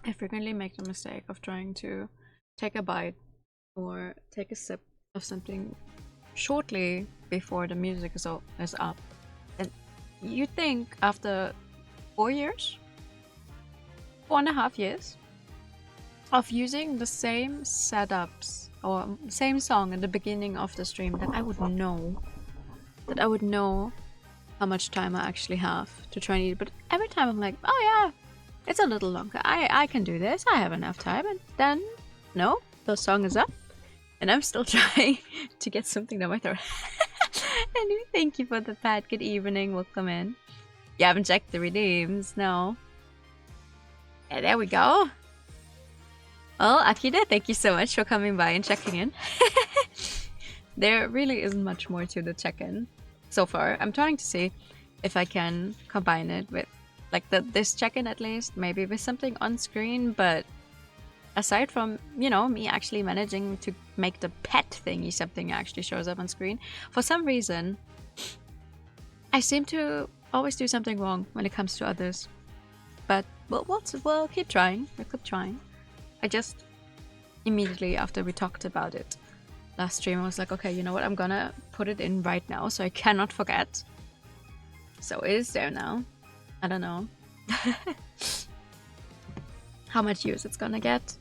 I frequently make the mistake of trying to take a bite or take a sip of something shortly before the music is up. And you think after 4 years, 4.5 years of using the same setups or same song in the beginning of the stream that I would know how much time I actually have to try and eat it. But every time I'm like, oh yeah, it's a little longer. I can do this. I have enough time. And then, no, the song is up. And I'm still trying to get something down my throat. And thank you for the pet. Good evening. Welcome in. You haven't checked the redeems. No. Yeah, there we go. Well, Akida, thank you so much for coming by and checking in. There really isn't much more to the check-in so far. I'm trying to see if I can combine it with like this check-in at least, maybe with something on screen, but aside from, you know, me actually managing to make the pet thingy something actually shows up on screen, for some reason, I seem to always do something wrong when it comes to others. But we'll keep trying. We'll keep trying. I just immediately after we talked about it last stream, I was like, okay, you know what? I'm gonna put it in right now so I cannot forget. So it is there now. I don't know how much use it's gonna get,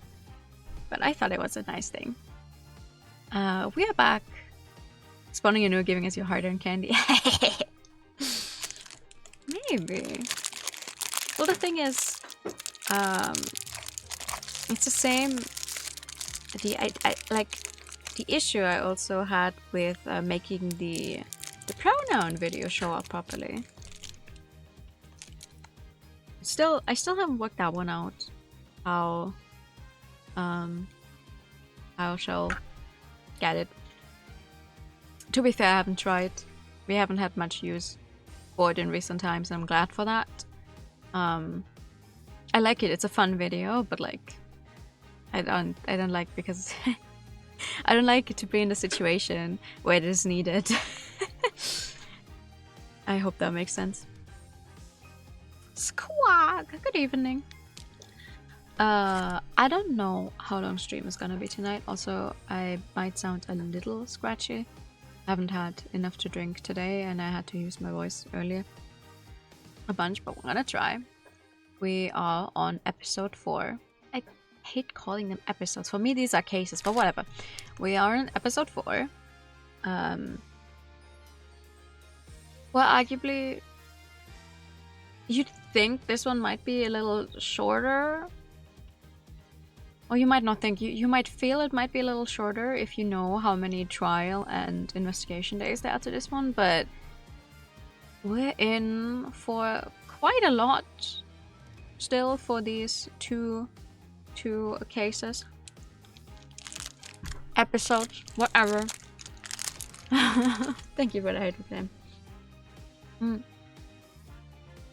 but I thought it was a nice thing. We are back. Spawning anew, giving us your hard-earned candy. Maybe. Well, the thing is, it's the same. The issue I also had with making the pronoun video show up properly. I still haven't worked that one out. How I shall get it. To be fair, I haven't tried. We haven't had much use for it in recent times, and I'm glad for that. I like it. It's a fun video, but like, I don't like because I don't like it to be in a situation where it is needed. I hope that makes sense. Squawk! Good evening. I don't know how long stream is gonna be tonight. Also, I might sound a little scratchy. I haven't had enough to drink today, and I had to use my voice earlier a bunch, but we're gonna try. We are on episode 4. I hate calling them episodes. For me, these are cases, but whatever. We are on episode 4. Well, arguably, you'd think this one might be a little shorter. Or you might not think. You might feel it might be a little shorter if you know how many trial and investigation days there are to this one, but we're in for quite a lot still for these two cases. Episodes, whatever. Thank you for the hate with him.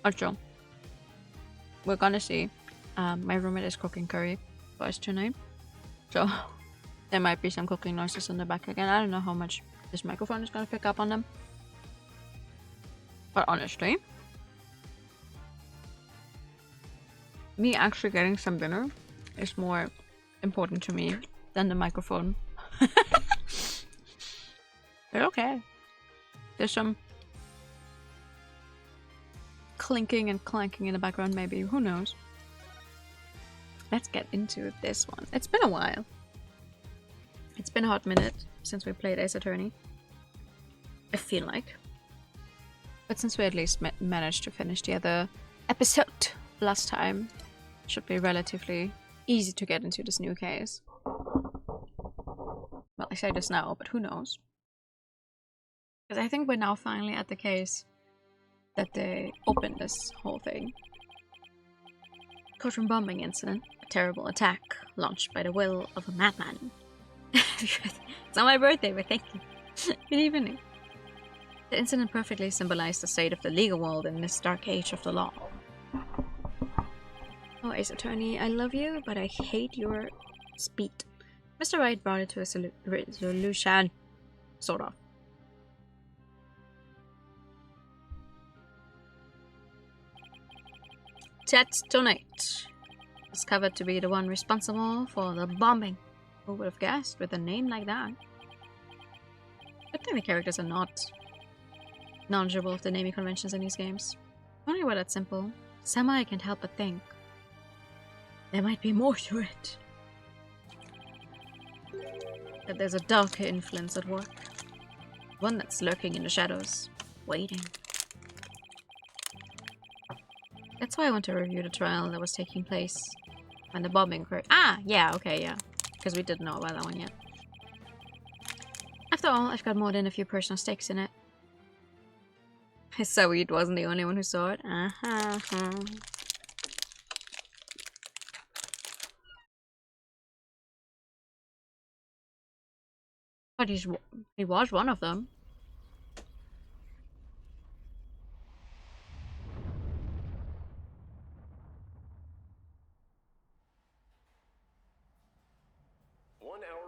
Also, we're gonna see. My roommate is cooking curry for us tonight, so there might be some cooking noises in the back again. I don't know how much this microphone is gonna pick up on them, but honestly, me actually getting some dinner is more important to me than the microphone. But okay, there's some clinking and clanking in the background, maybe, who knows. Let's get into this one. It's been a while. It's been a hot minute since we played Ace Attorney, I feel like. But since we at least managed to finish the other episode last time, it should be relatively easy to get into this new case. Well, I say this now, but who knows? Because I think we're now finally at the case that they opened this whole thing. Courtroom bombing incident. A terrible attack launched by the will of a madman. It's not my birthday, but thank you. Good evening. The incident perfectly symbolized the state of the legal world in this dark age of the law. Oh, Ace Attorney, I love you, but I hate your speed. Mr. Wright brought it to a resolution. Sort of. Chat tonight. discovered to be the one responsible for the bombing. Who would have guessed with a name like that? Good thing the characters are not knowledgeable of the naming conventions in these games. If only it were that simple. Somehow I can't help but think there might be more to it. That there's a darker influence at work. One that's lurking in the shadows, waiting. That's why I want to review the trial that was taking place when the bombing occurred. Ah, yeah, okay, yeah. Because we didn't know about that one yet. After all, I've got more than a few personal stakes in it. Saweet wasn't the only one who saw it. But he was one of them.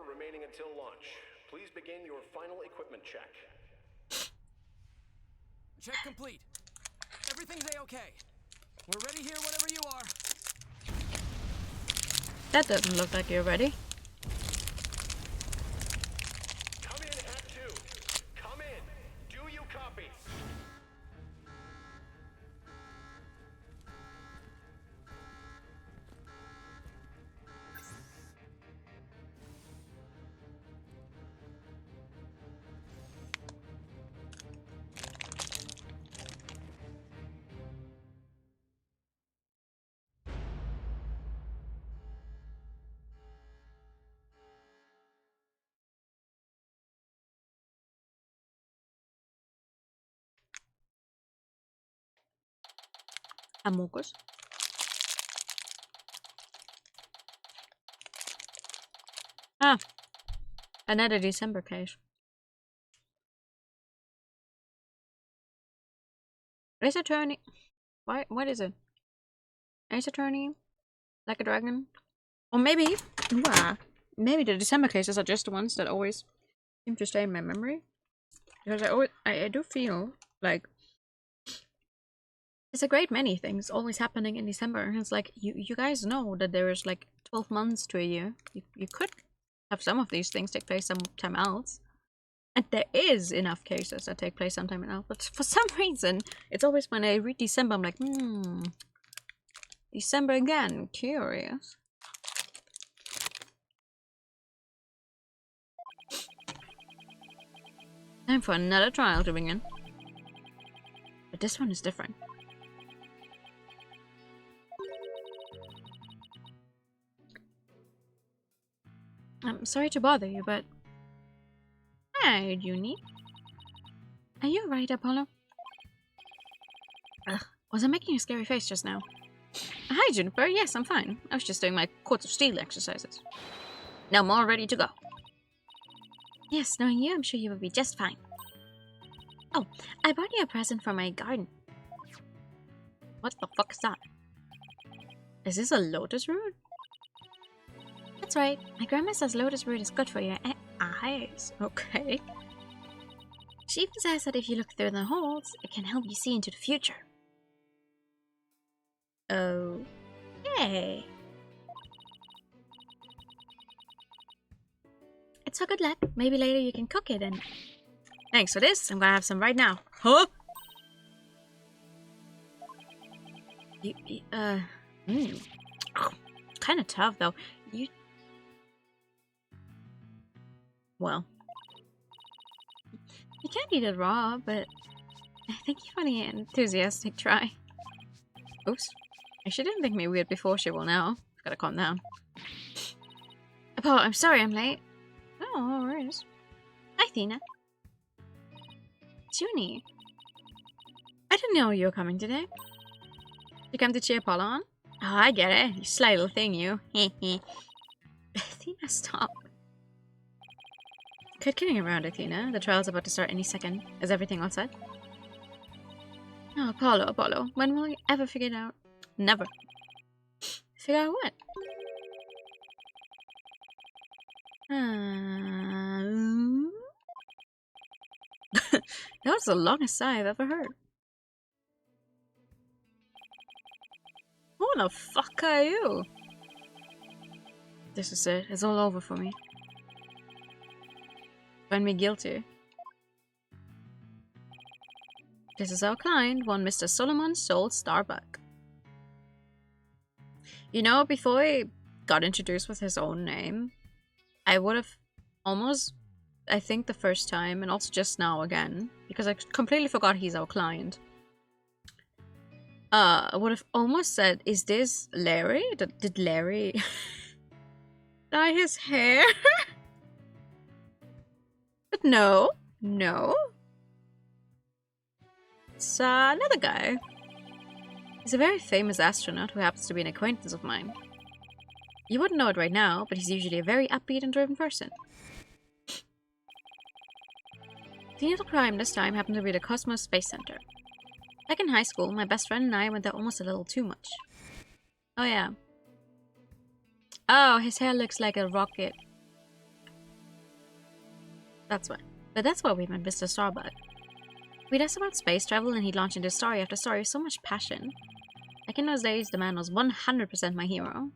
Remaining until launch. Please begin your final equipment check. Check complete. Everything's A-okay. We're ready here whenever you are. That doesn't look like you're ready. Come in at 2. Come in. Do you copy? Amogus. Ah, another December case. Ace Attorney. What is it? Ace Attorney? Like a dragon? Or maybe, maybe the December cases are just the ones that always seem to stay in my memory. Because I do feel like there's a great many things always happening in December. And it's like, you guys know that there is like 12 months to a year. You could have some of these things take place sometime else. And there is enough cases that take place sometime else. But for some reason, it's always when I read December, I'm like, December again. Curious. Time for another trial to begin. But this one is different. I'm sorry to bother you, but... Hi, Junie. Are you alright, Apollo? Ugh, was I making a scary face just now? Hi, Juniper. Yes, I'm fine. I was just doing my Court of Steel exercises. Now I'm all ready to go. Yes, knowing you, I'm sure you will be just fine. Oh, I brought you a present from my garden. What the fuck is that? Is this a lotus root? That's right. My grandma says lotus root is good for your eyes. Okay. She even says that if you look through the holes, it can help you see into the future. Oh. Yay. It's so good luck. Maybe later you can cook it and... Thanks for this. I'm gonna have some right now. Huh? Kind of tough though. Well, you can't eat it raw, but thank you for the enthusiastic try. Oops. She didn't think me weird before, she will now. Gotta calm down. Apollo, I'm sorry I'm late. Oh, no worries. Hi, Thina. Junie. I didn't know you were coming today. You come to cheer Apollo on? Oh, I get it. You sly little thing, you. Athena, stop. Quit kidding around, Athena. The trial's about to start any second. Is everything all set? Oh, Apollo. When will you ever figure it out? Never. Figure out what? That was the longest sigh I've ever heard. Who the fuck are you? This is it. It's all over for me. Find me guilty. This is our client, one Mr. Solomon Soul Starbuck. You know, before he got introduced with his own name, I would have almost, I think the first time, and also just now again, because I completely forgot he's our client. I would have almost said, is this Larry? Did Larry dye his hair? But no, no. It's another guy. He's a very famous astronaut who happens to be an acquaintance of mine. You wouldn't know it right now, but he's usually a very upbeat and driven person. The little crime this time happened to be the Cosmos Space Center. Back in high school, my best friend and I went there almost a little too much. Oh yeah. Oh, his hair looks like a rocket. That's why. But that's why we met Mr. Starbuck. We'd asked about space travel and he'd launch into story after story with so much passion. Like in those days, the man was 100% my hero.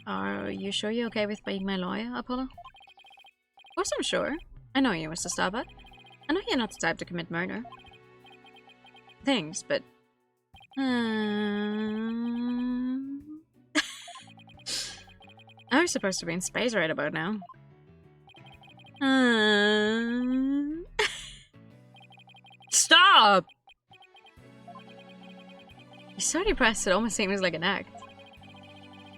Are you sure you're okay with being my lawyer, Apollo? Of course I'm sure. I know you, Mr. Starbuck. I know you're not the type to commit murder. Things, but... I was supposed to be in space right about now. Stop! He's so depressed it almost seems like an act.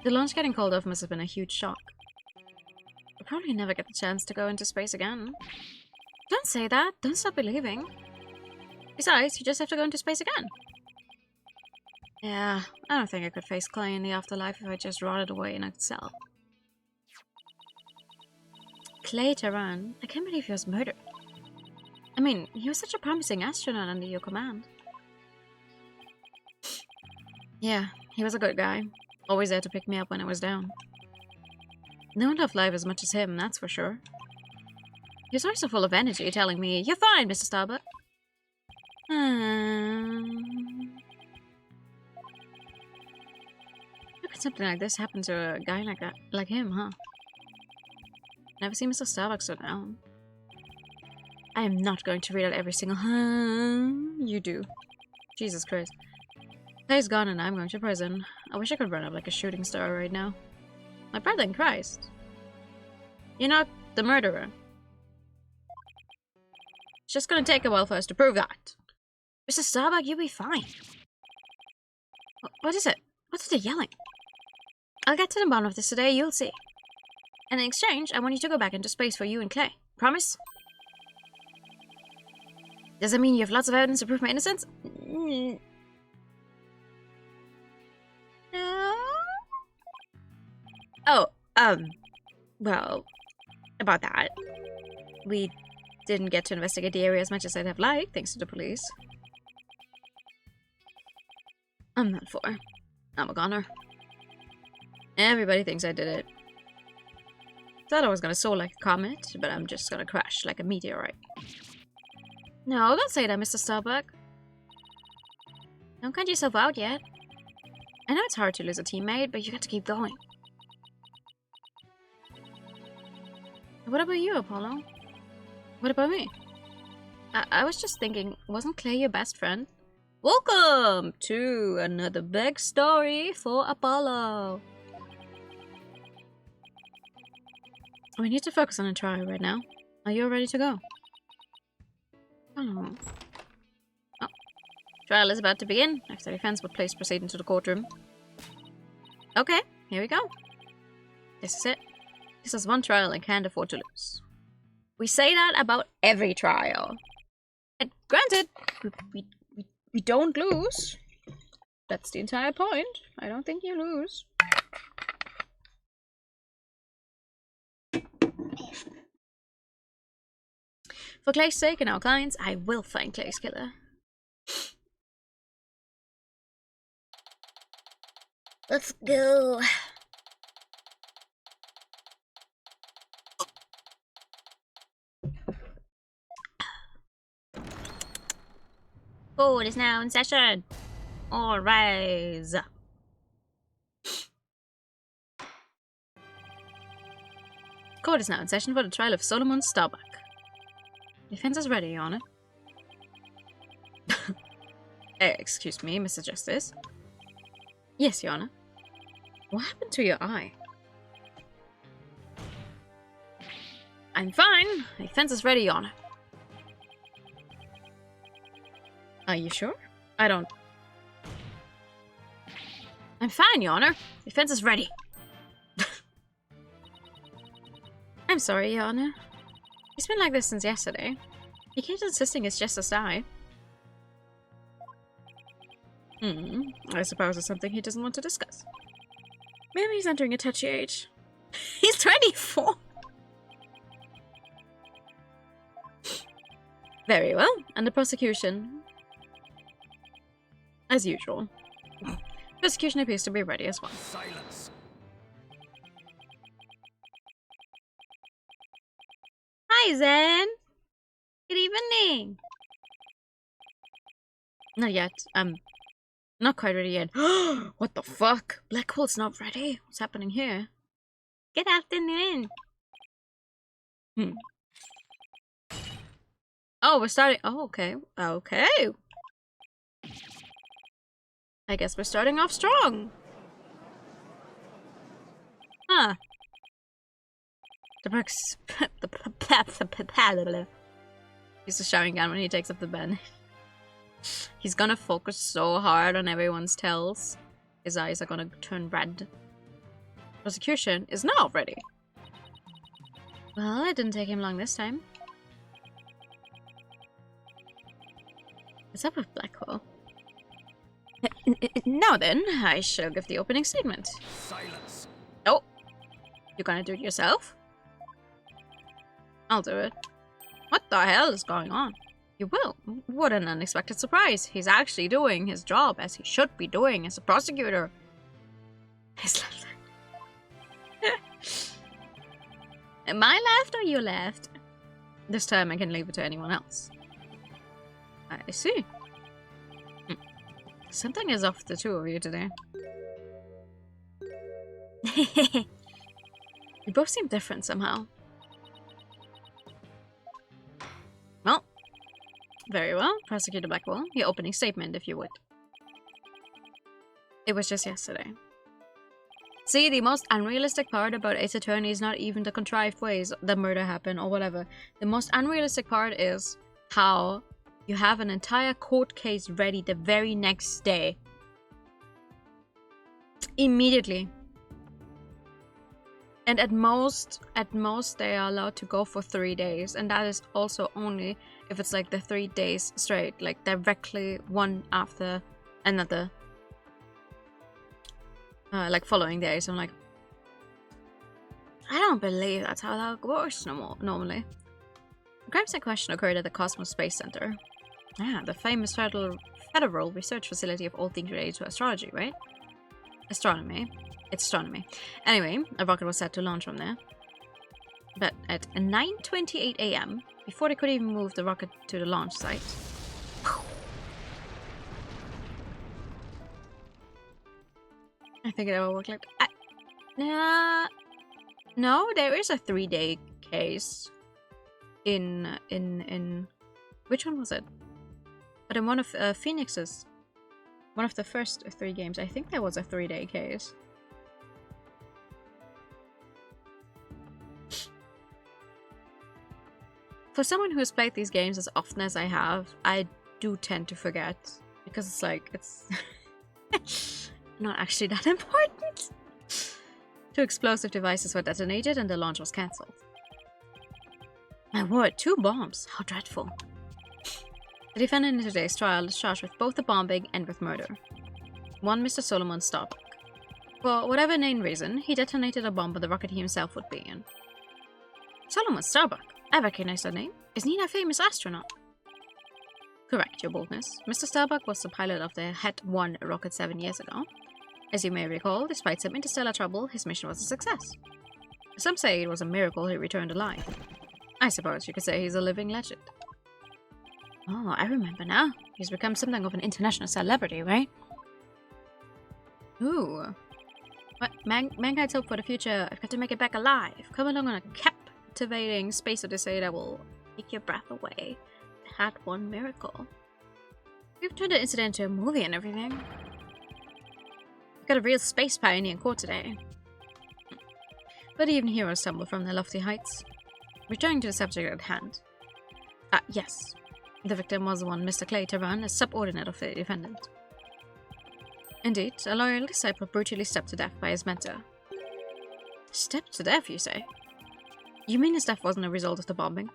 The launch getting called off must have been a huge shock. We'll probably never get the chance to go into space again. Don't say that. Don't stop believing. Besides, you just have to go into space again. Yeah, I don't think I could face Clay in the afterlife if I just rotted away in a cell. Clay Tehran? I can't believe he was murdered. I mean, he was such a promising astronaut under your command. Yeah, he was a good guy. Always there to pick me up when I was down. No one loved life as much as him, that's for sure. He was always so full of energy, telling me, "You're fine, Mr. Starbuck." How could something like this happen to a guy like him, huh? Never seen Mr. Starbuck so down. I am not going to read out every single you do. Jesus Christ. Clay's gone and I'm going to prison. I wish I could run up like a shooting star right now. My brother in Christ. You're not the murderer. It's just gonna take a while for us to prove that. Mr. Starbuck, you'll be fine. What is it? What's it yelling? I'll get to the bottom of this today, you'll see. And in exchange, I want you to go back into space for you and Clay. Promise? Does that mean you have lots of evidence to prove my innocence? No. Oh, well, about that. We didn't get to investigate the area as much as I'd have liked, thanks to the police. I'm not for. I'm a goner. Everybody thinks I did it. Thought I was gonna soar like a comet, but I'm just gonna crash like a meteorite. No, don't say that, Mr. Starbuck. Don't count yourself out yet. I know it's hard to lose a teammate, but you got to keep going. What about you, Apollo? What about me? I was just thinking, wasn't Clay your best friend? Welcome to another big story for Apollo. We need to focus on a trial right now. Are you all ready to go? Oh. Trial is about to begin. After the defense would please proceed into the courtroom. Okay, here we go. This is it. This is one trial I can't afford to lose. We say that about every trial. And granted, we don't lose. That's the entire point. I don't think you lose. For Clay's sake and our clients, I will find Clay's killer. Let's go. Court is now in session. All rise. Court is now in session for the trial of Solomon Starbuck. Defense is ready, Your Honor. Excuse me, Mr. Justice. Yes, Your Honor. What happened to your eye? I'm fine. Defense is ready, Your Honor. Are you sure? I don't... I'm fine, Your Honor. Defense is ready. I'm sorry, Your Honor. He's been like this since yesterday. He keeps insisting it's just a sigh. I suppose it's something he doesn't want to discuss. Maybe he's entering a touchy age. He's 24! Very well, and the prosecution... as usual. Prosecution appears to be ready as well. Silence. Hi, Zen! Good evening! Not yet. Not quite ready yet. What the fuck? Black hole's not ready? What's happening here? Good afternoon! Oh, we're starting... Oh, okay. Okay! I guess we're starting off strong! Huh. He's just shouting down when he takes up the pen. He's gonna focus so hard on everyone's tells. His eyes are gonna turn red. Prosecution is now ready. Well, it didn't take him long this time. What's up with Blackwell? Now then, I shall give the opening statement. Silence. Oh, you're gonna do it yourself? I'll do it. What the hell is going on? You will? What an unexpected surprise. He's actually doing his job as he should be doing as a prosecutor. His left leg. Am I left or you left? This time I can leave it to anyone else. I see. Something is off the two of you today. You both seem different somehow. Well, very well. Prosecutor Blackwell, your opening statement, if you would. It was just yesterday. See, the most unrealistic part about Ace Attorney is not even the contrived ways the murder happened or whatever. The most unrealistic part is how you have an entire court case ready the very next day. Immediately. And at most they are allowed to go for 3 days, and that is also only if it's like the 3 days straight, like directly one after another, like following days. I'm like, I don't believe that's how that works normally. The crimes in question occurred at the Cosmos Space Center. Yeah, the famous federal research facility of all things related to astrology, right? Astronomy. It's astronomy. Anyway, a rocket was set to launch from there. But at 9:28 AM, before they could even move the rocket to the launch site... I think it will work like... no, there is a 3-day case in... Which one was it? But in one of Phoenix's... One of the first 3 games, I think there was a 3-day case. For someone who has played these games as often as I have, I do tend to forget. Because it's like, it's not actually that important. 2 explosive devices were detonated and the launch was cancelled. My word, 2 bombs. How dreadful. The defendant in today's trial is charged with both the bombing and with murder. One Mr. Solomon Starbuck. For whatever inane reason, he detonated a bomb on the rocket he himself would be in. Solomon Starbuck? I recognize that name. Isn't he a famous astronaut? Correct, your boldness. Mr. Starbuck was the pilot of the Het-1 rocket 7 years ago. As you may recall, despite some interstellar trouble, his mission was a success. Some say it was a miracle he returned alive. I suppose you could say he's a living legend. Oh, I remember now. He's become something of an international celebrity, right? Ooh. What? Mankind's hope for the future. I've got to make it back alive. Come along on a captivating space odyssey that will take your breath away. Had one miracle. We've turned the incident into a movie and everything. We got a real space pioneer in court today. But even heroes stumble from their lofty heights. Returning to the subject at hand. Ah, yes. The victim was one Mr. Clay Taran, a subordinate of the defendant. Indeed, a loyal disciple brutally stabbed to death by his mentor. Stabbed to death, you say? You mean his death wasn't a result of the bombing?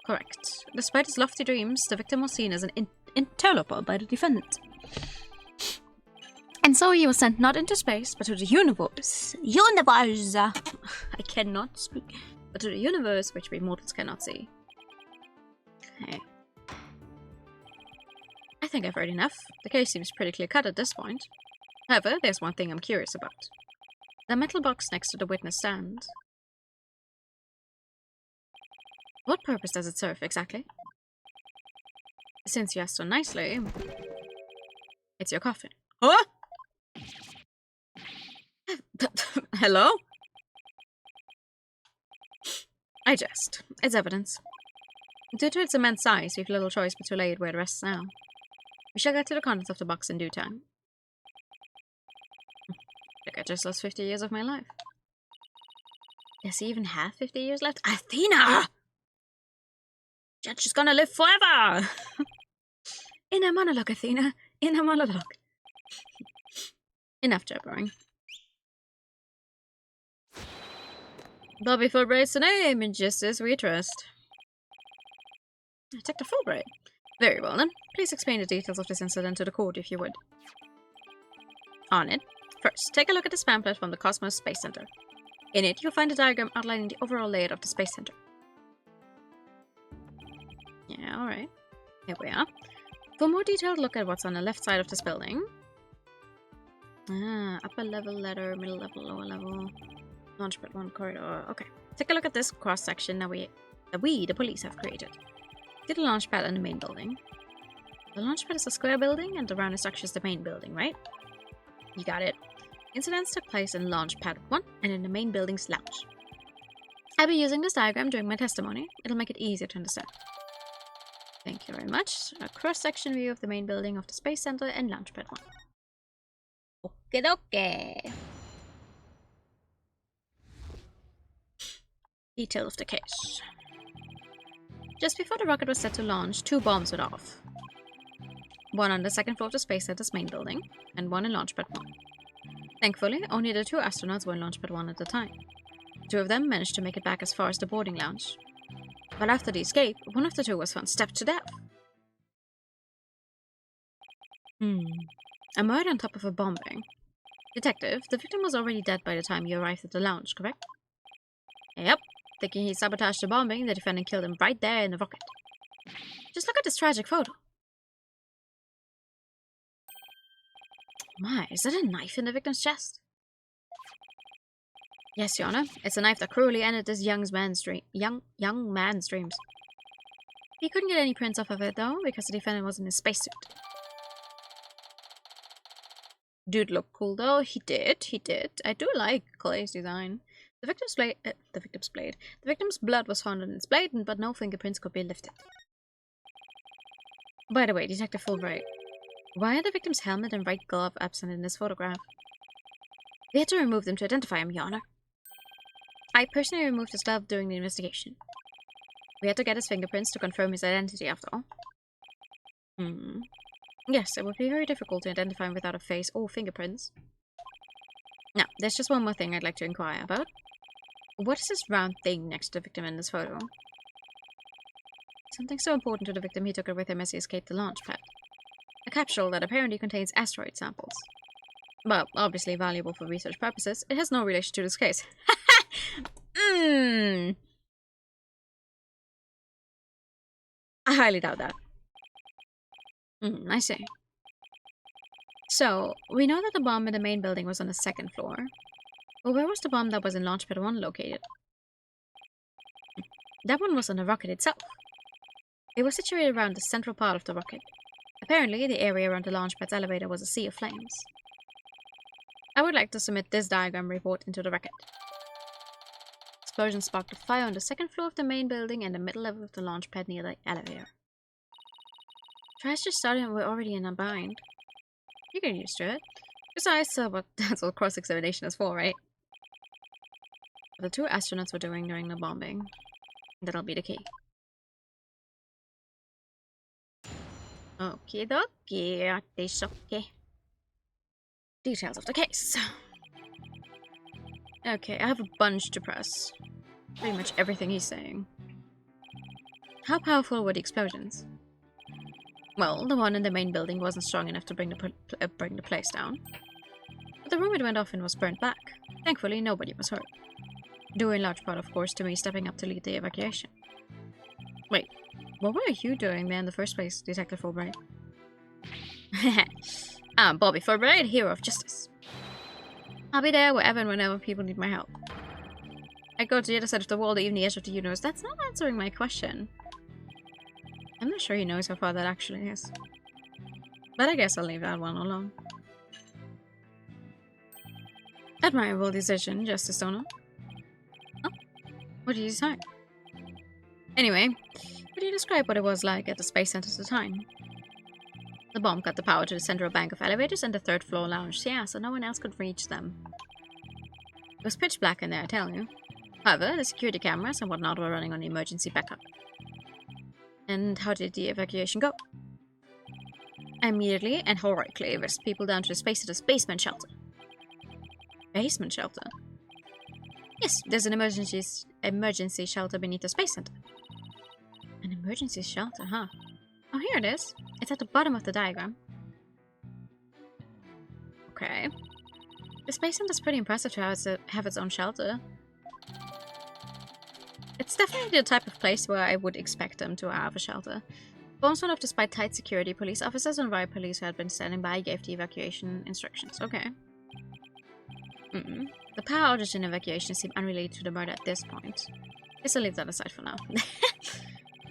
Correct. Despite his lofty dreams, the victim was seen as an interloper by the defendant. And so he was sent not into space, but to the universe. Universe! I cannot speak. But to the universe, which we mortals cannot see. Okay. I think I've heard enough. The case seems pretty clear-cut at this point. However, there's one thing I'm curious about. The metal box next to the witness stand. What purpose does it serve, exactly? Since you asked so nicely, it's your coffin. Huh? Hello? I jest. It's evidence. Due to its immense size, we've little choice but to lay it where it rests now. We shall get to the contents of the box in due time. Look, I just lost 50 years of my life. Does he even have 50 years left? Athena! Judge is gonna live forever! Inner monologue, Athena. Inner monologue. Enough jabbering. Bobby Fulbright's the name, in justice we trust. Detective Fulbright. Very well then. Please explain the details of this incident to the court, if you would. On it. First, take a look at this pamphlet from the Cosmos Space Center. In it, you'll find a diagram outlining the overall layout of the Space Center. Yeah, alright. Here we are. For a more detailed look at what's on the left side of this building. Ah, upper level ladder, middle level, lower level. Launchpad 1 corridor. Okay. Take a look at this cross-section that we, the police, have created. See the launch pad and the main building. The launch pad is a square building, and the rounded structure is the main building, right? You got it. Incidents took place in launch pad 1 and in the main building's lounge. I'll be using this diagram during my testimony. It'll make it easier to understand. Thank you very much. A cross-section view of the main building of the Space Center and launch pad 1. Okie Detail of the case. Just before the rocket was set to launch, 2 bombs went off. One on the second floor of the Space Center's main building, and one in Launchpad 1. Thankfully, only the 2 astronauts were in Launchpad 1 at the time. 2 of them managed to make it back as far as the boarding lounge. But after the escape, one of the 2 was found stabbed to death. A murder on top of a bombing. Detective, the victim was already dead by the time you arrived at the lounge, correct? Yep. Thinking he sabotaged the bombing, the defendant killed him right there in the rocket. Just look at this tragic photo. My, is that a knife in the victim's chest? Yes, Your Honor. It's a knife that cruelly ended this young man's dreams. He couldn't get any prints off of it, though, because the defendant was in his spacesuit. Dude looked cool, though. He did. I do like Clay's design. The victim's blood was found on its blade, but no fingerprints could be lifted. By the way, Detective Fulbright, why are the victim's helmet and right glove absent in this photograph? We had to remove them to identify him, Your Honor. I personally removed his glove during the investigation. We had to get his fingerprints to confirm his identity, after all. Yes, it would be very difficult to identify him without a face or fingerprints. Now, there's just one more thing I'd like to inquire about. What is this round thing next to the victim in this photo? Something so important to the victim he took it with him as he escaped the launch pad. A capsule that apparently contains asteroid samples. Well, obviously valuable for research purposes, it has no relation to this case. I highly doubt that. I see. So, we know that the bomb in the main building was on the second floor. Well, where was the bomb that was in Launchpad 1 located? That one was on the rocket itself. It was situated around the central part of the rocket. Apparently, the area around the Launchpad's elevator was a sea of flames. I would like to submit this diagram report into the record. explosion sparked a fire on the second floor of the main building and the middle level of the launch pad near the elevator. Trials just started and we're already in a bind. You get used to it. Besides, that's what cross-examination is for, right? What the two astronauts were doing during the bombing. That'll be the key. Okie dokie, okay. Details of the case. Okay, I have a bunch to press. Pretty much everything he's saying. How powerful were the explosions? Well, the one in the main building wasn't strong enough to bring the place down. But the room it went off in was burnt back. Thankfully, nobody was hurt. Due in large part, of course, to me stepping up to lead the evacuation. Wait, what were you doing there in the first place, Detective Fulbright? I'm Bobby Fulbright, hero of justice. I'll be there wherever and whenever people need my help. I go to the other side of the world, even the edge of the universe. That's not answering my question. I'm not sure he knows how far that actually is. But I guess I'll leave that one alone. Admirable decision, Justice Donor. Oh, what did you decide? Anyway, could you describe what it was like at the Space Center at the time? The bomb cut the power to the central bank of elevators and the third floor lounge. Yeah, so no one else could reach them. It was pitch black in there, I tell you. However, the security cameras and whatnot were running on the emergency backup. And how did the evacuation go? I immediately and heroically whisked people down to the Space Center's basement shelter. Basement shelter? Yes, there's an emergency shelter beneath the Space Center. An emergency shelter, huh? Oh, here it is. It's at the bottom of the diagram. Okay. The Space Center's pretty impressive to have its own shelter. It's definitely the type of place where I would expect them to have a shelter. Bones went off despite tight security. Police officers and riot police who had been standing by gave the evacuation instructions. Okay. The power outage and evacuation seem unrelated to the murder at this point. Guess I'll leave that aside for now. So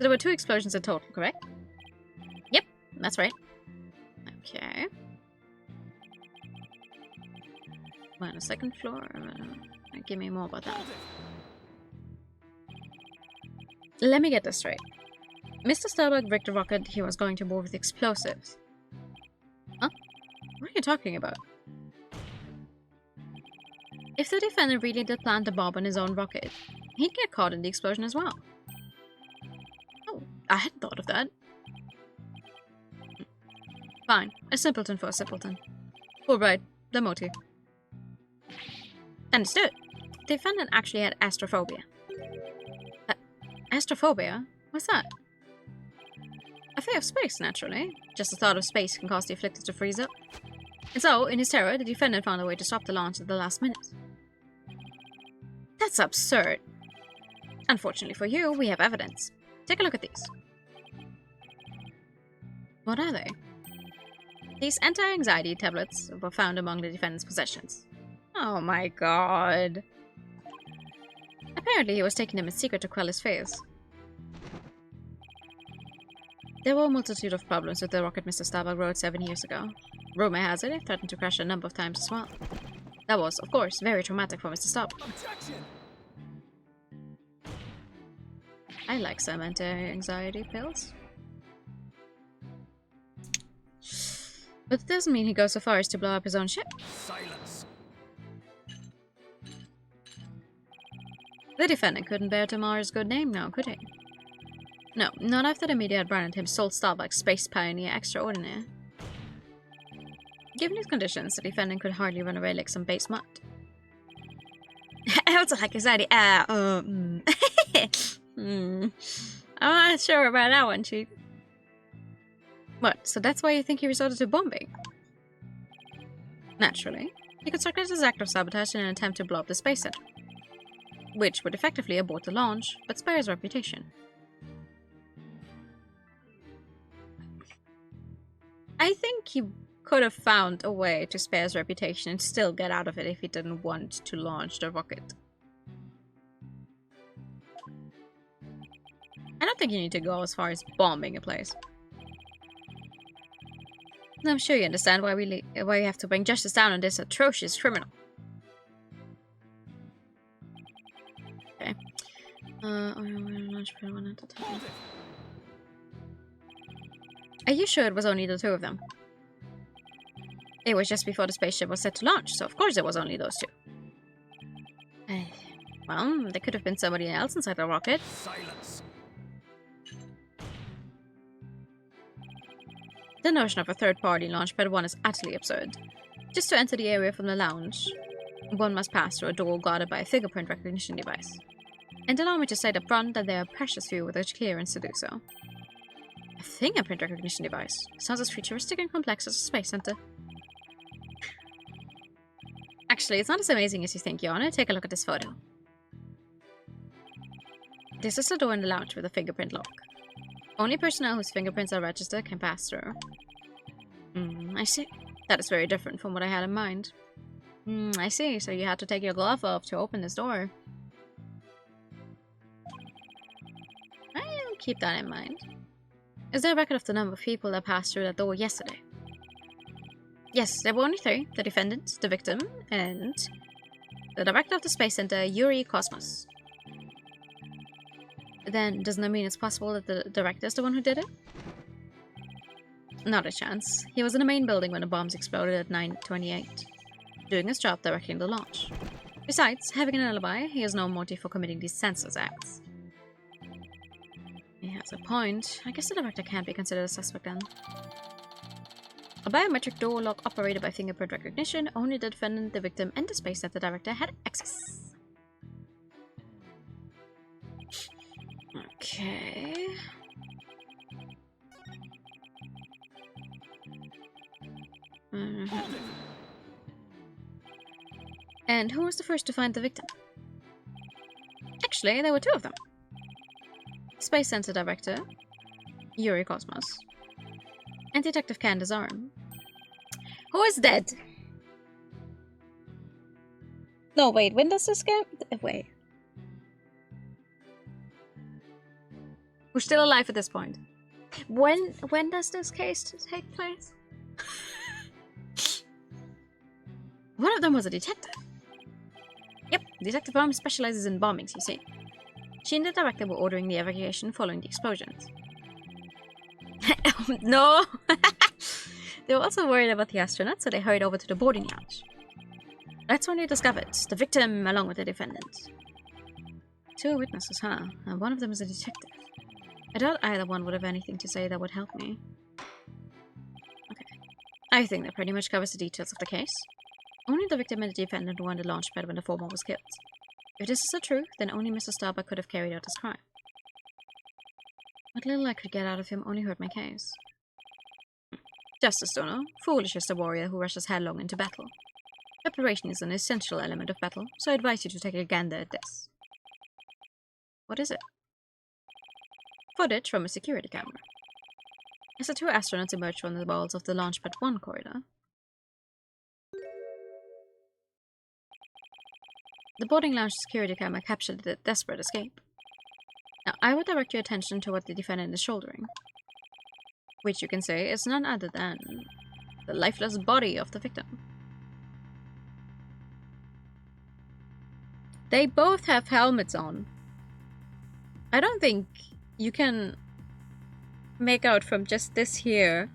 there were 2 explosions in total, correct? Yep, that's right. Okay. Well, on the second floor. Give me more about that. Let me get this straight. Mr. Starbuck rigged the rocket he was going to board with explosives. Huh? What are you talking about? If the defendant really did plant the bomb on his own rocket, he'd get caught in the explosion as well. Oh, I hadn't thought of that. Fine, a simpleton for a simpleton. Fulbright, the motive. Understood. The defendant actually had astrophobia. Astrophobia? What's that? A fear of space, naturally. Just the thought of space can cause the afflicted to freeze up. And so, in his terror, the defendant found a way to stop the launch at the last minute. That's absurd. Unfortunately for you, we have evidence. Take a look at these. What are they? These anti-anxiety tablets were found among the defendant's possessions. Oh my god. Apparently he was taking them in secret to quell his fears. There were a multitude of problems with the rocket Mr. Starbuck rode 7 years ago. Rumor has it, it threatened to crash a number of times as well. That was, of course, very traumatic for Mr. Starbuck. Objection! I like some anti-anxiety pills. But it doesn't mean he goes so far as to blow up his own ship. Silence! The defendant couldn't bear Tamar's good name now, could he? No, not after the media had branded him Soul Starbuck Space Pioneer Extraordinaire. Given his conditions, the defendant could hardly run away like some base mutt. I also like anxiety. I'm not sure about that one, Chief. What, so that's why you think he resorted to bombing? Naturally. He constructed his act of sabotage in an attempt to blow up the Space Center, which would effectively abort the launch, but spare his reputation. I think he could have found a way to spare his reputation and still get out of it if he didn't want to launch the rocket. I don't think you need to go as far as bombing a place. I'm sure you understand why we have to bring justice down on this atrocious criminal. Okay. Launch pad one at a time. Hold it! Are you sure it was only the two of them? It was just before the spaceship was set to launch, so of course it was only those two. Well, there could have been somebody else inside the rocket. Silence! The notion of a third-party launch pad 1 is utterly absurd. Just to enter the area from the lounge, one must pass through a door guarded by a fingerprint recognition device. And allow me to state up front that there are precious few with a clearance to do so. A fingerprint recognition device? Sounds as futuristic and complex as a space center. Actually, it's not as amazing as you think, Yana. Take a look at this photo. This is the door in the lounge with a fingerprint lock. Only personnel whose fingerprints are registered can pass through. I see. That is very different from what I had in mind. I see. So you had to take your glove off to open this door. I'll keep that in mind. Is there a record of the number of people that passed through that door yesterday? Yes, there were only 3. The defendant, the victim, and the director of the Space Center, Yuri Cosmos. Then, doesn't that mean it's possible that the director is the one who did it? Not a chance. He was in the main building when the bombs exploded at 9:28, doing his job directing the launch. Besides, having an alibi, he has no motive for committing these senseless acts. He has a point. I guess the director can't be considered a suspect then. A biometric door lock operated by fingerprint recognition, only the defendant, the victim, and the Space Center director had access. Okay. And who was the first to find the victim? Actually, there were 2 of them. Space Center Director, Yuri Cosmos, and Detective Candace Arm. Who is dead? No, wait, when does this go? Wait. We're still alive at this point. When does this case take place? One of them was a detective. Yep, Detective Arm specializes in bombings, you see. She and the director were ordering the evacuation following the explosions. No! They were also worried about the astronauts, so they hurried over to the boarding lounge. That's when they discovered the victim along with the defendant. 2 witnesses, huh? And one of them is a detective. I doubt either one would have anything to say that would help me. Okay. I think that pretty much covers the details of the case. Only the victim and the defendant were on the launch pad when the former was killed. If this is the truth, then only Mr. Starbuck could have carried out this crime. What little I could get out of him only hurt my case. Justice, Dono. Foolish is the warrior who rushes headlong into battle. Preparation is an essential element of battle, so I advise you to take a gander at this. What is it? Footage from a security camera. As the 2 astronauts emerged from the walls of the Launchpad 1 corridor, the boarding lounge security camera captured the desperate escape. Now, I would direct your attention to what the defendant is shouldering, which you can say is none other than the lifeless body of the victim. They both have helmets on. I don't think you can make out from just this here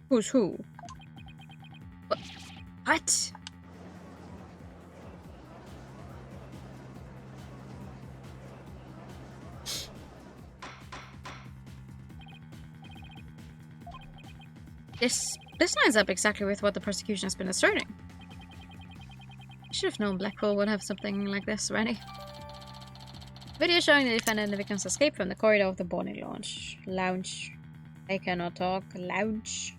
who's who. What? This lines up exactly with what the prosecution has been asserting. I should have known Blackwell would have something like this ready. Video showing the defendant and the victim's escape from the corridor of the boarding lounge. I cannot talk. Lounge.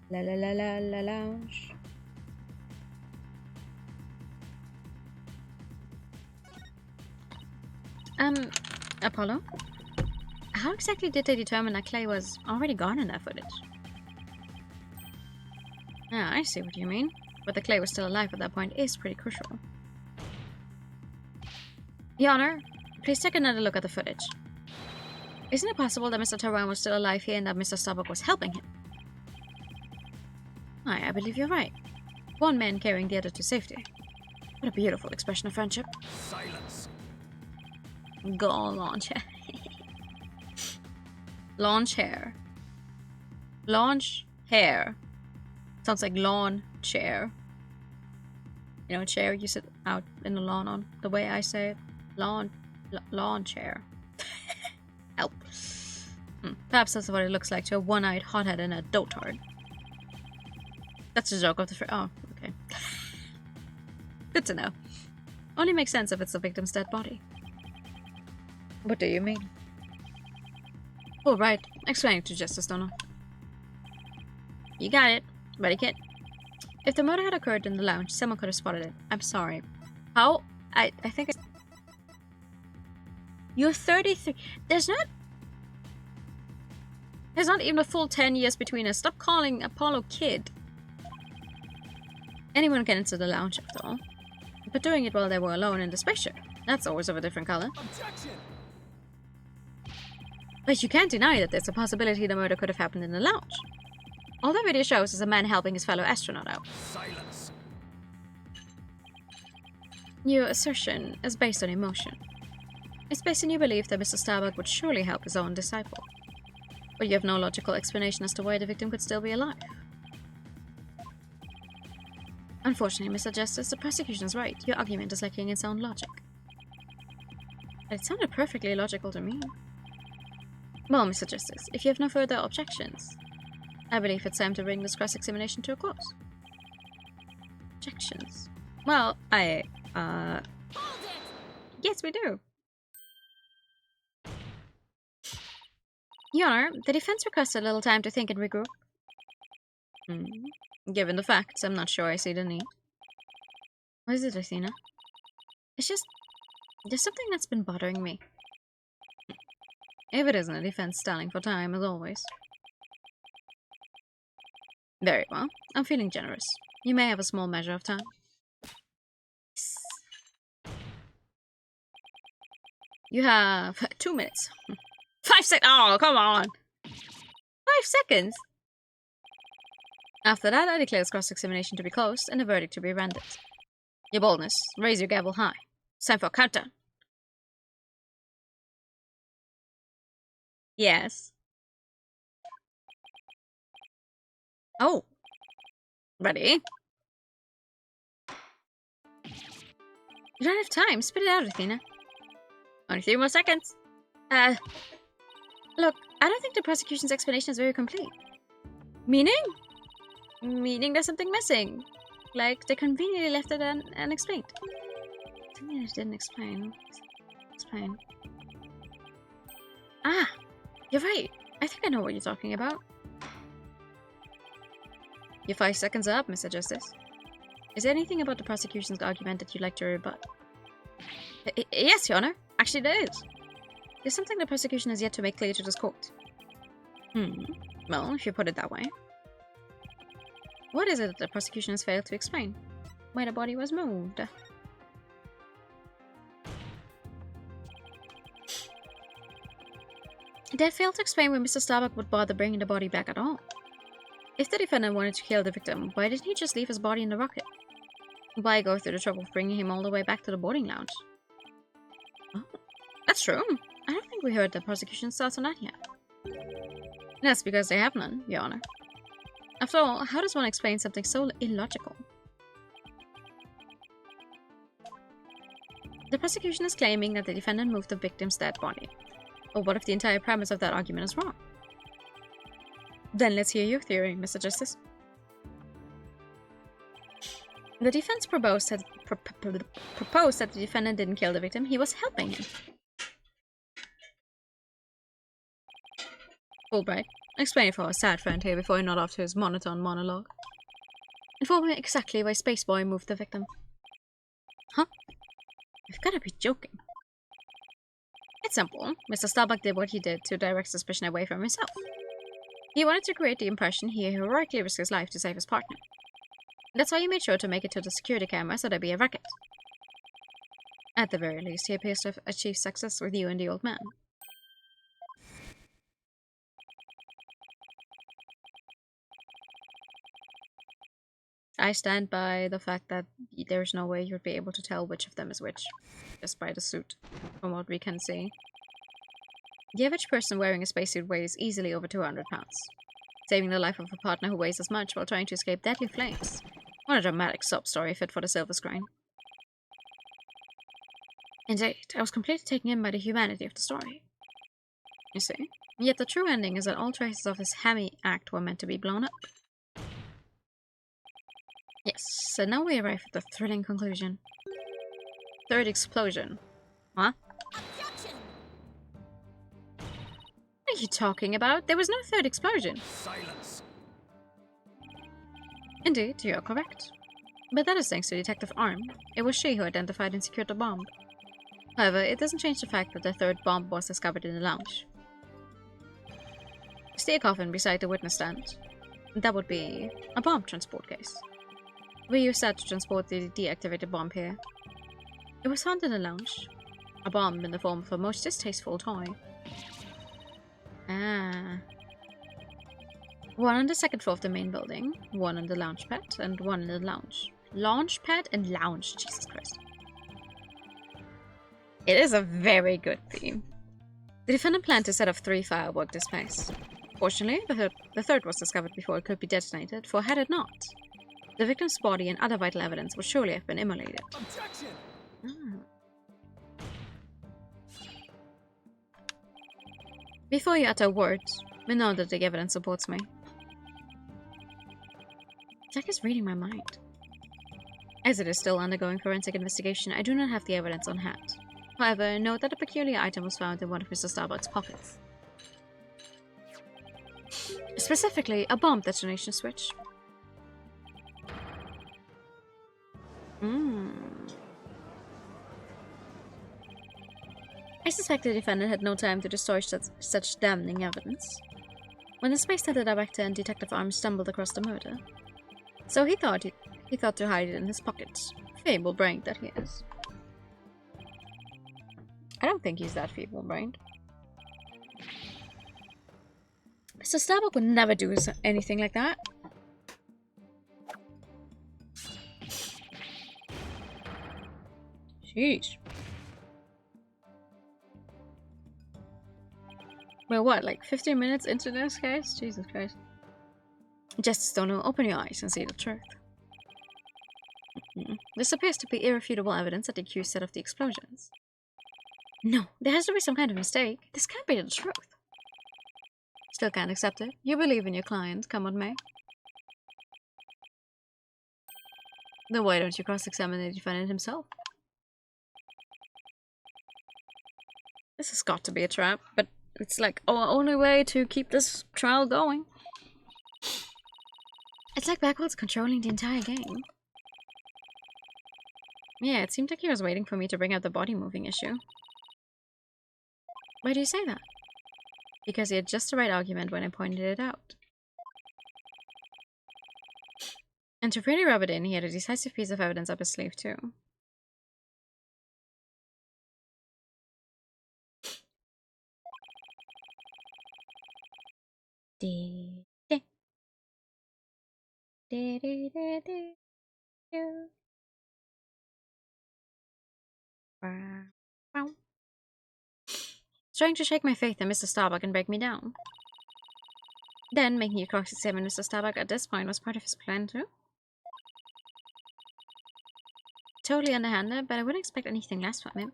La la la la la lounge. Apollo? How exactly did they determine that Clay was already gone in that footage? Ah, I see what you mean. But the Clay was still alive at that point is pretty crucial. Your Honor, please take another look at the footage. Isn't it possible that Mr. Tyrone was still alive here and that Mr. Starbuck was helping him? I believe you're right. One man carrying the other to safety. What a beautiful expression of friendship. Silence. Go launch hair. Launch hair. Launch hair. Sounds like lawn chair. You know, chair you sit out in the lawn on. The way I say it. Lawn chair. Help. Perhaps that's what it looks like to a one-eyed hothead and a dotard. That's a joke of the oh, okay. Good to know. Only makes sense if it's the victim's dead body. What do you mean? Oh, right. Explain it to Justice Donald. You got it. Ready, kid? If the murder had occurred in the lounge, someone could have spotted it. I'm sorry. How? I think it's... You're 33. There's not even a full 10 years between us. Stop calling Apollo kid. Anyone can enter the lounge after all. But doing it while they were alone in the spaceship, that's always of a different color. Objection! But you can't deny that there's a possibility the murder could have happened in the lounge. All the video shows is a man helping his fellow astronaut out. Silence. Your assertion is based on emotion. It's based on your belief that Mr. Starbuck would surely help his own disciple. But you have no logical explanation as to why the victim could still be alive. Unfortunately, Mr. Justice, the prosecution is right. Your argument is lacking in sound logic. But it sounded perfectly logical to me. Well, Mr. Justice, if you have no further objections, I believe it's time to bring this cross-examination to a close. Objections? Well, yes, we do. Your Honor, the defense requested a little time to think and regroup. Given the facts, I'm not sure I see the need. What is it, Athena? It's just... there's something that's been bothering me. If it isn't a defense stalling for time, as always. Very well. I'm feeling generous. You may have a small measure of time. You have 2 minutes. 5 seconds. Oh, come on. 5 seconds. After that, I declare this cross-examination to be closed and the verdict to be rendered. Your boldness, raise your gavel high. It's time for a countdown. Yes. Oh. Ready? You don't have time. Spit it out, Athena. Only 3 more seconds. Look, I don't think the prosecution's explanation is very complete. Meaning? Meaning there's something missing. Like, they conveniently left it unexplained. Something they didn't explain. Explain. Ah! You're right. I think I know what you're talking about. Your 5 seconds are up, Mr. Justice. Is there anything about the prosecution's argument that you'd like to rebut? Yes, Your Honor. Actually, there is. There's something the prosecution has yet to make clear to this court. Well, if you put it that way. What is it that the prosecution has failed to explain? Why the body was moved? They failed to explain why Mr. Starbuck would bother bringing the body back at all. If the defendant wanted to kill the victim, why didn't he just leave his body in the rocket? Why go through the trouble of bringing him all the way back to the boarding lounge? Oh, that's true. I don't think we heard the prosecution's thoughts on that yet. That's because they have none, Your Honor. After all, how does one explain something so illogical? The prosecution is claiming that the defendant moved the victim's dead body. But what if the entire premise of that argument is wrong? Then let's hear your theory, Mr. Justice. The defense proposed that the defendant didn't kill the victim, he was helping him. Fulbright, explain it for our sad friend here before he nod off to his monotone monologue. Inform me exactly why Spaceboy moved the victim. Huh? You've gotta be joking. It's simple. Mr. Starbuck did what he did to direct suspicion away from himself. He wanted to create the impression he heroically risked his life to save his partner. That's why he made sure to make it to the security camera so there'd be a record. At the very least, he appears to have achieved success with you and the old man. I stand by the fact that there's no way you'd be able to tell which of them is which, just by the suit. from what we can see. The average person wearing a spacesuit weighs easily over 200 pounds, saving the life of a partner who weighs as much while trying to escape deadly flames. What a dramatic sob story fit for the silver screen. Indeed, I was completely taken in by the humanity of the story. You see? Yet the true ending is that all traces of this hammy act were meant to be blown up. Yes, so now we arrive at the thrilling conclusion. Third explosion. Huh? Objection! What are you talking about? There was no third explosion. Silence. Indeed, you are correct. But that is thanks to Detective Arm. It was she who identified and secured the bomb. However, it doesn't change the fact that the third bomb was discovered in the lounge. See a coffin beside the witness stand. That would be a bomb transport case. We used that to transport the deactivated bomb here. It was found in the lounge. A bomb in the form of a most distasteful toy. Ah. One on the second floor of the main building, one on the lounge pad, and one in the lounge. Launch pad and lounge, Jesus Christ. It is a very good theme. The defendant planned to set off 3 firework displays. Fortunately, the third was discovered before it could be detonated, for had it not, the victim's body and other vital evidence would surely have been immolated. Objection! Before you utter words, we know that the evidence supports me. Jack is reading my mind. As it is still undergoing forensic investigation, I do not have the evidence on hand. However, note that a peculiar item was found in one of Mr. Starbuck's pockets. Specifically, a bomb detonation switch. I suspect the defendant had no time to destroy such damning evidence. When the Space Center Director and Detective Arms stumbled across the murder, so he thought to hide it in his pockets. Feeble-brained that he is. I don't think he's that feeble-brained. Mr. Starbuck would never do anything like that. Jeez. Well, what, like 15 minutes into this case? Jesus Christ. Justice don't know, open your eyes and see the truth. This appears to be irrefutable evidence that the accused set off the explosions. No, there has to be some kind of mistake. This can't be the truth. Still can't accept it. You believe in your client, come what may. Then why don't you cross-examine the defendant himself? This has got to be a trap, but it's like our only way to keep this trial going. It's like Backwards controlling the entire game. Yeah, it seemed like he was waiting for me to bring up the body moving issue. Why do you say that? Because he had just the right argument when I pointed it out. And to really rub it in, he had a decisive piece of evidence up his sleeve too. Trying to shake my faith in Mr. Starbuck and break me down. Then, making you cross-examine Mr. Starbuck at this point was part of his plan too. Totally underhanded, but I wouldn't expect anything less from him.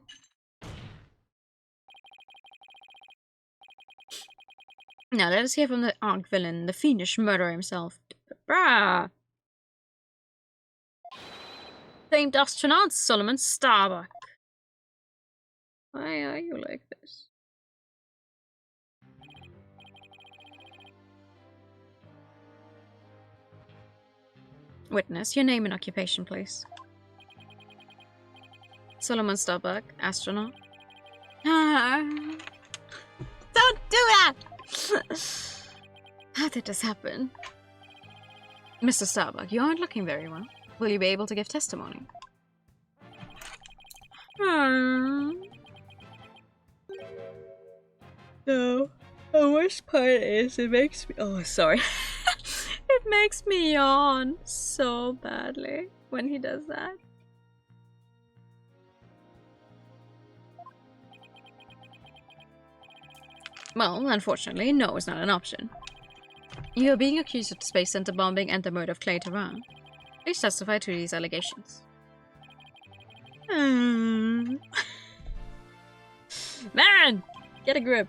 Now let us hear from the arch-villain, the fiendish murderer himself. Brah! Famed astronaut Solomon Starbuck. Why are you like this? Witness, your name and occupation, please. Solomon Starbuck, astronaut. Don't do that! How did this happen? Mr. Starbuck, you aren't looking very well. Will you be able to give testimony? No. The worst part is it makes me... Oh, sorry. It makes me yawn so badly when he does that. Well, unfortunately, no is not an option. You are being accused of space center bombing and the murder of Clay Tehran. Please testify to these allegations. Man! Get a grip.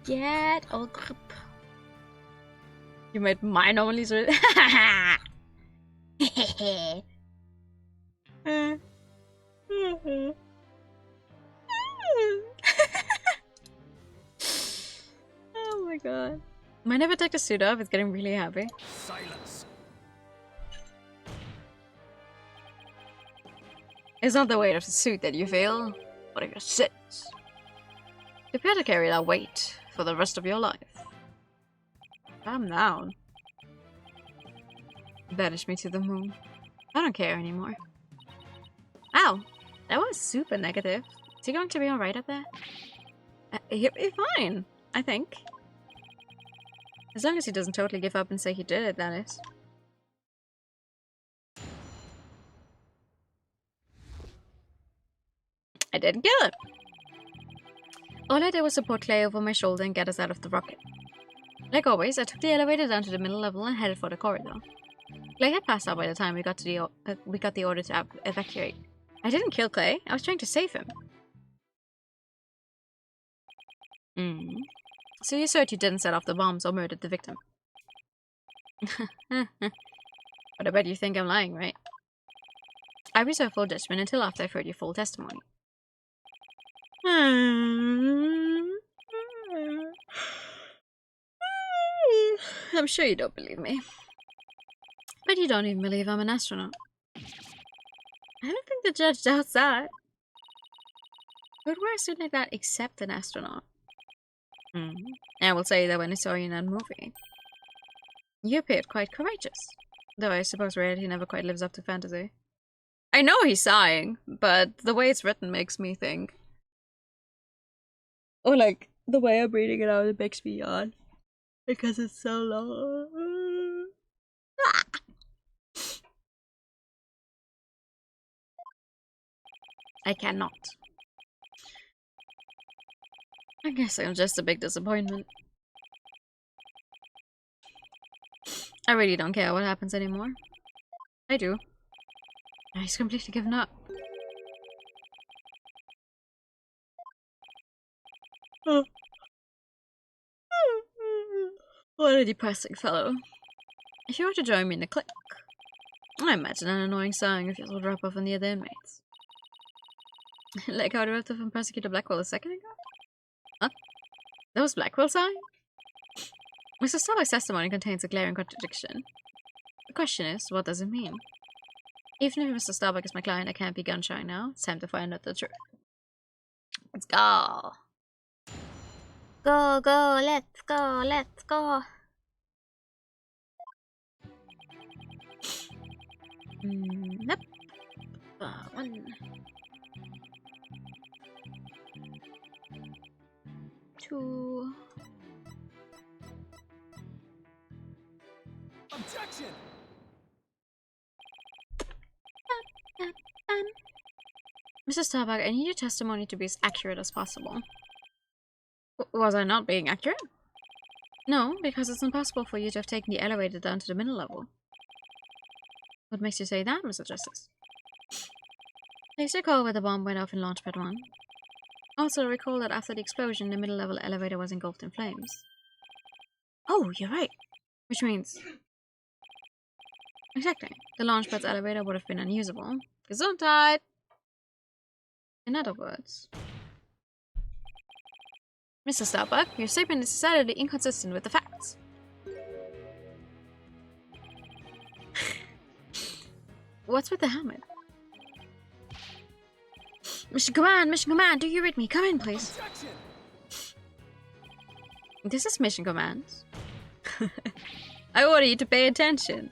Get a grip. You made my anomalies. Oh my god. My never take the suit off, it's getting really happy. Silence. It's not the weight of the suit that you feel, but of your sins. Prepare to carry that weight for the rest of your life. Calm down. Banish me to the moon. I don't care anymore. Ow! That was super negative. Is he going to be alright up there? He'll be fine, I think. As long as he doesn't totally give up and say he did it, that is. I didn't kill him! All I did was support Clay over my shoulder and get us out of the rocket. Like always, I took the elevator down to the middle level and headed for the corridor. Clay had passed out by the time we got the order to evacuate. I didn't kill Clay, I was trying to save him. So you assert you didn't set off the bombs or murdered the victim. But I bet you think I'm lying, right? I reserve full judgment until after I've heard your full testimony. I'm sure you don't believe me. But you don't even believe I'm an astronaut. I don't think the judge doubts that. Who would wear a suit like that except an astronaut? I will say that when I saw you in that movie, you appeared quite courageous. Though I suppose reality never quite lives up to fantasy. I know he's sighing, but the way it's written makes me think. Or like, the way I'm reading it out, it makes me yawn. Because it's so long. I cannot. I guess I'm just a big disappointment. I really don't care what happens anymore. I do. He's completely given up. What a depressing fellow. If you were to join me in the clique, I imagine an annoying sighing if you will drop off on the other inmates. Like how I wrote from Prosecutor Blackwell a second ago? Huh? That was Blackwell sighing? Mr. Starbuck's testimony contains a glaring contradiction. The question is, what does it mean? Even if Mr. Starbuck is my client, I can't be gun-shy now. It's time to find out the truth. Let's go! Go, go, let's go, let's go! Yep. 1. 2. Objection! Mr. Starbuck, I need your testimony to be as accurate as possible. Was I not being accurate? No, because it's impossible for you to have taken the elevator down to the middle level. What makes you say that, Mr. Justice? Please recall where the bomb went off in Launchpad 1. Also, recall that after the explosion, the middle level elevator was engulfed in flames. Oh, you're right. Which means... Exactly. The Launchpad's elevator would have been unusable. Gesundheit! In other words... Mr. Starbuck, your statement is decidedly inconsistent with the facts. What's with the helmet? Mission Command, do you read me? Come in, please. Objection! This is Mission Command. I order you to pay attention.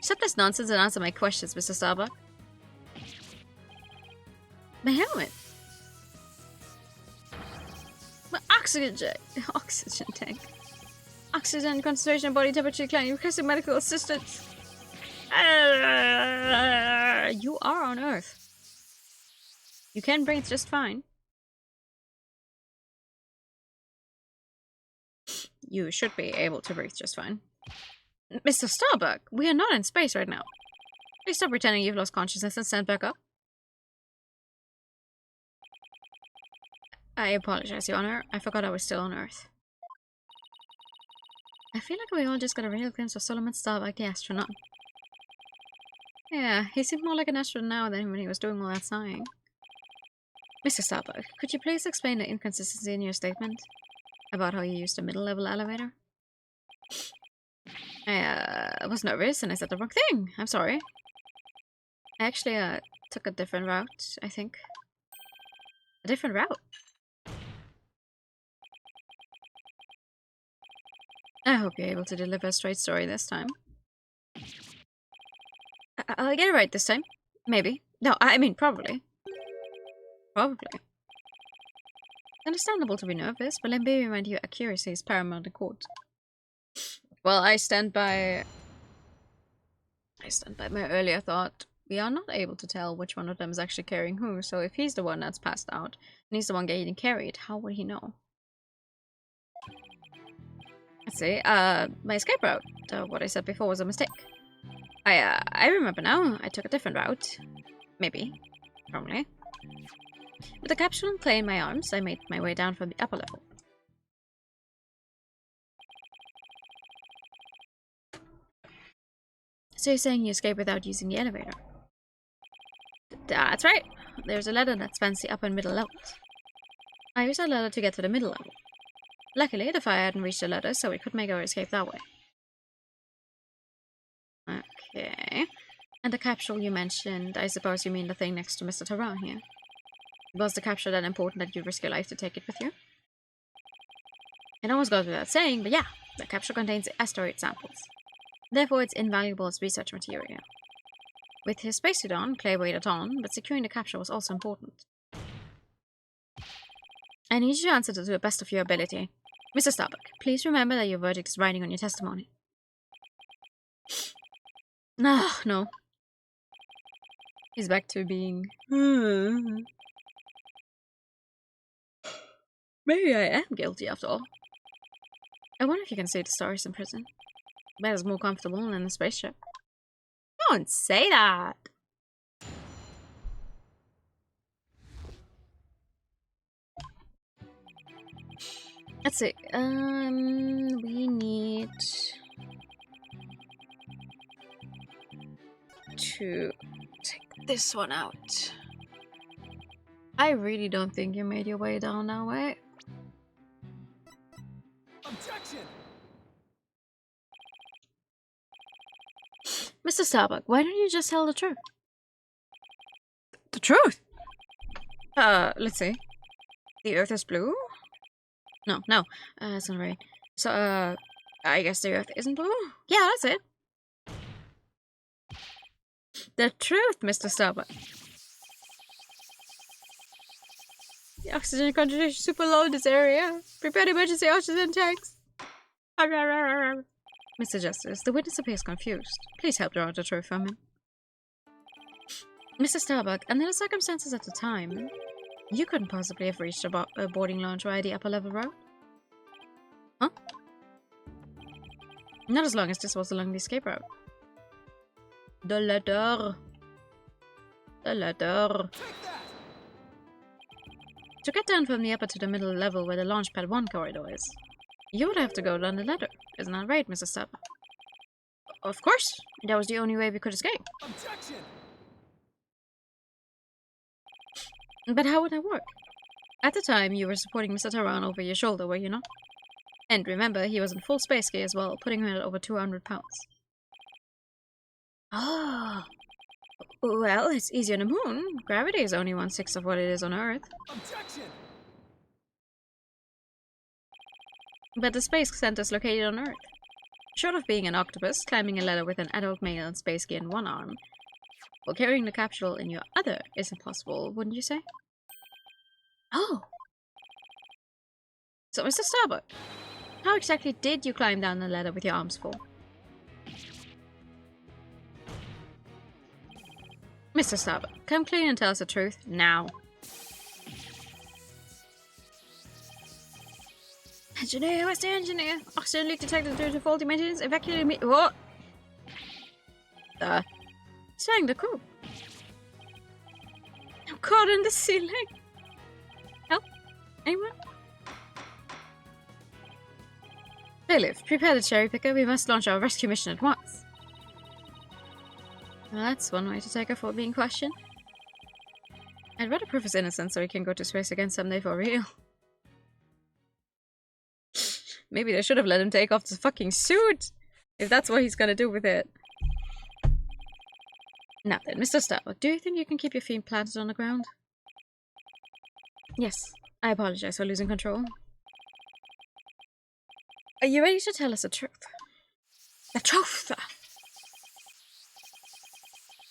Stop this nonsense and answer my questions, Mr. Starbuck. My helmet. My oxygen tank. Oxygen concentration, body temperature decline. Requesting medical assistance. You are on Earth. You can breathe just fine. You should be able to breathe just fine. Mr. Starbuck, we are not in space right now. Please stop pretending you've lost consciousness and stand back up. I apologize, Your Honor. I forgot I was still on Earth. I feel like we all just got a real glimpse of Solomon Starbuck, the astronaut. Yeah, he seemed more like an astronaut now than when he was doing all that sighing. Mr. Starbuck, could you please explain the inconsistency in your statement about how you used the middle-level elevator? I was nervous and I said the wrong thing. I'm sorry. I actually took a different route, I think. A different route? I hope you're able to deliver a straight story this time. I'll get it right this time. Maybe. No, I mean probably. Probably. It's understandable to be nervous, but let me remind you, accuracy is paramount in court. Well, I stand by my earlier thought. We are not able to tell which one of them is actually carrying who, so if he's the one that's passed out, and he's the one getting carried, how would he know? Let's see, my escape route, what I said before was a mistake. I remember now, I took a different route. Maybe. Probably. With the capsule and clay in my arms, I made my way down from the upper level. So you're saying you escaped without using the elevator? That's right. There's a ladder that spans the upper and middle levels. I used that ladder to get to the middle level. Luckily, the fire hadn't reached the ladder, so we could make our escape that way. Okay. And the capsule you mentioned, I suppose you mean the thing next to Mr. Taran here. Was the capsule that important that you risk your life to take it with you? It almost goes without saying, but yeah, the capsule contains asteroid samples. Therefore, it's invaluable as research material. With his spacesuit on, Clay waited on, but securing the capsule was also important. I need you to answer to the best of your ability. Mr. Starbuck, please remember that your verdict is riding on your testimony. No. He's back to being... Maybe I am guilty after all. I wonder if you can say the stories in prison. That is more comfortable than the spaceship. Don't say that! Let's see. We need to take this one out. I really don't think you made your way down that way. Objection! Mr. Starbuck, why don't you just tell the truth? The truth? Let's see. The Earth is blue? No, it's not right. So, I guess the Earth isn't blue? Yeah, that's it. The truth, Mr. Starbuck. The oxygen concentration is super low in this area. Prepare emergency oxygen tanks. Mr. Justice, the witness appears confused. Please help draw out the truth from him. Mr. Starbuck, under the circumstances at the time, you couldn't possibly have reached a boarding lounge via the upper level road? Huh? Not as long as this was along the escape route. The letter. The letter. To get down from the upper to the middle level where the launch pad 1 corridor is, you would have to go down the ladder. Isn't that right, Mr. Starbuck? Of course. That was the only way we could escape. Objection! But how would that work? At the time, you were supporting Mr. Taran over your shoulder, were you not? And remember, he was in full space gear as well, putting him at over 200 pounds. Ah. Well, it's easy on the moon. Gravity is only 1/6 of what it is on Earth. Objection! But the space center is located on Earth. Short of being an octopus, climbing a ladder with an adult male in space gear in one arm, while carrying the capsule in your other is impossible, wouldn't you say? Oh! So, Mr. Starbuck, how exactly did you climb down the ladder with your arms full? Mr. Starbuck, come clean and tell us the truth, now. Engineer, where's the engineer? Oxygen leak detected due to faulty maintenance. Evacuate me. What? Saying the crew. I'm caught in the ceiling. Help? Anyone? Bailiff, prepare the cherry picker. We must launch our rescue mission at once. Well, that's one way to take her for being questioned. I'd rather prove his innocence so he can go to space again someday for real. Maybe they should have let him take off the fucking suit! If that's what he's gonna do with it. Now then, Mr. Starbuck, do you think you can keep your feet planted on the ground? Yes, I apologize for losing control. Are you ready to tell us the truth? The truth!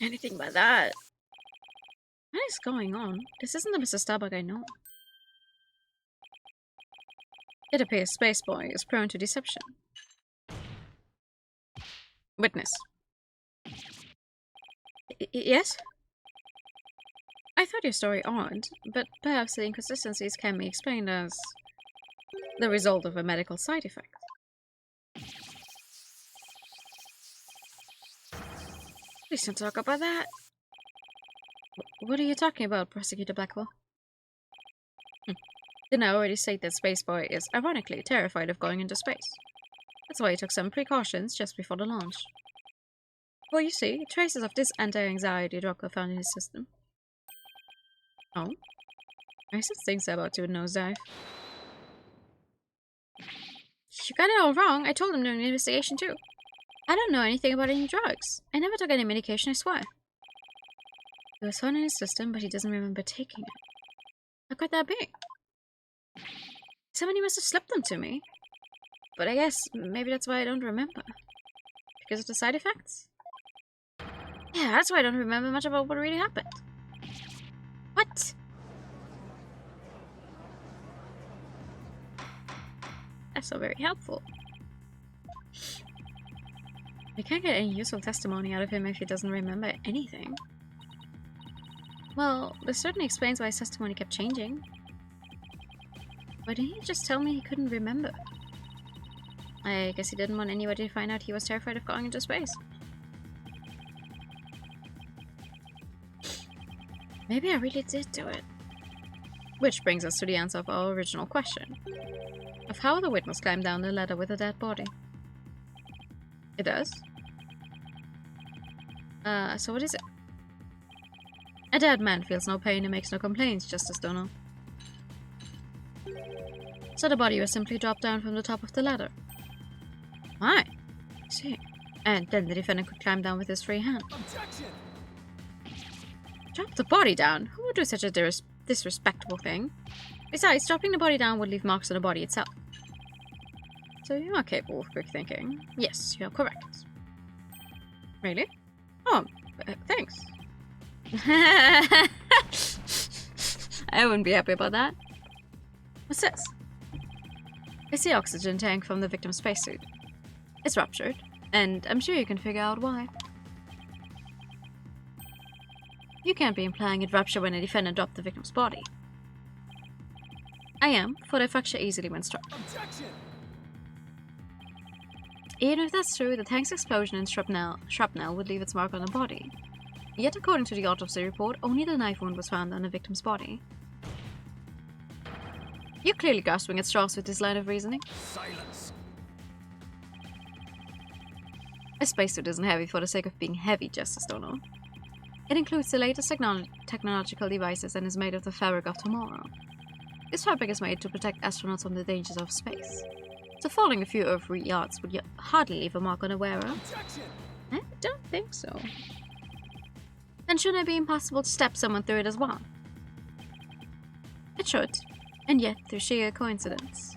Anything but that. What is going on? This isn't the Mr. Starbuck I know. It appears Spaceboy is prone to deception. Witness. Yes? I thought your story odd, but perhaps the inconsistencies can be explained as the result of a medical side effect. Please don't talk about that. What are you talking about, Prosecutor Blackwell? Didn't I already state that Spaceboy is ironically terrified of going into space? That's why he took some precautions just before the launch. Well, you see, traces of this anti-anxiety drug were found in his system. Oh? I sense things are about to nosedive. You got it all wrong. I told him during the investigation too. I don't know anything about any drugs. I never took any medication, I swear. It was found in his system, but he doesn't remember taking it. How could that be? Somebody must have slipped them to me. But I guess maybe that's why I don't remember. Because of the side effects? Yeah, that's why I don't remember much about what really happened. What? That's not very helpful. We can't get any useful testimony out of him if he doesn't remember anything. Well, this certainly explains why his testimony kept changing. Why didn't he just tell me he couldn't remember? I guess he didn't want anybody to find out he was terrified of going into space. Maybe I really did do it. Which brings us to the answer of our original question. Of how the witness climbed down the ladder with a dead body. It does? So what is it? A dead man feels no pain and makes no complaints, Justice Dono. So the body was simply dropped down from the top of the ladder. Why? I see. And then the defendant could climb down with his free hand. Objection! Drop the body down? Who would do such a disrespectful thing? Besides, dropping the body down would leave marks on the body itself. So you are capable of quick thinking. Yes, you are correct. Really? Oh, thanks. I wouldn't be happy about that. What's this? It's the oxygen tank from the victim's spacesuit. It's ruptured, and I'm sure you can figure out why. You can't be implying it ruptured when a defendant dropped the victim's body. I am, for they fracture easily when struck. Objection! Even if that's true, the tank's explosion and shrapnel would leave its mark on the body. Yet according to the autopsy report, only the knife wound was found on the victim's body. You're clearly grasping at straws with this line of reasoning. Silence! A spacesuit isn't heavy for the sake of being heavy, Justice Dono. It includes the latest technological devices and is made of the fabric of tomorrow. This fabric is made to protect astronauts from the dangers of space. So falling a few Earth yards would hardly leave a mark on a wearer. Objection! I don't think so. Then shouldn't it be impossible to step someone through it as well? It should, and yet through sheer coincidence.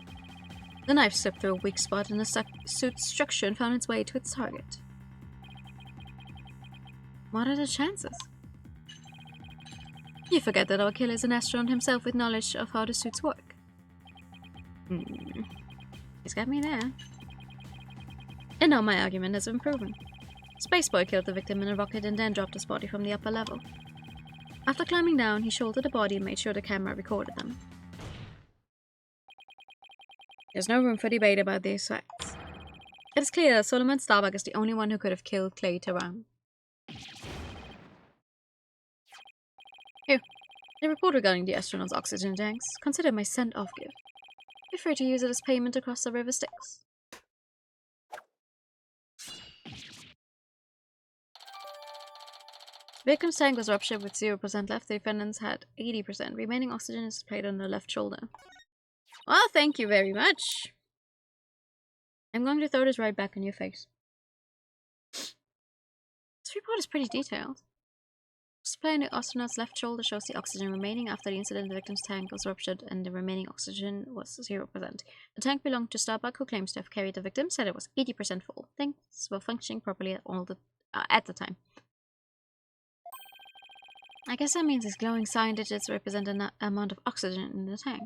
The knife slipped through a weak spot in the suit's structure and found its way to its target. What are the chances? You forget that our killer is an astronaut himself with knowledge of how the suits work. He's got me there. And now my argument has been proven. Spaceboy killed the victim in a rocket and then dropped his body from the upper level. After climbing down, he shouldered the body and made sure the camera recorded them. There's no room for debate about these facts. It is clear that Solomon Starbuck is the only one who could have killed Clay Tehran. Here. The report regarding the astronaut's oxygen tanks. Consider my send-off gift. Feel free to use it as payment across the river Styx. Victim's tank was ruptured with 0% left. The defendants had 80%. Remaining oxygen is displayed on the left shoulder. Well, thank you very much. I'm going to throw this right back in your face. This report is pretty detailed. Display on the astronaut's left shoulder shows the oxygen remaining after the incident. The victim's tank was ruptured and the remaining oxygen was 0%. The tank belonged to Starbuck, who claims to have carried the victim, said it was 80% full. Things were functioning properly at the time. I guess that means these glowing sign digits represent an amount of oxygen in the tank.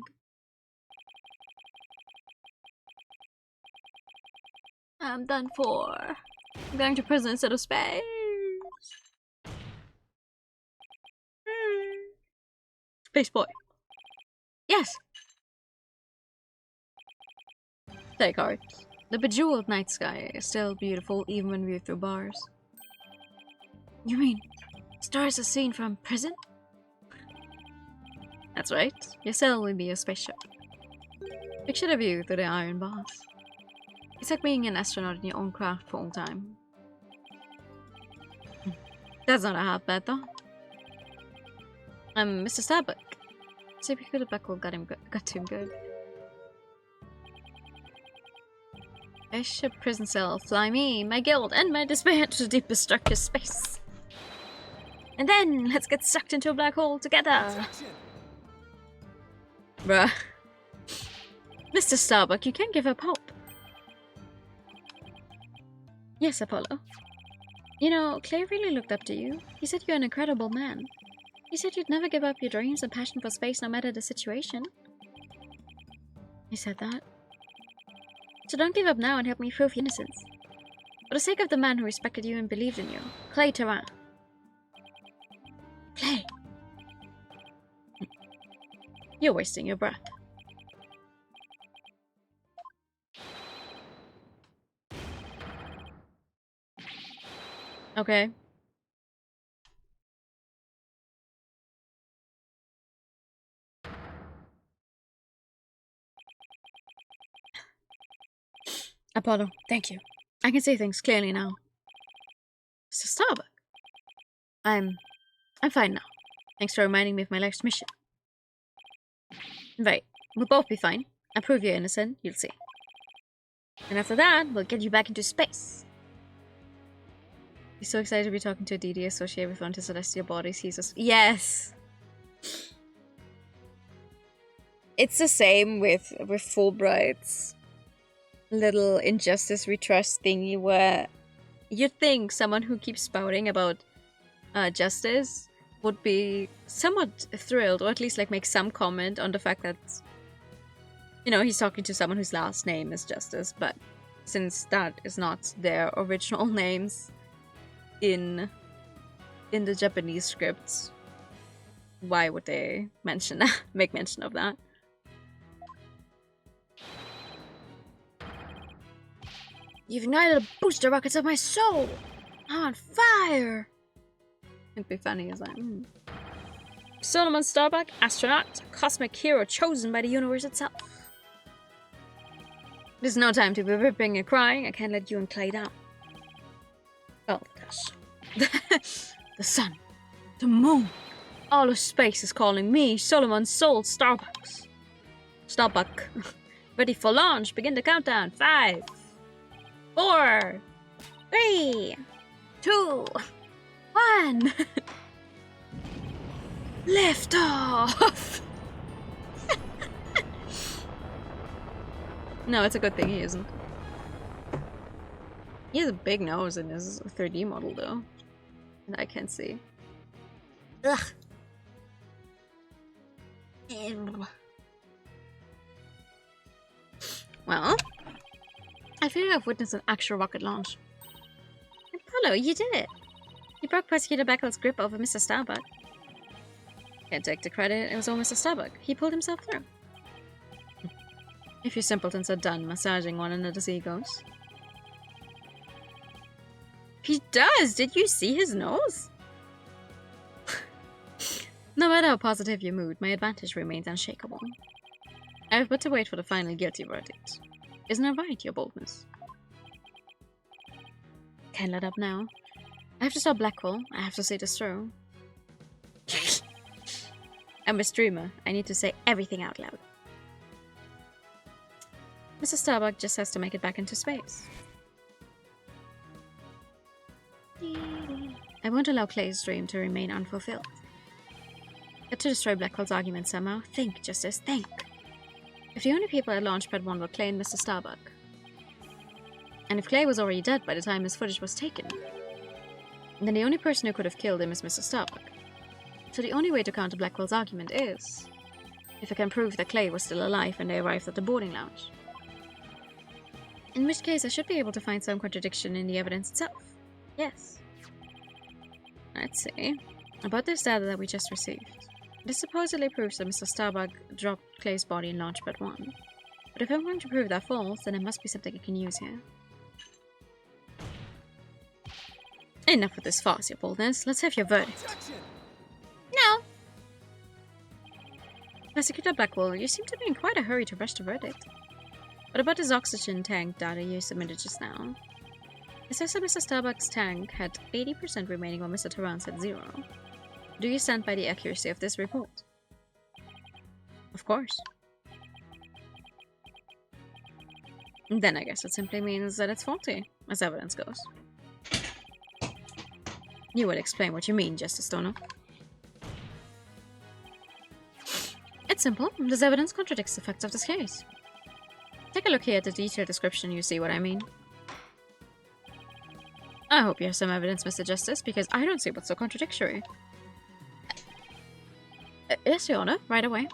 I'm done for. I'm going to prison instead of space. Space boy. Yes. Take heart. The bejeweled night sky is still beautiful even when viewed through bars. You mean stars are seen from prison? That's right. Your cell will be your spaceship. Picture the view through the iron bars. It's like being an astronaut in your own craft for all time. That's not a half bad though. Mr. Starbuck. See if we could have buckle got to him good. Spaceship prison cell, fly me, my guilt, and my despair to the deepest, darkest space. And then let's get sucked into a black hole together. Bruh. Mr. Starbuck, you can't give up hope. Yes, Apollo. You know, Clay really looked up to you. He said you're an incredible man. He said you'd never give up your dreams and passion for space no matter the situation. He said that. So don't give up now and help me prove your innocence. For the sake of the man who respected you and believed in you, Clay Tehran. Clay! You're wasting your breath. Okay. Apollo, thank you. I can see things clearly now. Mr. Starbuck. I'm fine now. Thanks for reminding me of my life's mission. Right, we'll both be fine. I prove you're innocent, you'll see. And after that, we'll get you back into space. He's so excited to be talking to a DD associated with one of the celestial bodies. He's just... Yes! It's the same with Fulbright's little injustice retrust thingy where you'd think someone who keeps spouting about justice would be somewhat thrilled, or at least like make some comment on the fact that, you know, he's talking to someone whose last name is Justice, but since that is not their original names in the Japanese scripts, why would they mention that, make mention of that? You've ignited the booster rockets of my soul! I'm on fire! It'd be funny, isn't it? Solomon Starbuck, astronaut, cosmic hero chosen by the universe itself. There's no time to be ripping and crying. I can't let you and Clay down. Oh gosh. The sun, the moon, all of space is calling me, Solomon Soul Starbuck. Ready for launch. Begin the countdown. 5, 4, 3, 2, 1. Lift off. No, it's a good thing he isn't. He has a big nose in his 3D model, though. And I can't see. Ugh. Ew. Well, I feel like I've witnessed an actual rocket launch. Apollo, you did it! You broke Prosecutor Beckle's grip over Mr. Starbuck. Can't take the credit, it was all Mr. Starbuck. He pulled himself through. If you simpletons are done massaging one another's egos. He does! Did you see his nose? No matter how positive your mood, my advantage remains unshakable. I have but to wait for the final guilty verdict. Isn't it right, your boldness? Can't let up now. I have to stop Blackwell. I have to see this through. I'm a streamer. I need to say everything out loud. Mr. Starbuck just has to make it back into space. I won't allow Clay's dream to remain unfulfilled. Got to destroy Blackwell's argument somehow. Think, Justice, think. If the only people at Launchpad 1 were Clay and Mr. Starbuck, and if Clay was already dead by the time his footage was taken, then the only person who could have killed him is Mr. Starbuck. So the only way to counter Blackwell's argument is if I can prove that Clay was still alive when they arrived at the boarding lounge. In which case I should be able to find some contradiction in the evidence itself. Yes. Let's see. About this data that we just received. This supposedly proves that Mr. Starbuck dropped Clay's body in Launchpad 1. But if I'm going to prove that false, then there must be something I can use here. Enough with this farce, your boldness. Let's have your verdict. Objection! No! Prosecutor Blackwell, you seem to be in quite a hurry to rush the verdict. What about this oxygen tank data you submitted just now? It says that Mr. Starbuck's tank had 80% remaining while Mr. Tehran's had 0. Do you stand by the accuracy of this report? Of course. Then I guess it simply means that it's faulty, as evidence goes. You will explain what you mean, Justice Stoner. It's simple. This evidence contradicts the facts of this case. Take a look here at the detailed description, you see what I mean. I hope you have some evidence, Mr. Justice, because I don't see what's so contradictory. Yes, Your Honor, right away.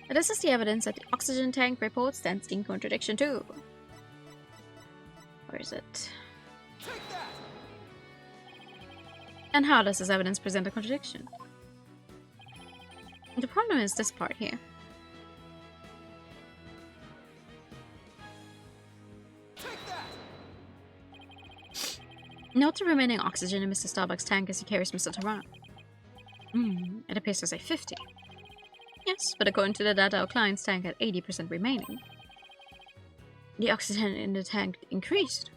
This is the evidence that the oxygen tank report stands in contradiction to. Where is it? Take that! And how does this evidence present a contradiction? The problem is this part here. Take that! Note the remaining oxygen in Mr. Starbuck's tank as he carries Mr. Tehran. It appears to say 50. Yes, but according to the data, our client's tank had 80% remaining. The oxygen in the tank increased.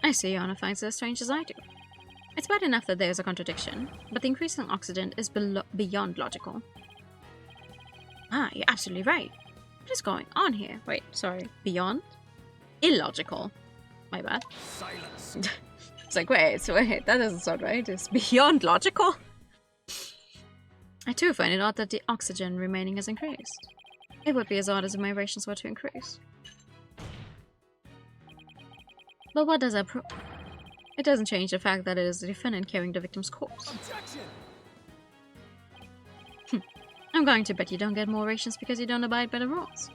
I see Your Honor finds it as strange as I do. It's bad enough that there is a contradiction, but the increase in oxygen is beyond logical. Ah, you're absolutely right. What is going on here? Wait, sorry. Beyond? Illogical. My bad. Silence! It's like, wait, that doesn't sound right. It's beyond logical. I too find it odd that the oxygen remaining has increased. It would be as odd as if my rations were to increase. But what does that prove? It doesn't change the fact that it is the defendant carrying the victim's corpse. Objection! I'm going to bet you don't get more rations because you don't abide by the rules.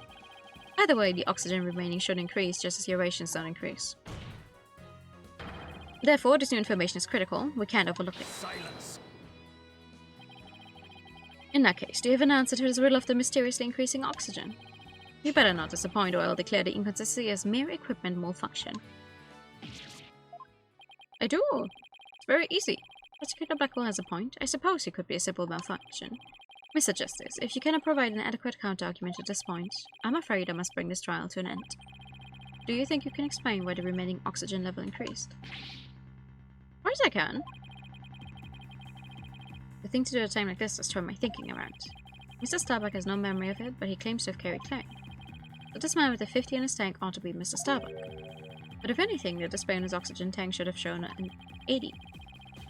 Either way, the oxygen remaining should increase just as your rations don't increase. Therefore, this new information is critical. We can't overlook it. Silence! In that case, do you have an answer to this riddle of the mysteriously increasing oxygen? You better not disappoint or I'll declare the inconsistency as mere equipment malfunction. I do. It's very easy. Prosecutor Blackwell has a point. I suppose it could be a simple malfunction. Mr. Justice, if you cannot provide an adequate counter-argument at this point, I'm afraid I must bring this trial to an end. Do you think you can explain why the remaining oxygen level increased? Of course I can. The thing to do at a time like this is turn my thinking around. Mr. Starbuck has no memory of it, but he claims to have carried Clay. So this man with the 50 in his tank ought to be Mr. Starbuck. But if anything, the display on his oxygen tank should have shown an 80.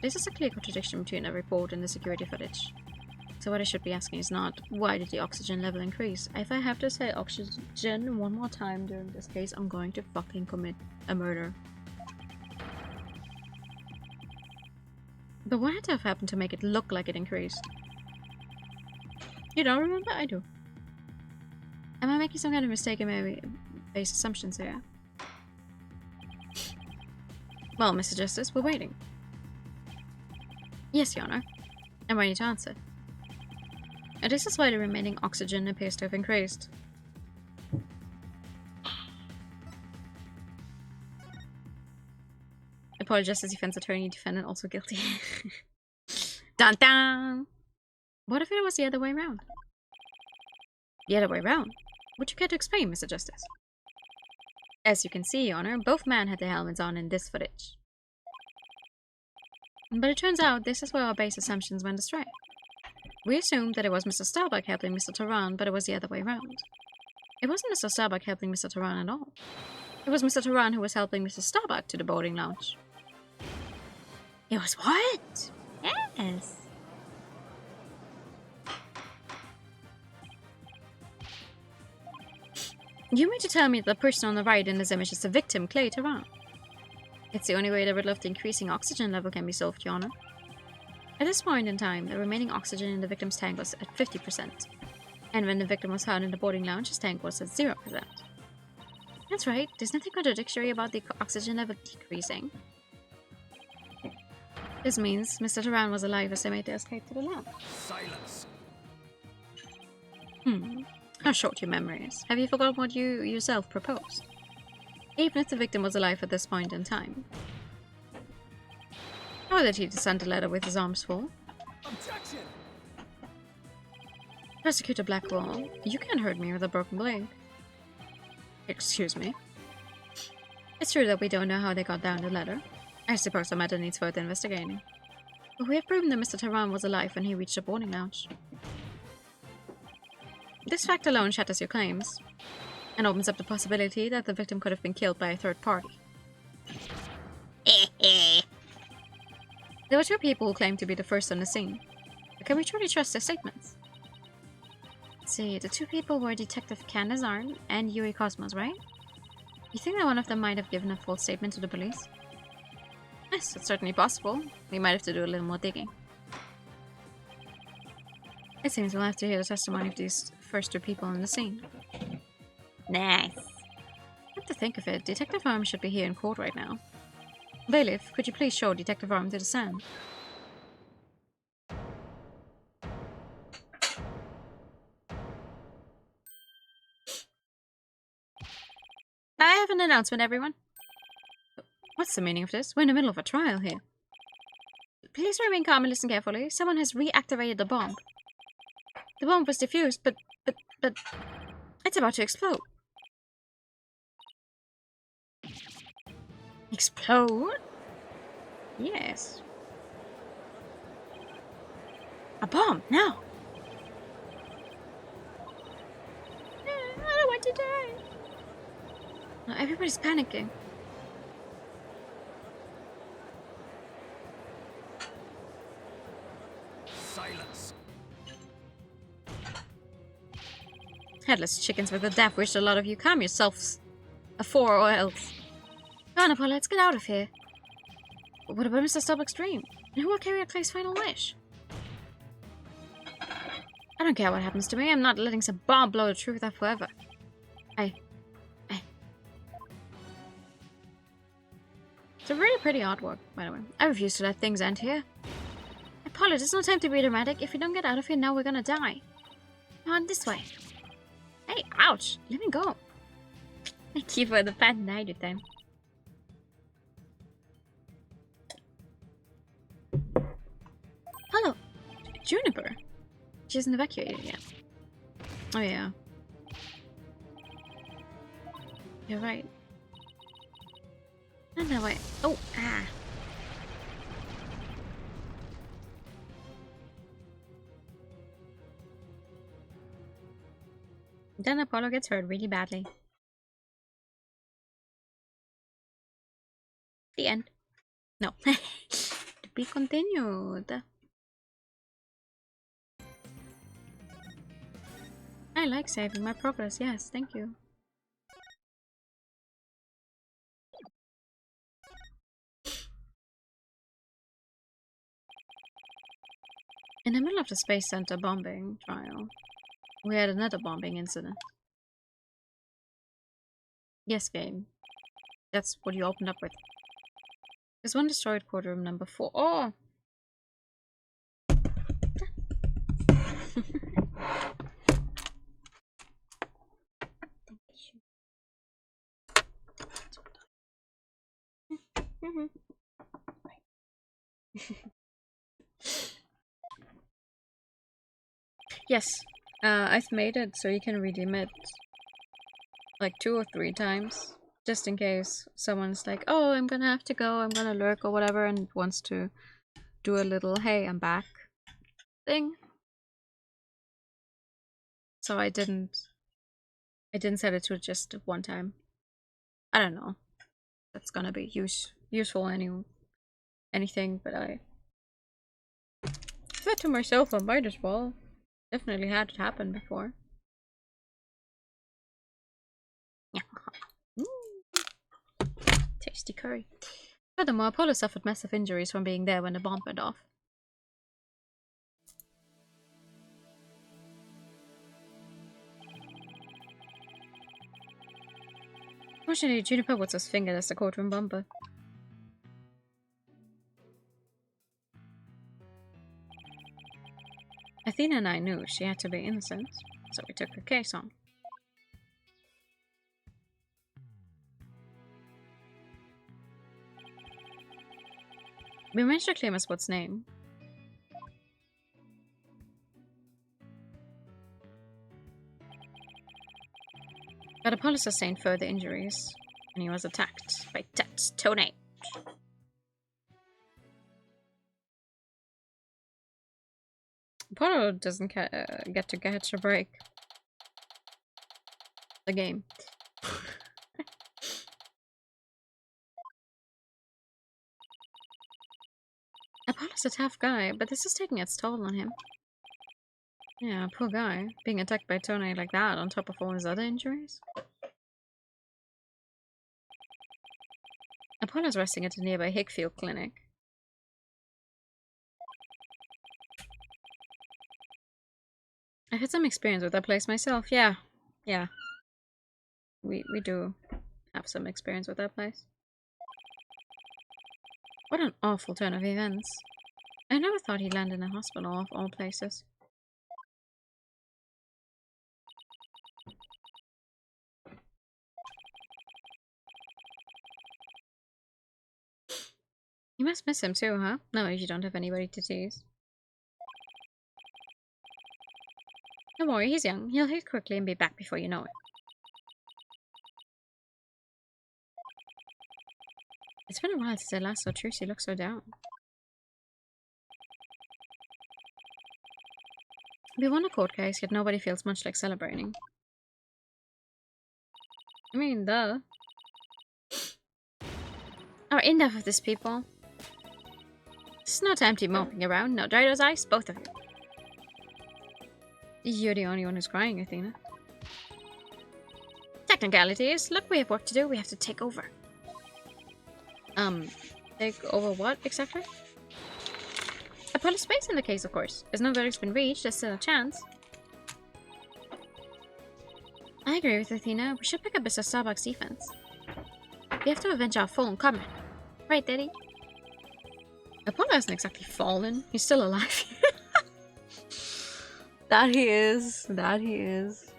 This is a clear contradiction between the report and the security footage. So what I should be asking is not, why did the oxygen level increase? If I have to say oxygen one more time during this case, I'm going to fucking commit a murder. But what had to have happened to make it look like it increased? You don't remember? I do. Am I making some kind of mistake in my base assumptions here? Well, Mr. Justice, we're waiting. Yes, Your Honor. I'm ready to answer. And this is why the remaining oxygen appears to have increased. Apologized as defense attorney, defendant also guilty. Dun dun! What if it was the other way around? The other way around? Would you care to explain, Mr. Justice? As you can see, Your Honor, both men had their helmets on in this footage. But it turns out this is where our base assumptions went astray. We assumed that it was Mr. Starbuck helping Mr. Tehran, but it was the other way around. It wasn't Mr. Starbuck helping Mr. Tehran at all. It was Mr. Tehran who was helping Mr. Starbuck to the boarding lounge. It was what? Yes. You mean to tell me that the person on the right in this image is the victim, Clay Tehran? It's the only way that would love the increasing oxygen level can be solved, Your Honor. At this point in time, the remaining oxygen in the victim's tank was at 50%. And when the victim was found in the boarding lounge, his tank was at 0%. That's right, there's nothing contradictory about the oxygen level decreasing. This means Mr. Tehran was alive as they made their escape to the lab. Silence. How short your memory is. Have you forgotten what you yourself proposed? Even if the victim was alive at this point in time. Or that he sent a letter with his arms full. Objection. Prosecutor Blackwell, you can't hurt me with a broken blade. Excuse me. It's true that we don't know how they got down the letter. I suppose the matter needs further investigating. But we have proven that Mr. Tehran was alive when he reached the boarding lounge. This fact alone shatters your claims, and opens up the possibility that the victim could have been killed by a third party. There were two people who claimed to be the first on the scene. But can we truly trust their statements? Let's see, the two people were Detective Candace Arn and Yui Cosmos, right? You think that one of them might have given a false statement to the police? Yes, it's certainly possible. We might have to do a little more digging. It seems we'll have to hear the testimony of these first two people on the scene. Nice. Come to think of it, Detective Arm should be here in court right now. Bailiff, could you please show Detective Arm to the stand? I have an announcement, everyone. What's the meaning of this? We're in the middle of a trial here. Please remain calm and listen carefully. Someone has reactivated the bomb. The bomb was defused, but it's about to explode. Explode? Yes. A bomb, now! I don't want to die. Now everybody's panicking. Silence. Headless chickens with a death wish a lot of you calm yourselves. A 4 or else. Come on, Apollo, let's get out of here. But what about Mr. Starbuck's dream? And who will carry out Clay's final wish? I don't care what happens to me. I'm not letting some bomb blow the truth up forever. It's a really pretty artwork, by the way. I refuse to let things end here. Apollo, there's no time to be dramatic. If we don't get out of here now, we're gonna die. Come on, this way. Hey, ouch! Let me go. Thank you for the fat night with them. Hello, Juniper. She hasn't evacuated yet. Oh yeah. You're right. Not that way. Oh, ah. Then Apollo gets hurt really badly. The end. No. To be continued. I like saving my progress, yes, thank you. In the middle of the Space Center bombing trial, we had another bombing incident. Yes, game. That's what you opened up with. There's one destroyed courtroom number 4. Oh! Yes, I've made it so you can redeem it like 2 or 3 times, just in case someone's like, oh, I'm gonna have to go, I'm gonna lurk or whatever, and wants to do a little, hey, I'm back thing. So I didn't set it to just 1 time. I don't know. That's gonna be useful anything, but I thought to myself, I might as well. Definitely had it happen before. Tasty curry. Furthermore, Apollo suffered massive injuries from being there when the bomb went off. Fortunately, Juniper was as fingered as the courtroom bumper. Athena and I knew she had to be innocent, so we took her case on. We managed to claim a spot's name. But Apollo sustained further injuries, and he was attacked by Destinies. Apollo doesn't get to catch a break. The game. Apollo's a tough guy, but this is taking its toll on him. Yeah, poor guy. Being attacked by Tony like that on top of all his other injuries. Apollo's resting at a nearby Hickfield clinic. I've had some experience with that place myself. Yeah. We do have some experience with that place. What an awful turn of events. I never thought he'd land in a hospital of all places. You must miss him too, huh? No, you don't have anybody to tease. Don't worry, he's young. He'll heal quickly and be back before you know it. It's been a while since I last saw Trucy look so down. We won a court case, yet nobody feels much like celebrating. I mean, duh. Alright, enough of this, people. It's no time to be moping around. Now dry those eyes, both of you. You're the only one who's crying, Athena. Technicalities. Look, we have work to do. We have to take over. Take over what, exactly? Apollo space in the case, of course. As no verdict's been reached, there's still a chance. I agree with Athena. We should pick up a Starbucks defense. We have to avenge our fallen comrade. Right, Daddy? Apollo hasn't exactly fallen. He's still alive. That he is. That he is.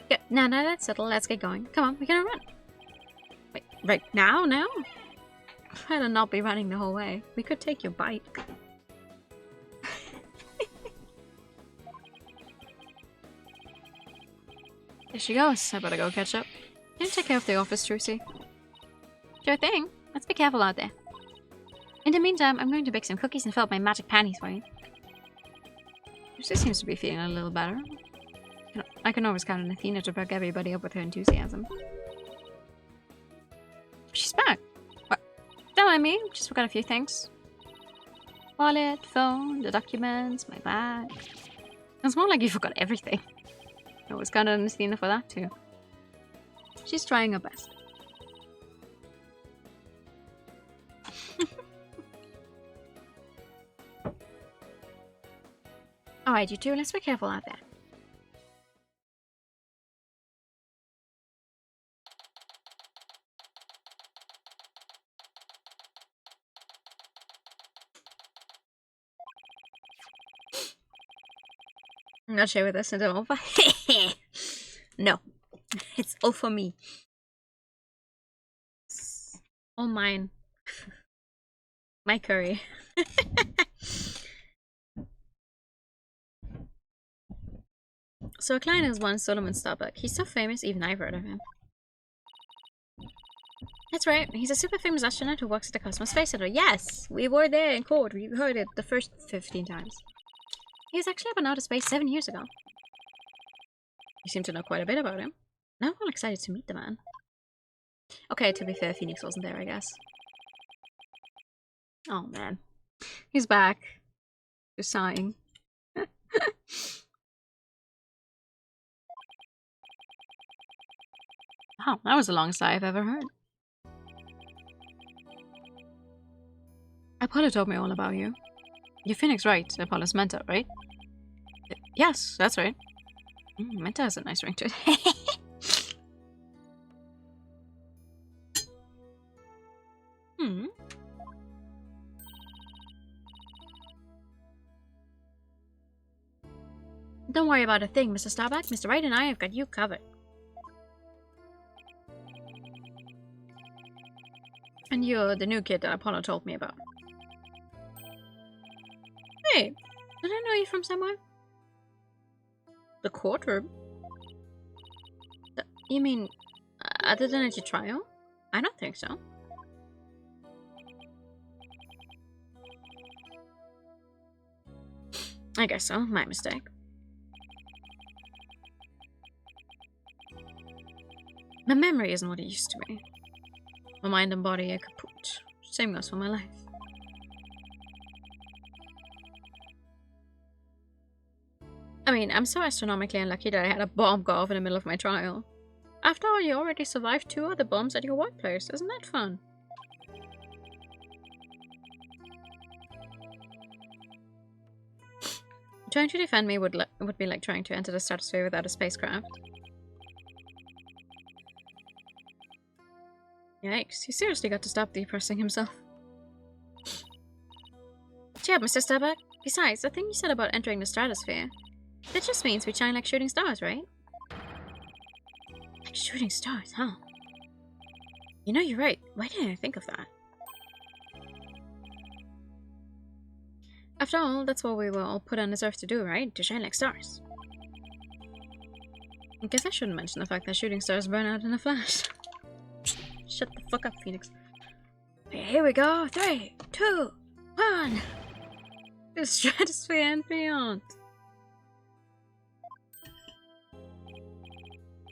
Good. Now that's settled. Let's get going. Come on, we're gonna run. Wait, right now? Now? I'd rather not be running the whole way. We could take your bike. There she goes. I better go catch up. Can you take care of the office, Trucy? Sure thing. Let's be careful out there. In the meantime, I'm going to bake some cookies and fill up my magic panties for you. Trucy seems to be feeling a little better. I can always count on Athena to back everybody up with her enthusiasm. She's back. What? Don't mind me. Just forgot a few things. Wallet, phone, the documents, my bag. It's more like you forgot everything. I always count on Athena for that too. She's trying her best. Alright, you two, let's be careful out there. I'm not sure with this and over. No. It's all for me. It's all mine. My curry. So Klein is one Solomon Starbuck. He's so famous, even I've heard of him. That's right. He's a super famous astronaut who works at the Cosmos Space Center. Yes! We were there in court. We heard it the first 15 times. He was actually up in outer space 7 years ago. You seem to know quite a bit about him. Now I'm all excited to meet the man. Okay, to be fair, Phoenix wasn't there, I guess. Oh, man. He's back. Just sighing. Oh, that was the longest sigh I've ever heard. Apollo told me all about you. You're Phoenix, right? Apollo's mentor, right? Yes, that's right. Mentor has a nice ring to it. Don't worry about a thing, Mr. Starbuck. Mr. Wright and I have got you covered. And you're the new kid that Apollo told me about. Hey, did I know you from somewhere? The courtroom? You mean, other than at your trial? I don't think so. I guess so. My mistake. My memory isn't what it used to be. My mind and body are kaput. Same goes for my life. I mean, I'm so astronomically unlucky that I had a bomb go off in the middle of my trial. After all, you already survived 2 other bombs at your workplace. Isn't that fun? Trying to defend me would be like trying to enter the stratosphere without a spacecraft. Yikes, he seriously got to stop depressing himself. Cheer up, Mr. Starbuck. Besides, the thing you said about entering the stratosphere, that just means we shine like shooting stars, right? Like shooting stars, huh? You know, you're right. Why didn't I think of that? After all, that's what we were all put on this earth to do, right? To shine like stars. I guess I shouldn't mention the fact that shooting stars burn out in a flash. Shut the fuck up, Phoenix. Okay, here we go. 3, 2, 1. The stratosphere and beyond.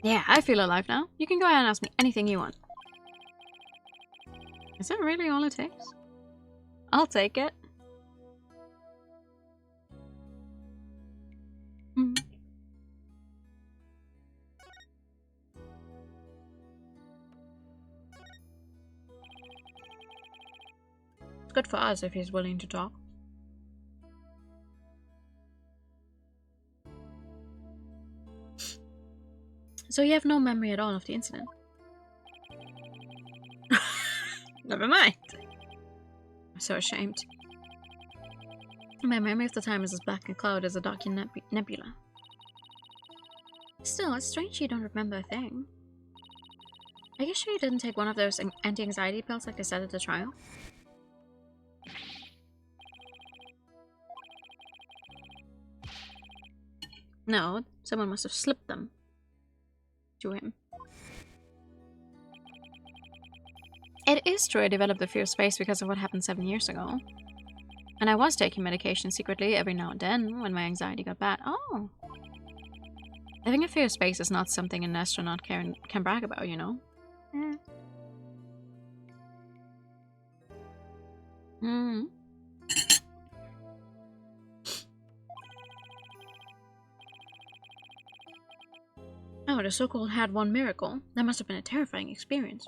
Yeah, I feel alive now. You can go ahead and ask me anything you want. Is that really all it takes? I'll take it. It's good for us if he's willing to talk. So you have no memory at all of the incident? Never mind. I'm so ashamed. My memory of the time is as black a cloud as a dark nebula. Still, it's strange you don't remember a thing. Are you sure you didn't take one of those anti-anxiety pills like they said at the trial? No, someone must have slipped them to him. It is true I developed the fear of space because of what happened 7 years ago. And I was taking medication secretly every now and then when my anxiety got bad. Oh! Having a fear of space is not something an astronaut can brag about, you know? Oh, the so-called had one miracle. That must have been a terrifying experience.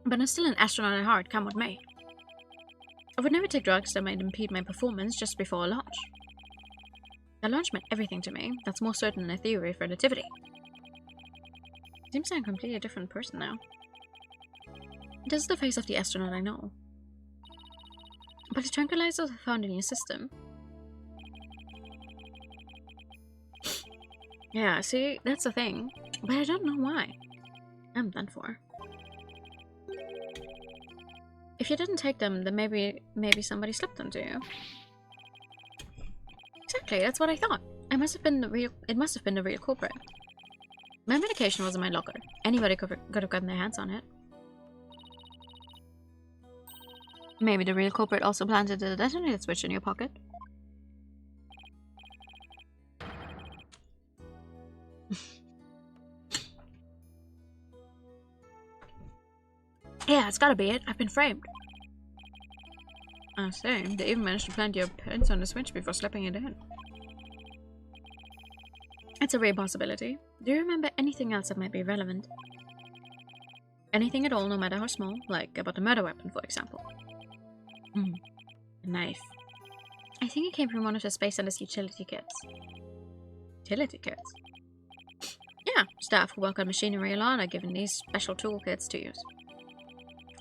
But I'm still an astronaut at heart, come what may. I would never take drugs that might impede my performance just before a launch. The launch meant everything to me. That's more certain than a theory of relativity. Seems I'm a completely different person now. This is the face of the astronaut I know. But the tranquilizers are found in your system. Yeah, see, that's the thing. But I don't know why. I'm done for. If you didn't take them, then maybe somebody slipped them to you. Exactly, that's what I thought. It must have been the real culprit. My medication was in my locker. Anybody could have gotten their hands on it. Maybe the real culprit also planted a detonator switch in your pocket. Yeah, it's gotta be it. I've been framed. I say, they even managed to plant your pins on the switch before slipping it in. It's a real possibility. Do you remember anything else that might be relevant? Anything at all, no matter how small, like about the murder weapon, for example. A knife. I think it came from one of the Space Center's utility kits. Utility kits? Yeah, staff who work on machinery a lot are given these special toolkits to use.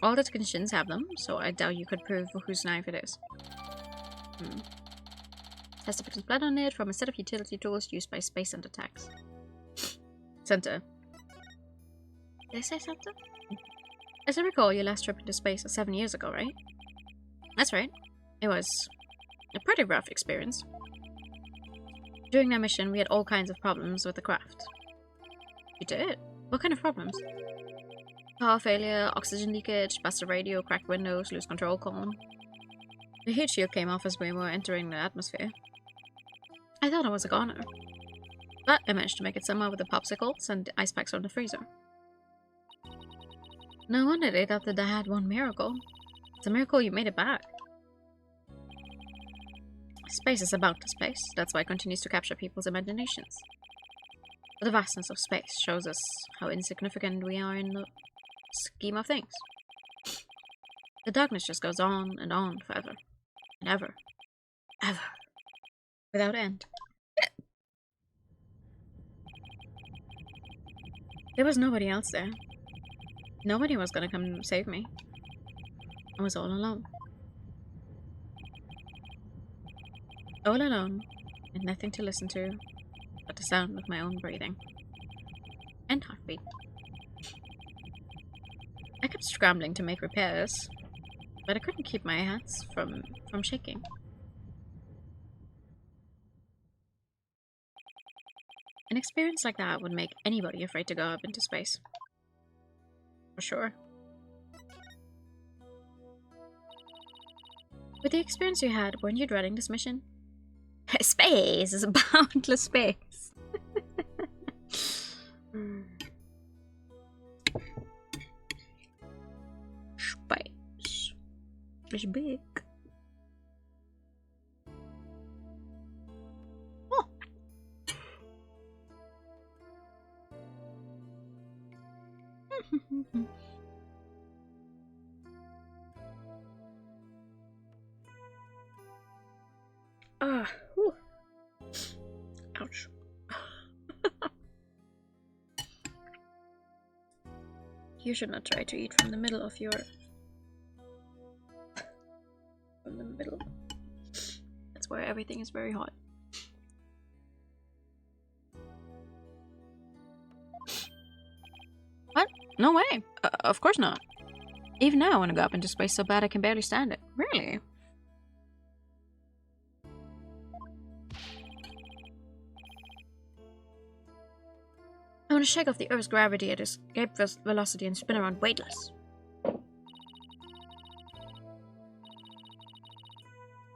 All the technicians have them, so I doubt you could prove whose knife it is. Has the blood on it from a set of utility tools used by Space Center techs. Center. Did I say Center? As I recall, your last trip into space was 7 years ago, right? That's right. It was a pretty rough experience. During that mission, we had all kinds of problems with the craft. You did? What kind of problems? Power failure, oxygen leakage, busted radio, cracked windows, loose control column. The heat shield came off as we were entering the atmosphere. I thought I was a goner. But I managed to make it somehow with the popsicles and the ice packs from the freezer. No wonder they thought that I had one miracle. It's a miracle you made it back. Space is about to space. That's why it continues to capture people's imaginations. But the vastness of space shows us how insignificant we are in the scheme of things. The darkness just goes on forever. And ever. Ever. Without end. There was nobody else there. Nobody was gonna come save me. I was all alone. All alone, and nothing to listen to but the sound of my own breathing. And heartbeat. I kept scrambling to make repairs, but I couldn't keep my hands from shaking. An experience like that would make anybody afraid to go up into space. For sure. With the experience you had, weren't you dreading this mission? Space is a boundless space. Space is big. Oh. Whew. Ouch. You should not try to eat from the middle of your... From the middle. That's where everything is very hot. What? No way. Of course not. Even now I want to go up into space so bad I can barely stand it. Really? I want to shake off the Earth's gravity at escape velocity and spin around weightless.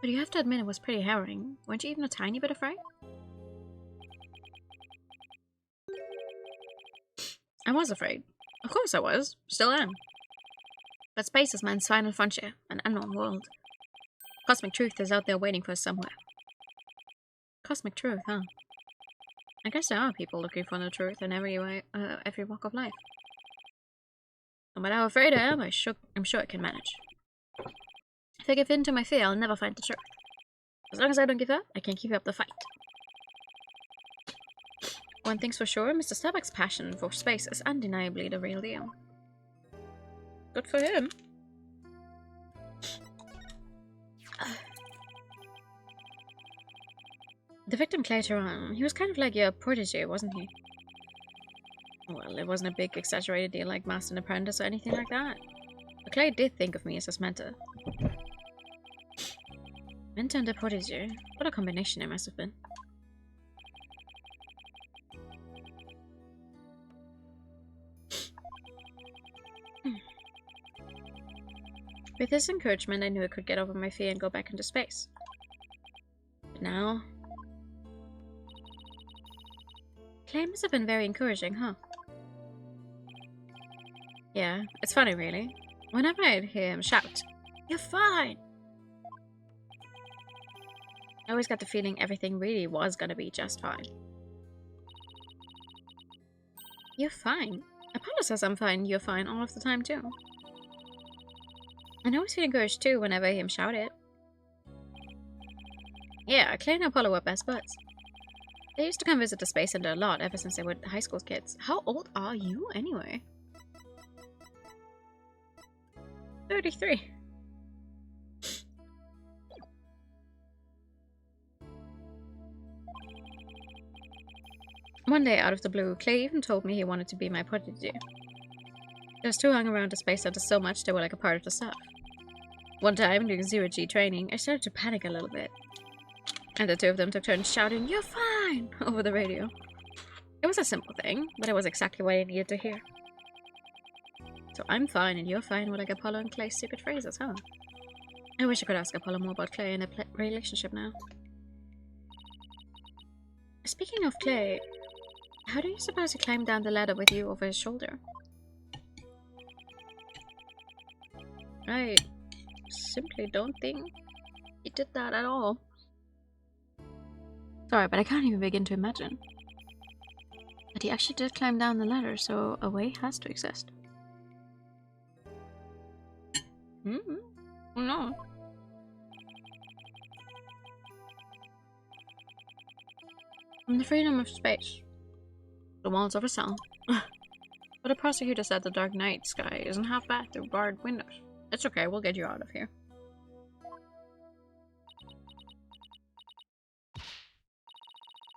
But you have to admit it was pretty harrowing. Weren't you even a tiny bit afraid? I was afraid. Of course I was. Still am. But space is man's final frontier, an unknown world. Cosmic truth is out there waiting for us somewhere. Cosmic truth, huh? I guess there are people looking for the truth in every walk of life. No matter how afraid I am, I'm sure I can manage. If I give in to my fear, I'll never find the truth. As long as I don't give up, I can keep up the fight. One thing's for sure, Mr. Starbuck's passion for space is undeniably the real deal. Good for him. The victim later on, he was kind of like your protege, wasn't he? Well, it wasn't a big exaggerated deal like Master and Apprentice or anything like that. But Clay did think of me as his mentor. Mentor and a protege. What a combination it must have been. With his encouragement, I knew I could get over my fear and go back into space. But now... Clay must have been very encouraging, huh? Yeah, it's funny really. Whenever I'd hear him shout, "You're fine!" I always got the feeling everything really was gonna be just fine. You're fine. Apollo says I'm fine, you're fine all of the time too. I always feel encouraged too whenever I hear him shout it. Yeah, Clay and Apollo were best buds. They used to come visit the Space Center a lot ever since they were high school kids. How old are you anyway? 33. One day, out of the blue, Clay even told me he wanted to be my protege. Those two hung around the Space Center so much they were like a part of the staff. One time, during zero-G training, I started to panic a little bit. And the two of them took turns shouting, "You're fine!" over the radio. It was a simple thing, but it was exactly what I needed to hear. So I'm fine and you're fine were like Apollo and Clay's secret phrases, huh? I wish I could ask Apollo more about Clay and their relationship now. Speaking of Clay, how do you suppose he climbed down the ladder with you over his shoulder? I simply don't think he did that at all. Sorry, but I can't even begin to imagine. But he actually did climb down the ladder, so a way has to exist. No. From the freedom of space. The walls of a cell. But a prosecutor said the dark night sky isn't half bad through barred windows. It's okay, we'll get you out of here.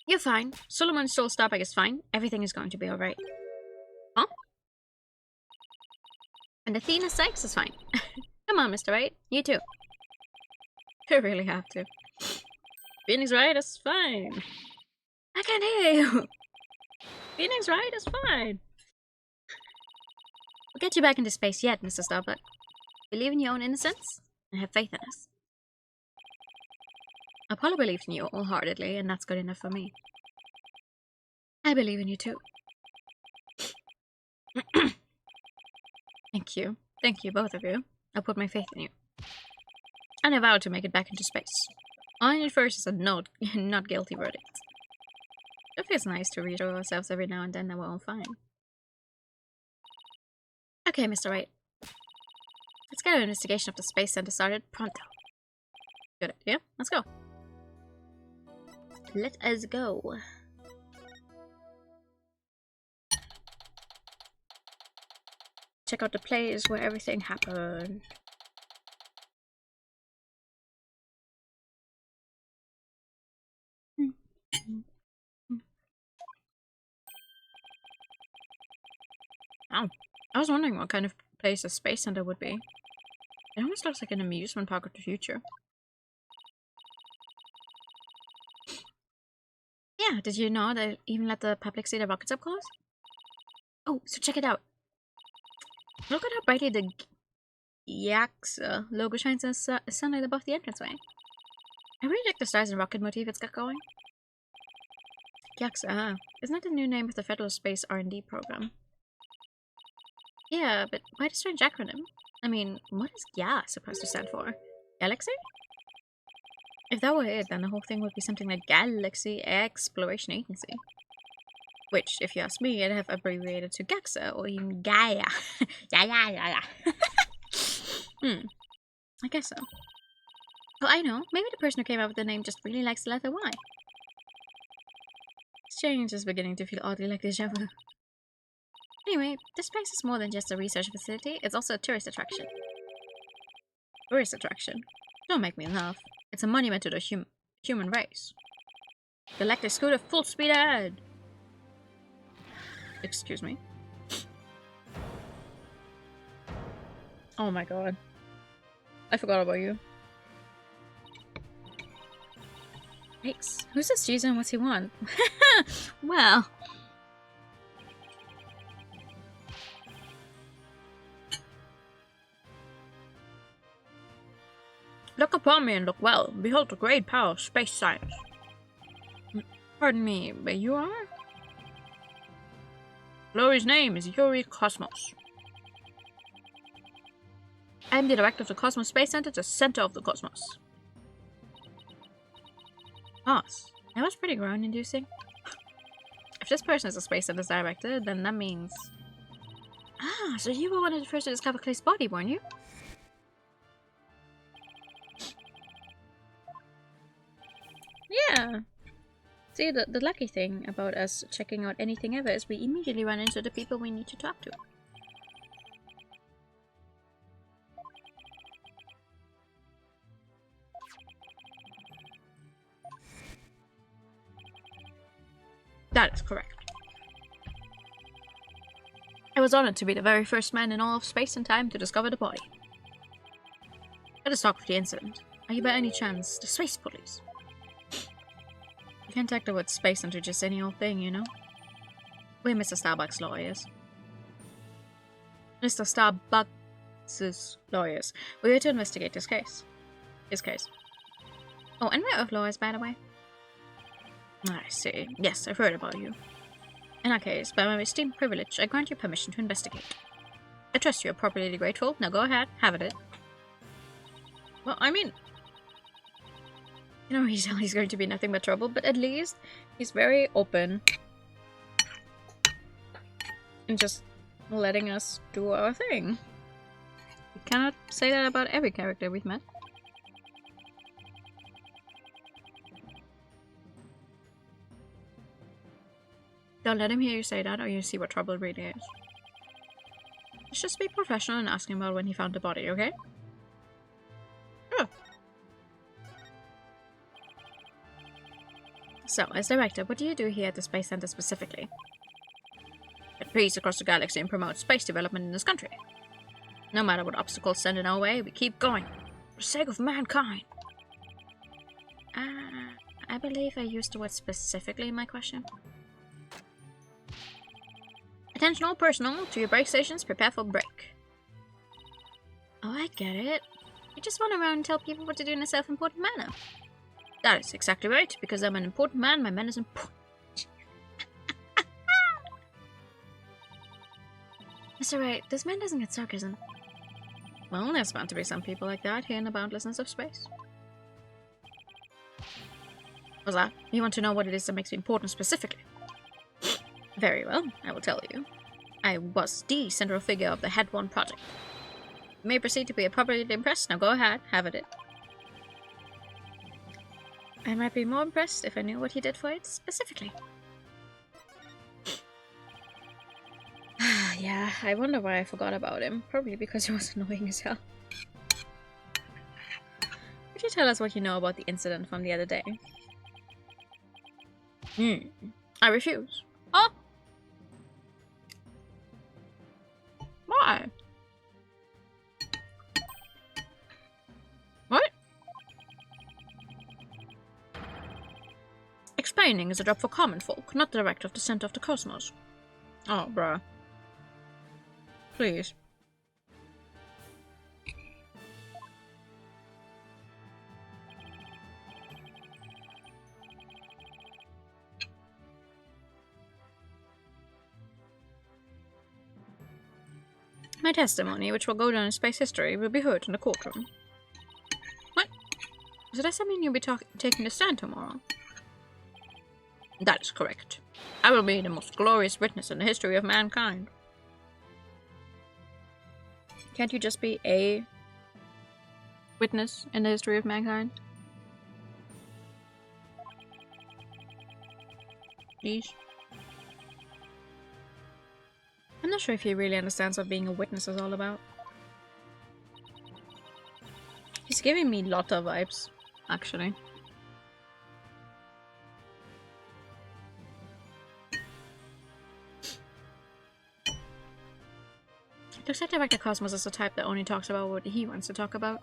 You're fine. Solomon's soul stopping is fine. Everything is going to be alright. Huh? And Athena Sykes is fine. Come on, Mr. Wright. You too. You really have to. Phoenix Wright is fine. I can't hear you. Phoenix Wright is fine. We'll get you back into space yet, Mr. Starbuck. Believe in your own innocence and have faith in us. Apollo believed in you wholeheartedly, and that's good enough for me. I believe in you too. Thank you. Thank you, both of you. I'll put my faith in you. And I vow to make it back into space. All I need first is a not guilty verdict. It feels nice to reassure ourselves every now and then that we're all fine. Okay, Mr. Wright. Let's get our investigation of the Space Center started pronto. Good idea. Let's go. Let us go. Check out the place where everything happened. Oh, I was wondering what kind of place a Space Center would be. It almost looks like an amusement park of the future. Yeah, did you know they even let the public see the rockets up close? Oh, so check it out. Look at how brightly the GAXA logo shines in the sunlight above the entranceway. I really like the stars and rocket motif it's got going. GAXA, huh? Isn't that the new name of the Federal Space R&D program? Yeah, but why the strange acronym? I mean, what is GA supposed to stand for? Galaxy? If that were it, then the whole thing would be something like Galaxy Exploration Agency. Which, if you ask me, I'd have abbreviated to GAXA or even Gaia. Yeah. I guess so. Oh, I know. Maybe the person who came up with the name just really likes the letter Y. This change is beginning to feel oddly like déjà vu. Anyway, this place is more than just a research facility. It's also a tourist attraction. Tourist attraction? Don't make me laugh. It's a monument to the human race. Galactic scooter full speed ahead. Excuse me. Oh my god. I forgot about you. Yikes. Who's this Jesus and what's he want? Well. Look upon me and look well. Behold the great power of space science. Pardon me, but you are? Glory's name is Yuri Cosmos. I am the director of the Cosmos Space Center, the center of the cosmos. Boss, that was pretty groan-inducing. If this person is a Space Center's director, then that means... Ah, so you were one of the first to discover Clay's body, weren't you? Yeah. See, the lucky thing about us checking out anything ever is we immediately run into the people we need to talk to. That is correct. I was honored to be the very first man in all of space and time to discover the body. Let us talk of the incident. Are you by any chance the space police? You can't take the word space into just any old thing, you know? We're Mr. Starbucks' lawyers. Mr. Starbucks' lawyers. We're here to investigate this case. His case. Oh, and we're Earth lawyers, by the way. I see. Yes, I've heard about you. In our case, by my esteemed privilege, I grant you permission to investigate. I trust you are properly grateful. Now go ahead, have at it. Well, I mean... You know, he's going to be nothing but trouble, but at least he's very open. And just letting us do our thing. We cannot say that about every character we've met. Don't let him hear you say that, or you see what trouble really is. Let's just be professional and ask him about when he found the body, okay? Sure. So, as director, what do you do here at the Space Center specifically? It peace across the galaxy and promote space development in this country. No matter what obstacles stand in our way, we keep going. For the sake of mankind. I believe I used the word specifically in my question. Attention all personnel, to your break stations, prepare for break. Oh, I get it. You just run around and tell people what to do in a self-important manner. That is exactly right, because I'm an important man, my man is important. Mr. Wright, this man doesn't get sarcasm. Well, there's bound to be some people like that here in the boundlessness of space. What's that? You want to know what it is that makes me important specifically? Very well, I will tell you. I was the central figure of the Head 1 project. You may proceed to be appropriately impressed. Now go ahead, have at it. I might be more impressed if I knew what he did for it specifically. Yeah, I wonder why I forgot about him. Probably because he was annoying as hell. Could you tell us what you know about the incident from the other day? I refuse. Oh! Why? What? Explaining is a job for common folk, not the director of the center of the cosmos. Oh, bruh. Please. My testimony, which will go down in space history, will be heard in the courtroom. What? So does that mean you'll be taking the stand tomorrow? That is correct. I will be the most glorious witness in the history of mankind. Can't you just be a witness in the history of mankind? Please. I'm not sure if he really understands what being a witness is all about. He's giving me Lotta vibes, actually. Looks like Director Cosmos is the type that only talks about what he wants to talk about.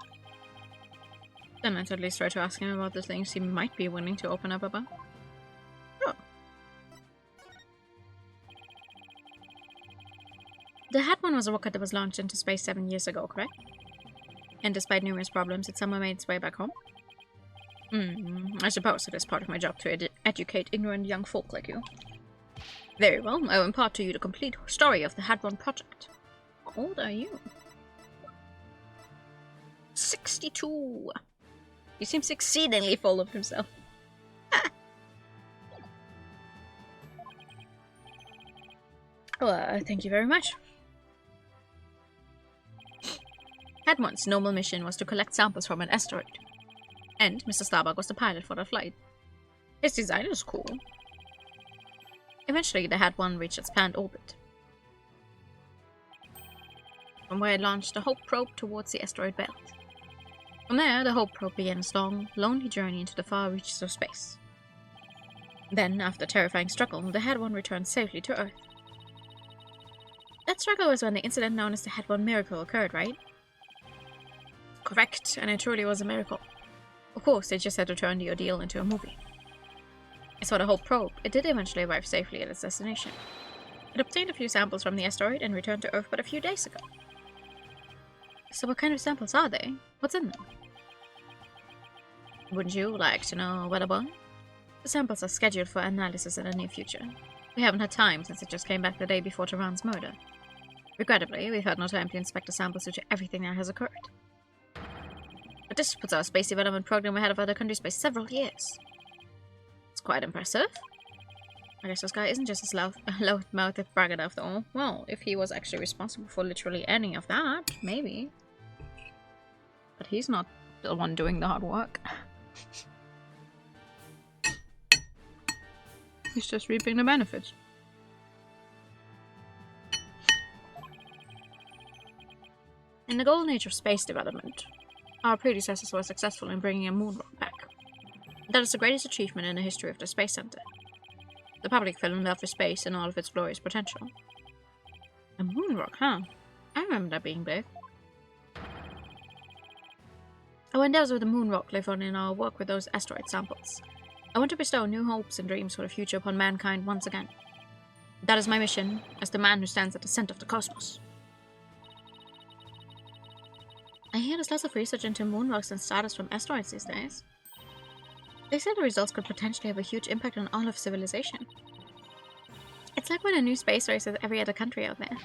Then let's at least try to ask him about the things he might be willing to open up about. Oh. The Hat One was a rocket that was launched into space 7 years ago, correct? And despite numerous problems, it somehow made its way back home? I suppose it is part of my job to educate ignorant young folk like you. Very well, I will impart to you the complete story of the Hadron Project. How old are you? 62! He seems exceedingly full of himself. Well, thank you very much. Hadmon's normal mission was to collect samples from an asteroid. And Mr. Starbuck was the pilot for that flight. His design is cool. Eventually, the Had One reached its planned orbit, from where it launched the Hope probe towards the asteroid belt. From there, the Hope probe began its long, lonely journey into the far reaches of space. Then, after a terrifying struggle, the Had One returned safely to Earth. That struggle was when the incident known as the Had One miracle occurred, right? Correct, and it truly was a miracle. Of course, they just had to turn the ordeal into a movie. As for the Hope probe, it did eventually arrive safely at its destination. It obtained a few samples from the asteroid and returned to Earth but a few days ago. So what kind of samples are they? What's in them? Wouldn't you like to know, Weatherboy? The samples are scheduled for analysis in the near future. We haven't had time since it just came back the day before Tehran's murder. Regrettably, we've had no time to inspect the samples due to everything that has occurred. But this puts our space development program ahead of other countries by several years. It's quite impressive. I guess this guy isn't just as loud-mouthed braggart after all. Well, if he was actually responsible for literally any of that, maybe. But he's not the one doing the hard work. He's just reaping the benefits. In the golden age of space development, our predecessors were successful in bringing a moon rock back. That is the greatest achievement in the history of the Space Center. The public fell in love with space and all of its glorious potential. A moon rock, huh? I remember that being big. Our endeavors with the moon rock live on in our work with those asteroid samples. I want to bestow new hopes and dreams for the future upon mankind once again. That is my mission, as the man who stands at the center of the cosmos. I hear there's lots of research into moon rocks and stardust from asteroids these days. They say the results could potentially have a huge impact on all of civilization. It's like when a new space race with every other country out there.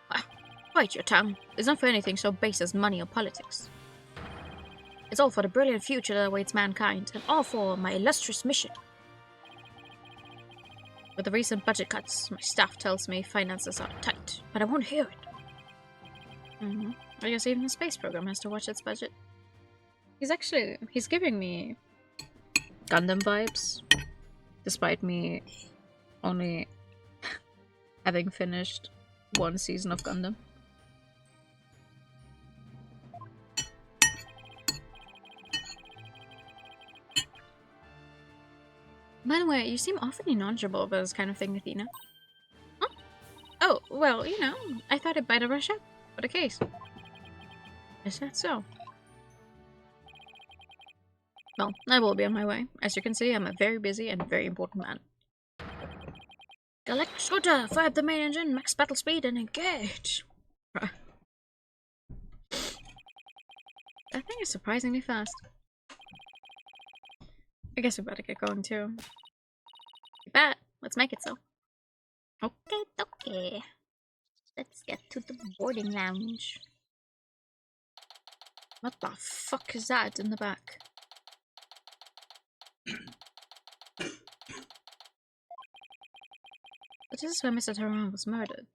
Well, bite your tongue. It's not for anything so base as money or politics. It's all for the brilliant future that awaits mankind, and all for my illustrious mission. With the recent budget cuts, my staff tells me finances are tight, but I won't hear it. I guess even the space program has to watch its budget. He's giving me Gundam vibes, despite me only having finished one season of Gundam. By the way, you seem awfully knowledgeable about this kind of thing, Athena. Huh? Oh, well, you know, I thought I'd better rush up for the case. Is that so? Well, I will be on my way. As you can see, I'm a very busy and very important man. Galactic Scooter, fire up the main engine, max battle speed, and engage! That thing is surprisingly fast. I guess we better get going too. You bet. Let's make it so. Okay. Let's get to the boarding lounge. What the fuck is that in the back? But this is where Mr. Tehran was murdered.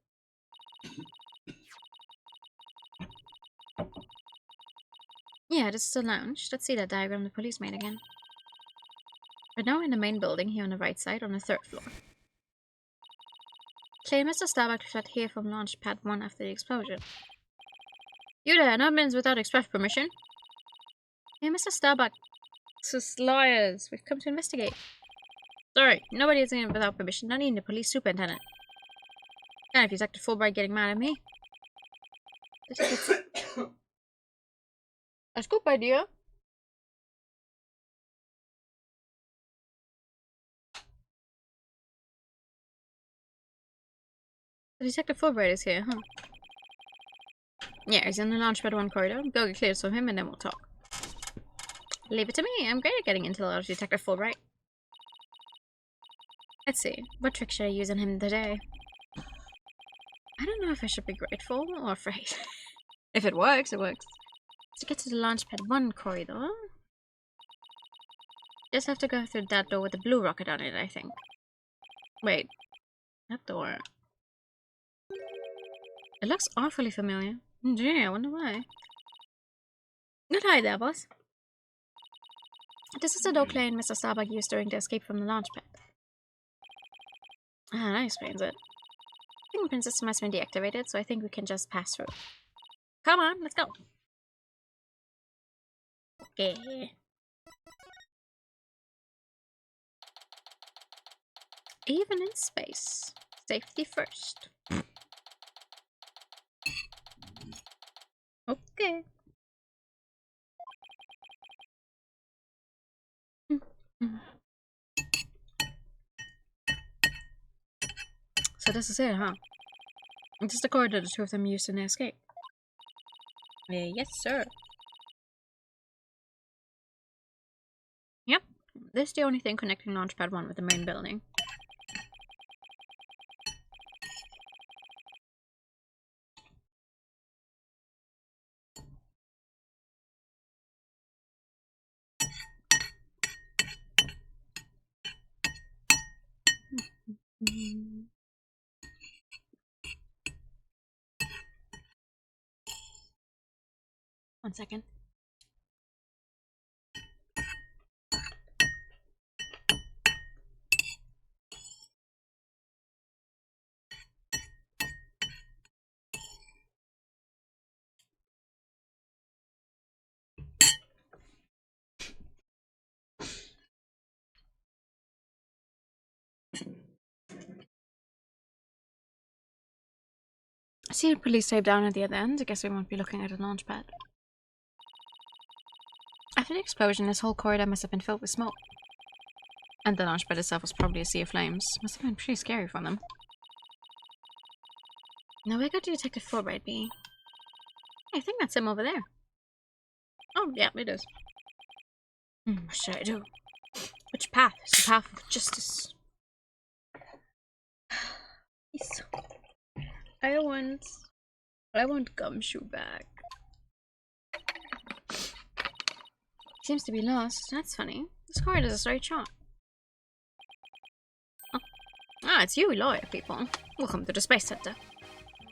Yeah, this is the lounge. Let's see that diagram the police made again. We're now in the main building here on the right side on the 3rd floor. Claim Mr. Starbuck fled here from launch pad 1 after the explosion. You there, no admins without express permission. Hey, Mr. Starbuck. This is lawyers. We've come to investigate. Sorry, nobody is in without permission, not even the police superintendent. And if he's acting full bright getting mad at me. A scoop idea. The Detective Fulbright is here, huh? Yeah, he's in the Launchpad 1 corridor. Go get cleared from him and then we'll talk. Leave it to me. I'm great at getting intel out of Detective Fulbright. Let's see. What trick should I use on him today? I don't know if I should be grateful or afraid. If it works, it works. To get to the Launchpad 1 corridor, just have to go through that door with the blue rocket on it, I think. Wait. That door. It looks awfully familiar. Gee, I wonder why. Good eye there, boss. This is the door plane Mr. Starbuck used during the escape from the Launchpad. Ah, that explains it. Fingerprint system has been deactivated, so I think we can just pass through. Come on, let's go. Okay. Even in space, safety first. Okay. So this is it, huh? This is the corridor the two of them used in their escape. Yes, sir. Yep, this is the only thing connecting Launchpad 1 with the main building. One second. I see a police tape down at the other end. I guess we won't be looking at a launch pad. After the explosion, this whole corridor must have been filled with smoke. And the launch pad itself was probably a sea of flames. Must have been pretty scary for them. Now where could Detective Fulbright be? I think that's him over there. Oh, yeah, it is. What should I do? Which path is the path of justice? I want Gumshoe back. Seems to be lost. That's funny. This corridor is a straight shot. Oh. Ah, it's you, lawyer people. Welcome to the Space Center.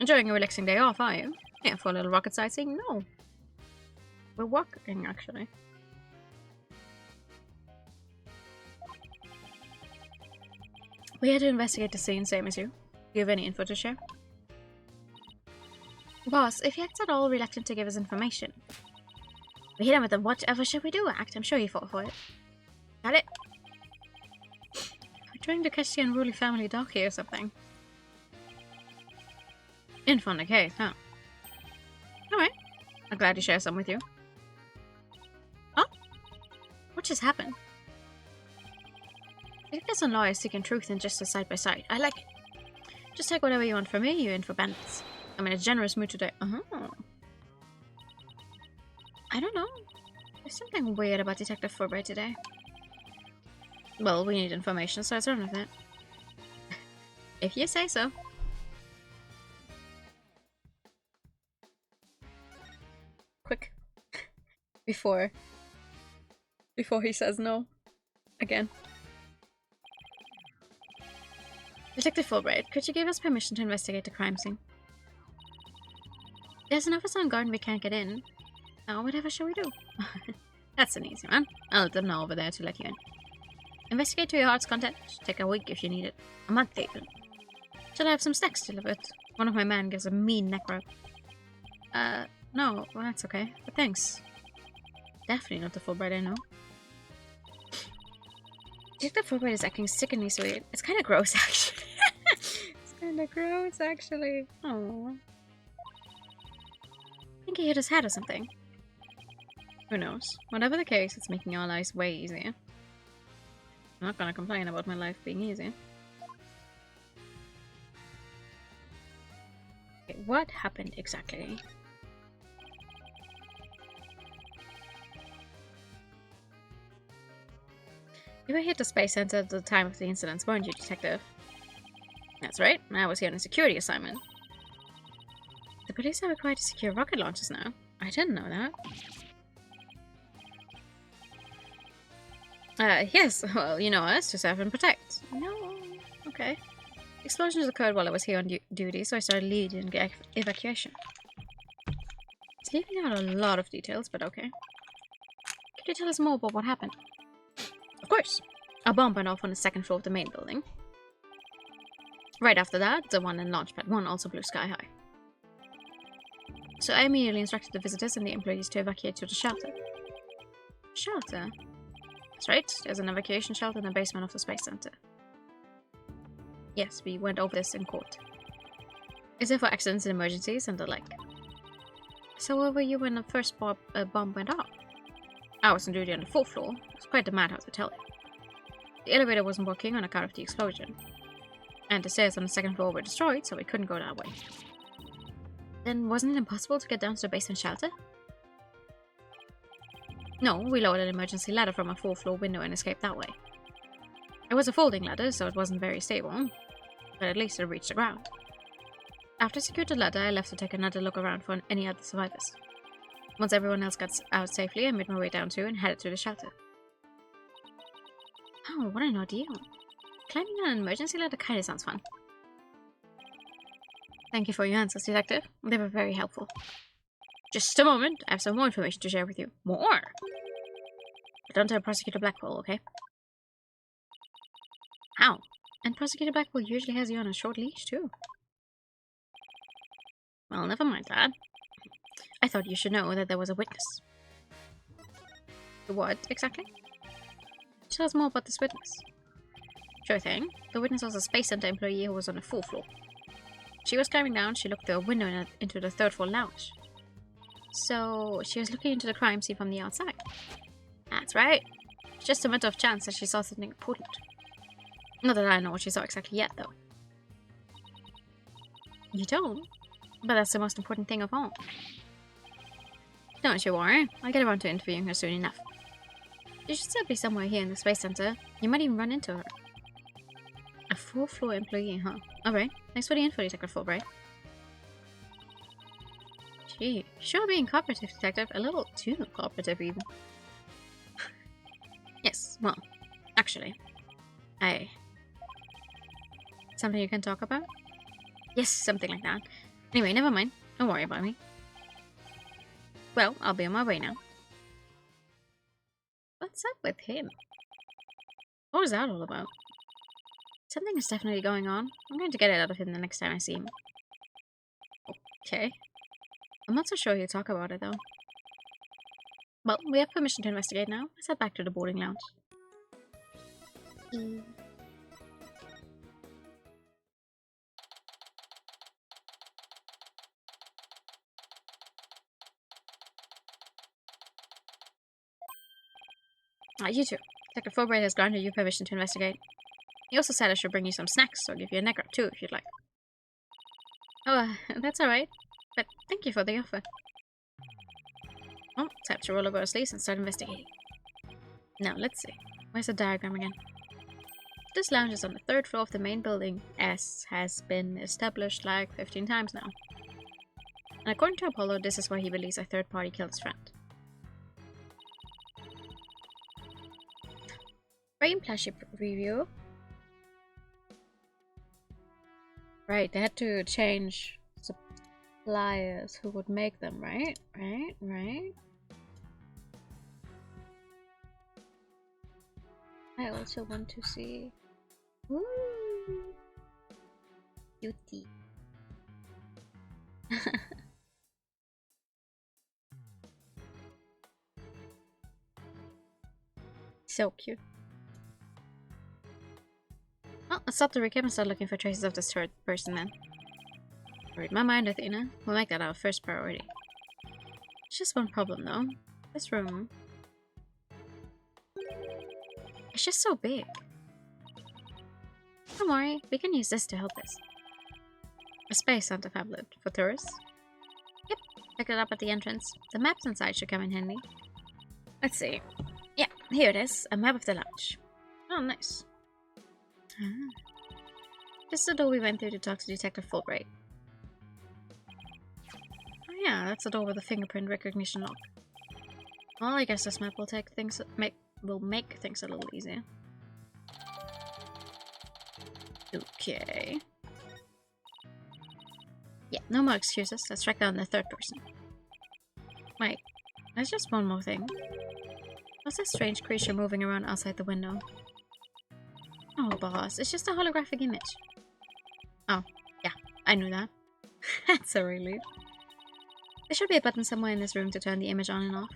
Enjoying a relaxing day off, are you? Yeah, for a little rocket sightseeing? No. We're walking, actually. We had to investigate the scene, same as you. Do you have any info to share? Boss, if he acts at all reluctant to give us information, we hit him with a whatever shall we do act. I'm sure he fought for it. Got it? We're trying to catch the unruly family dog here or something. Info on the case, huh? Alright. I'm glad to share some with you. Oh? What just happened? Detectives and lawyers seeking truth and justice side by side. I like it. Just take whatever you want from me, you're in for bandits. I'm in a generous mood today. I don't know. There's something weird about Detective Fulbright today. Well, we need information, so let's run with it. If you say so. Quick. Before he says no. Again. Detective Fulbright, could you give us permission to investigate the crime scene? There's an officer on guard and we can't get in. Oh, whatever shall we do? That's an easy one. I'll let them know over there to let you in. Investigate to your heart's content. Take a week if you need it. A month even. Should I have some snacks delivered? One of my men gives a mean neck rub. No, well, that's okay. But thanks. Definitely not the Fulbright I know. Detective Fulbright is acting sickeningly sweet. It's kind of gross, actually. It's kind of gross, actually. Aww. think he hit his head or something. Who knows? Whatever the case, it's making our lives way easier. I'm not gonna complain about my life being easy. Okay, what happened exactly? You were here at the Space Center at the time of the incidents, weren't you, Detective? That's right, I was here on a security assignment. The police are required to secure rocket launches now. I didn't know that. Yes, well, you know us, to serve and protect. No, okay. Explosions occurred while I was here on duty, so I started leading the evacuation. It's leaving out a lot of details, but okay. Could you tell us more about what happened? Of course. A bomb went off on the second floor of the main building. Right after that, the one in Launchpad 1 also blew sky high. So I immediately instructed the visitors and the employees to evacuate to the shelter. Shelter? That's right, there's an evacuation shelter in the basement of the Space Center. Yes, we went over this in court. Is it for accidents and emergencies and the like? So where were you when the first bomb went off? I was on duty on the 4th floor. It was quite the madhouse, I tell you. The elevator wasn't working on account of the explosion. And the stairs on the 2nd floor were destroyed, so we couldn't go that way. Then wasn't it impossible to get down to the basement shelter? No, we lowered an emergency ladder from a 4th floor window and escaped that way. It was a folding ladder, so it wasn't very stable, but at least it reached the ground. After I secured the ladder, I left to take another look around for any other survivors. Once everyone else got out safely, I made my way down too and headed to the shelter. Oh, what an ordeal. Climbing on an emergency ladder kinda sounds fun. Thank you for your answers, Detective. They were very helpful. Just a moment, I have some more information to share with you. More? Don't tell Prosecutor Blackwell, okay? How? And Prosecutor Blackwell usually has you on a short leash, too. Well, never mind that. I thought you should know that there was a witness. What, exactly? Tell us more about this witness. Sure thing. The witness was a Space Center employee who was on the 4th floor. She was climbing down, she looked through a window into the 3rd floor lounge. So, she was looking into the crime scene from the outside. That's right. It's just a matter of chance that she saw something important. Not that I know what she saw exactly yet, though. You don't? But that's the most important thing of all. Don't you worry, I'll get around to interviewing her soon enough. She should still be somewhere here in the Space Center. You might even run into her. A 4th floor employee, huh? Alright, thanks for the info, Detective Fulbright. Gee, sure being cooperative, Detective. A little too cooperative, even. Yes, well, actually, something you can talk about? Yes, something like that. Anyway, never mind. Don't worry about me. Well, I'll be on my way now. What's up with him? What was that all about? Something is definitely going on. I'm going to get it out of him the next time I see him. Okay. I'm not so sure he'll talk about it, though. Well, we have permission to investigate now. Let's head back to the boarding lounge. You too. Dr. Fulbright has granted you permission to investigate. He also said I should bring you some snacks, or give you a neck wrap too, if you'd like. Oh, that's alright. But thank you for the offer. Well, time to roll over our sleeves and start investigating. Now, let's see. Where's the diagram again? This lounge is on the 3rd floor of the main building, as has been established like 15 times now. And according to Apollo, this is where he believes a third party killed his friend. Frame plastic review. Right, they had to change suppliers who would make them, right? Right. I also want to see. Ooh, beauty. So cute. Well, let's stop the recap and start looking for traces of this third person then. Read my mind, Athena. We'll make that our first priority. It's just one problem though. This room. It's just so big. Don't worry, we can use this to help us. A space center tablet for tourists. Yep, picked it up at the entrance. The maps inside should come in handy. Let's see. Yeah, here it is. A map of the lounge. Oh, nice. This is the door we went through to talk to Detective Fulbright. Oh yeah, that's the door with the fingerprint recognition lock. Well, I guess this map will make things a little easier. Okay. Yeah, no more excuses. Let's track down the third person. Wait, there's just one more thing. What's that strange creature moving around outside the window? Oh, boss, it's just a holographic image. Oh, yeah, I knew that. That's a relief. There should be a button somewhere in this room to turn the image on and off.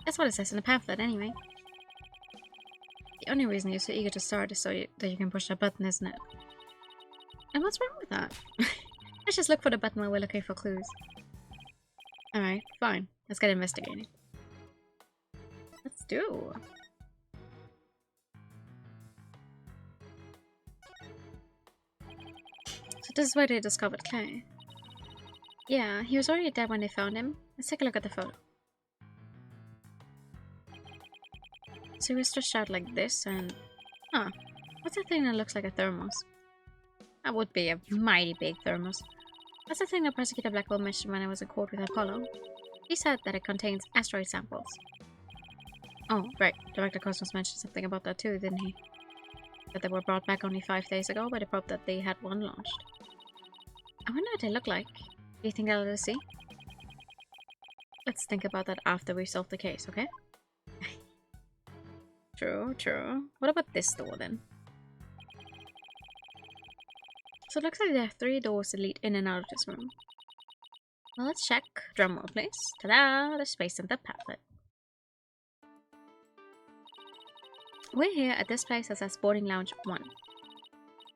That's what it says in the pamphlet, anyway. The only reason you're so eager to start is so that you can push that button, isn't it? And what's wrong with that? Let's just look for the button while we're looking for clues. Alright, fine. Let's get investigating. Let's do. So this is where they discovered Clay. Yeah, he was already dead when they found him. Let's take a look at the photo. So he was stretched out like this and... Huh. What's that thing that looks like a thermos? That would be a mighty big thermos. That's the thing that Prosecutor Blackwell mentioned when I was in court with Apollo. He said that it contains asteroid samples. Oh, right. Director Cosmos mentioned something about that too, didn't he? That they were brought back only 5 days ago by the probe that they had one launched. I wonder what they look like. Do you think I'll let us see? Let's think about that after we solve the case, okay? True, true. What about this door then? So it looks like there are 3 doors that lead in and out of this room. Well, let's check. Drumroll, please. Ta-da! The Space Center pamphlet. We're here at this place that says Boarding Lounge 1.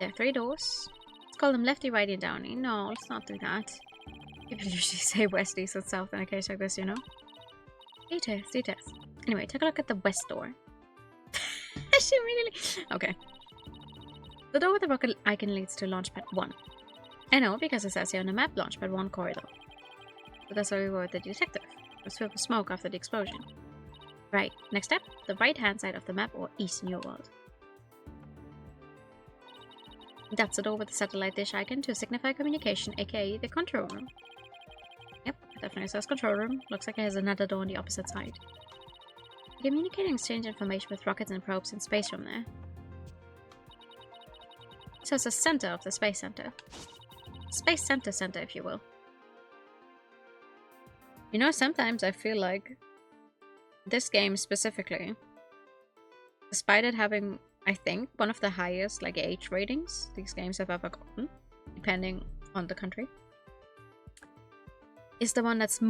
There are 3 doors. Let's call them lefty, righty, and downy. No, let's not do that. People usually say west, east, and south in a case like this, you know? Details. Anyway, take a look at the west door. She really... Okay. The door with the rocket icon leads to Launchpad 1. I know, because it says here on the map, Launchpad 1 corridor. So that's where we were with the detective. It was filled with smoke after the explosion. Right, next step, the right-hand side of the map, or east in your world. That's the door with the satellite dish icon to signify communication, aka the control room. Yep, it definitely says control room. Looks like it has another door on the opposite side. Communicate and exchange information with rockets and probes in space from there. So it's the center of the Space Center. Space Center, if you will. You know, sometimes I feel like this game specifically, despite it having, I think, one of the highest like age ratings these games have ever gotten, depending on the country, is the one that's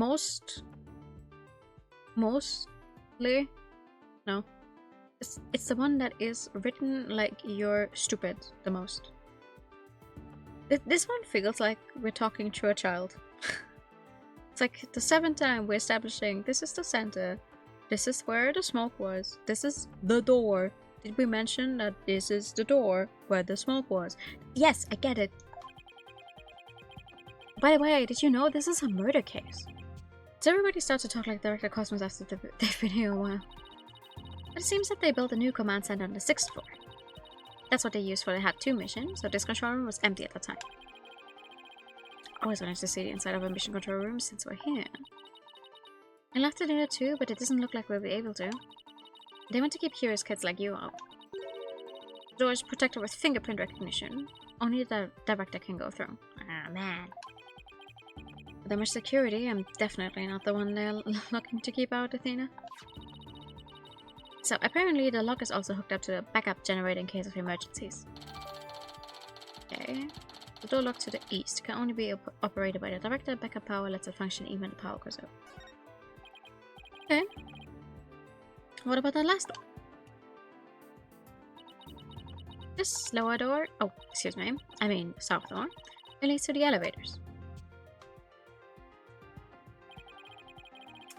it's the one that is written like you're stupid the most. This one feels like we're talking to a child. It's like the 7th time we're establishing this is the center, this is where the smoke was, this is the door. Did we mention that this is the door where the smoke was? Yes, I get it. By the way, did you know this is a murder case? So everybody starts to talk like Director Cosmos after they've been here a while. But it seems that they built a new command center on the 6th floor. That's what they used for the HAT 2 mission, so this control room was empty at the time. I always wanted to see the inside of a mission control room since we're here. I love to do that too, but it doesn't look like we'll be able to. They want to keep curious kids like you out. The door is protected with fingerprint recognition. Only the director can go through. Ah, man. With that much security, I'm definitely not the one they're looking to keep out, Athena. So apparently the lock is also hooked up to the backup generator in case of emergencies. Okay. The door lock to the east can only be operated by the director. Backup power lets it function even when the power goes out. Okay. What about that last door? This lower door, oh, excuse me, I mean south door, it leads to the elevators.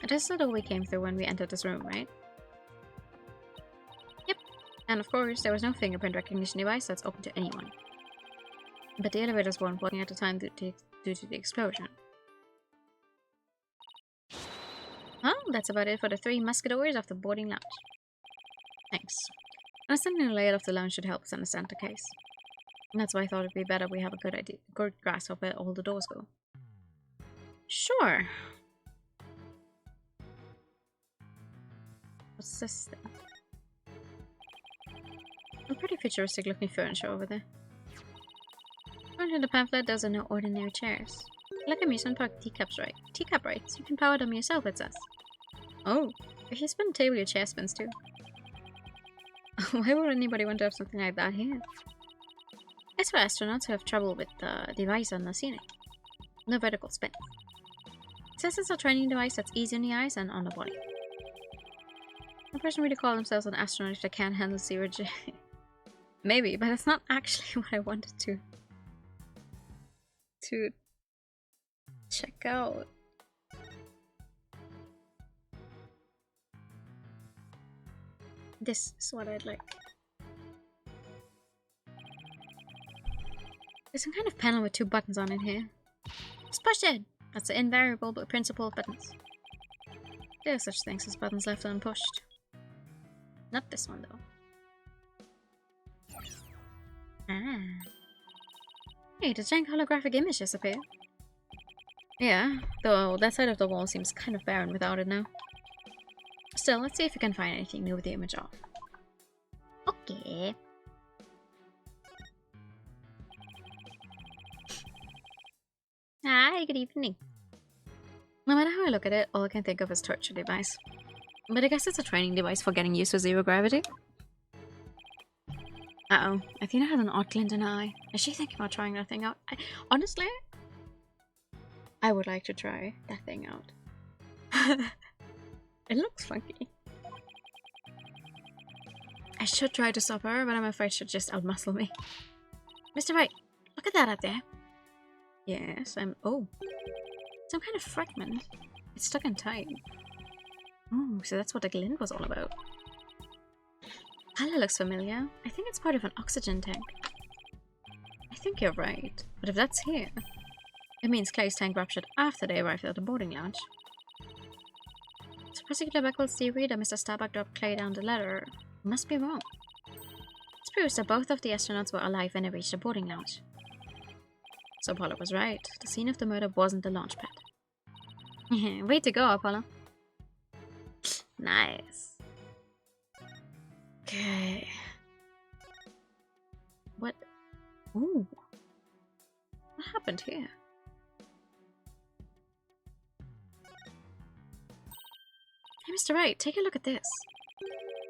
this is the door we came through when we entered this room, right? Yep. And of course, there was no fingerprint recognition device that's open to anyone. But the elevators weren't working at the time due to the explosion. Well, that's about it for the 3 musketeers of the boarding lounge. Thanks. Understanding the layout of the lounge should help us understand the case. And that's why I thought it'd be better we have a good grasp of where all the doors go. Sure. What's this thing? A pretty futuristic looking furniture over there. According to the pamphlet, those are no ordinary chairs. Like amusement park teacups, right? Teacup rights. You can power them yourself, it says. Oh, if you spin a table, your chair spins too. Why would anybody want to have something like that here? It's for astronauts who have trouble with the device on the ceiling. No vertical spin. It says it's a training device that's easy on the eyes and on the body. A person really call themselves an astronaut if they can't handle 0G. Maybe, but that's not actually what I wanted to check out. This is what I'd like. There's some kind of panel with 2 buttons on it here. Just push it! That's the invariable principle of buttons. There are such things as buttons left unpushed. Not this one though. Ah. Hey, the giant holographic image disappeared. Yeah, though that side of the wall seems kind of barren without it now. Still, let's see if we can find anything new with the image off. Okay. Hi, good evening. No matter how I look at it, all I can think of is torture device. But I guess it's a training device for getting used to 0 gravity. Uh-oh, Athena has an odd glint in her eye. Is she thinking about trying that thing out? Honestly, I would like to try that thing out. It looks funky. I should try to stop her, but I'm afraid she'll just outmuscle me. Mr. Wright, look at that out there. Yes, oh. Some kind of fragment. It's stuck in time. Oh, so that's what the glint was all about. Color looks familiar. I think it's part of an oxygen tank. I think you're right. But if that's here, it means Clay's tank ruptured after they arrived at the boarding lounge. So Prosecutor Beckles' theory that Mr. Starbuck dropped Clay down the ladder must be wrong. This proves that both of the astronauts were alive when they reached the boarding lounge. So Apollo was right. The scene of the murder wasn't the launch pad. Way to go, Apollo. Nice. Okay. What? Ooh. What happened here? Hey, Mr. Wright, take a look at this.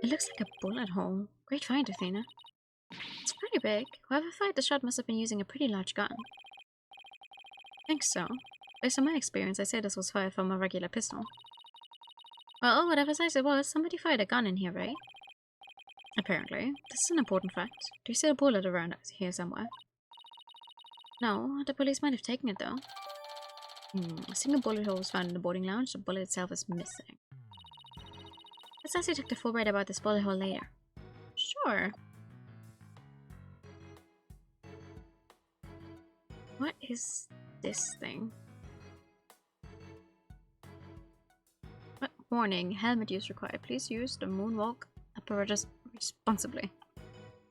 It looks like a bullet hole. Great find, Athena. It's pretty big. Whoever fired the shot must have been using a pretty large gun. I think so. Based on my experience, I say this was fired from a regular pistol. Well, whatever size it was, somebody fired a gun in here, right? Apparently. This is an important fact. Do you see a bullet around here somewhere? No, the police might have taken it though. A single bullet hole was found in the boarding lounge. The bullet itself is missing. Let's ask Detective Fulbright about this bullet hole later. Sure. What is this thing? What? Warning, helmet use required. Please use the moonwalk apparatus responsibly.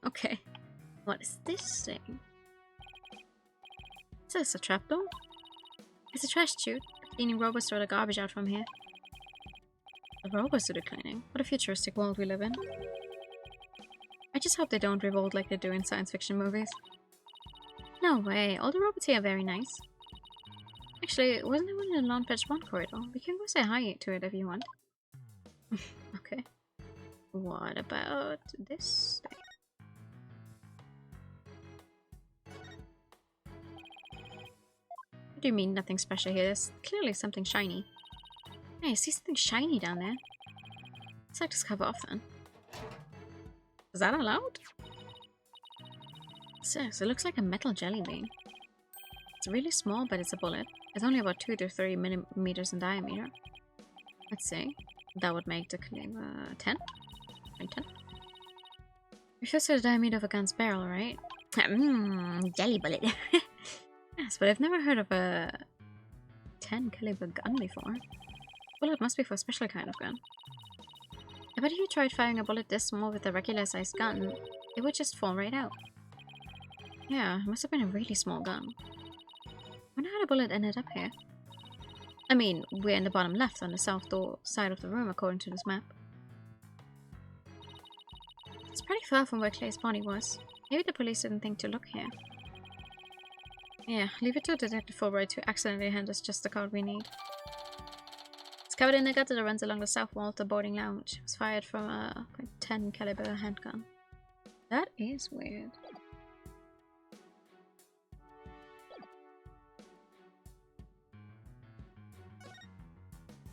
Okay. What is this thing? Is this a trapdoor? It's a trash chute. Cleaning robots throw the garbage out from here. The robots do the cleaning. What a futuristic world we live in. I just hope they don't revolt like they do in science fiction movies. No way, all the robots here are very nice. Actually, wasn't there one in the launch pad 1 corridor? We can go say hi to it if you want. Okay. What about this thing? What do you mean nothing special here? There's clearly something shiny. Hey, I see something shiny down there. Let's like this cover off then. Is that allowed? So it looks like a metal jelly bean. It's really small, but it's a bullet. It's only about 2 to 3 millimeters in diameter. Let's see. That would make the caliber 10. 10. Refers to the diameter of a gun's barrel, right? Jelly bullet. Yes, but I've never heard of a 10 caliber gun before. Bullet must be for a special kind of gun. I bet if you tried firing a bullet this small with a regular sized gun, it would just fall right out. Yeah, it must have been a really small gun. I wonder how the bullet ended up here. I mean, we're in the bottom left on the south door side of the room according to this map. It's pretty far from where Clay's body was. Maybe the police didn't think to look here. Yeah, leave it to Detective Fulbright to accidentally hand us just the card we need. It's covered in a gutter that runs along the south wall of the boarding lounge. It was fired from a .10 caliber handgun. That is weird.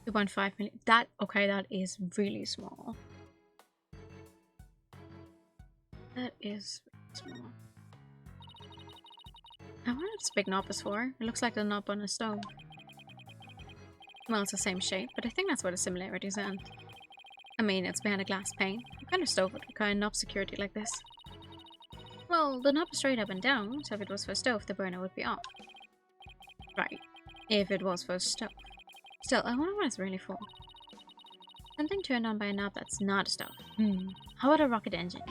$2.5 million. That is really small. That is really small. I wonder what this big knob is for. It looks like the knob on a stove. Well, it's the same shape, but I think that's where the similarities end. I mean, it's behind a glass pane. What kind of stove would require knob security like this? Well, the knob is straight up and down, so if it was for a stove, the burner would be off. Right. If it was for a stove. Still, I wonder what it's really for. Something turned on by a knob that's not a stove. How about a rocket engine?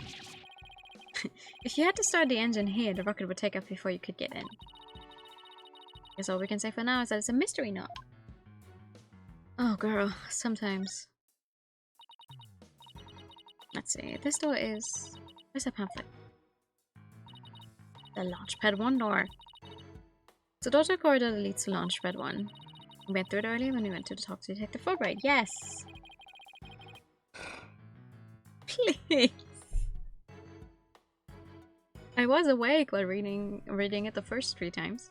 If you had to start the engine here, the rocket would take off before you could get in. Guess all we can say for now is that it's a mystery knob. Oh girl, sometimes. Let's see, this door is... Where's the pamphlet? The Launchpad 1 door. It's a door to a corridor that leads to Launchpad 1. We went through it earlier when we went to talk to Detective Fulbright. Yes! Please! I was awake while reading it the first 3 times.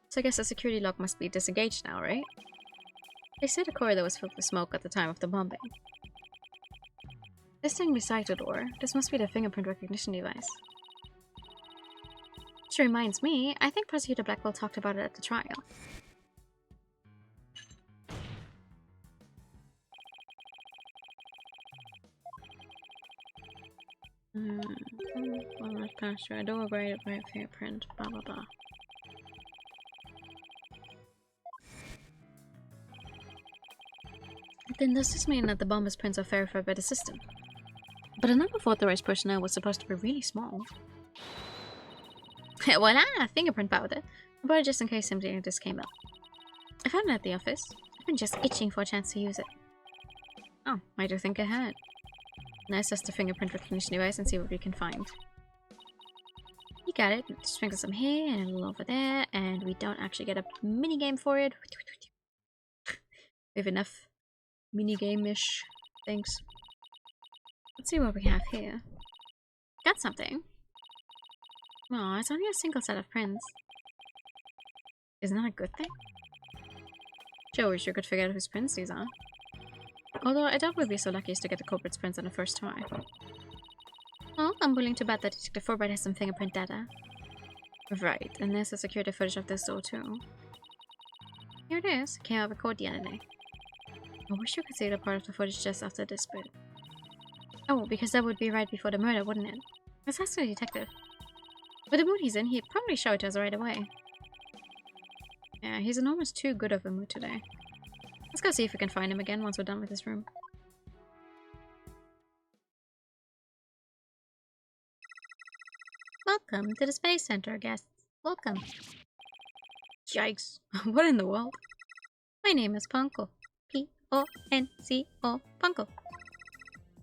So I guess the security lock must be disengaged now, right? They said the corridor was filled with smoke at the time of the bombing. This thing beside the door, this must be the fingerprint recognition device. Which reminds me, I think Prosecutor Blackwell talked about it at the trial. Forward pasture, a door graded by a fingerprint, blah blah blah. Then does this mean that the bomber's prints are verified by the system? But the number of authorized personnel was supposed to be really small. Voila! Fingerprint powder. I bought it just in case something like this came up. I found it at the office. I've been just itching for a chance to use it. Oh, I do think I had. Let's test the fingerprint recognition device and see what we can find. You got it. Sprinkle some here and a little over there, and we don't actually get a minigame for it. We have enough minigame-ish things. Let's see what we have here. Got something. Aw, it's only a single set of prints. Isn't that a good thing? Joe, we sure could figure out whose prints these are. Although I doubt we'd be so lucky as to get the culprit's prints on the first try. Well, I'm willing to bet that Detective Fulbright has some fingerprint data. Right, and there's the security footage of this door too. Here it is. Came out of record the other day. I wish you could see the part of the footage just after this bit. Oh, because that would be right before the murder, wouldn't it? Let's ask the detective. With the mood he's in, he'd probably show it to us right away. Yeah, he's in almost too good of a mood today. Let's go see if we can find him again once we're done with this room. Welcome to the Space Center, guests. Welcome. Yikes. What in the world? My name is Punko. P-O-N-C-O. Punko.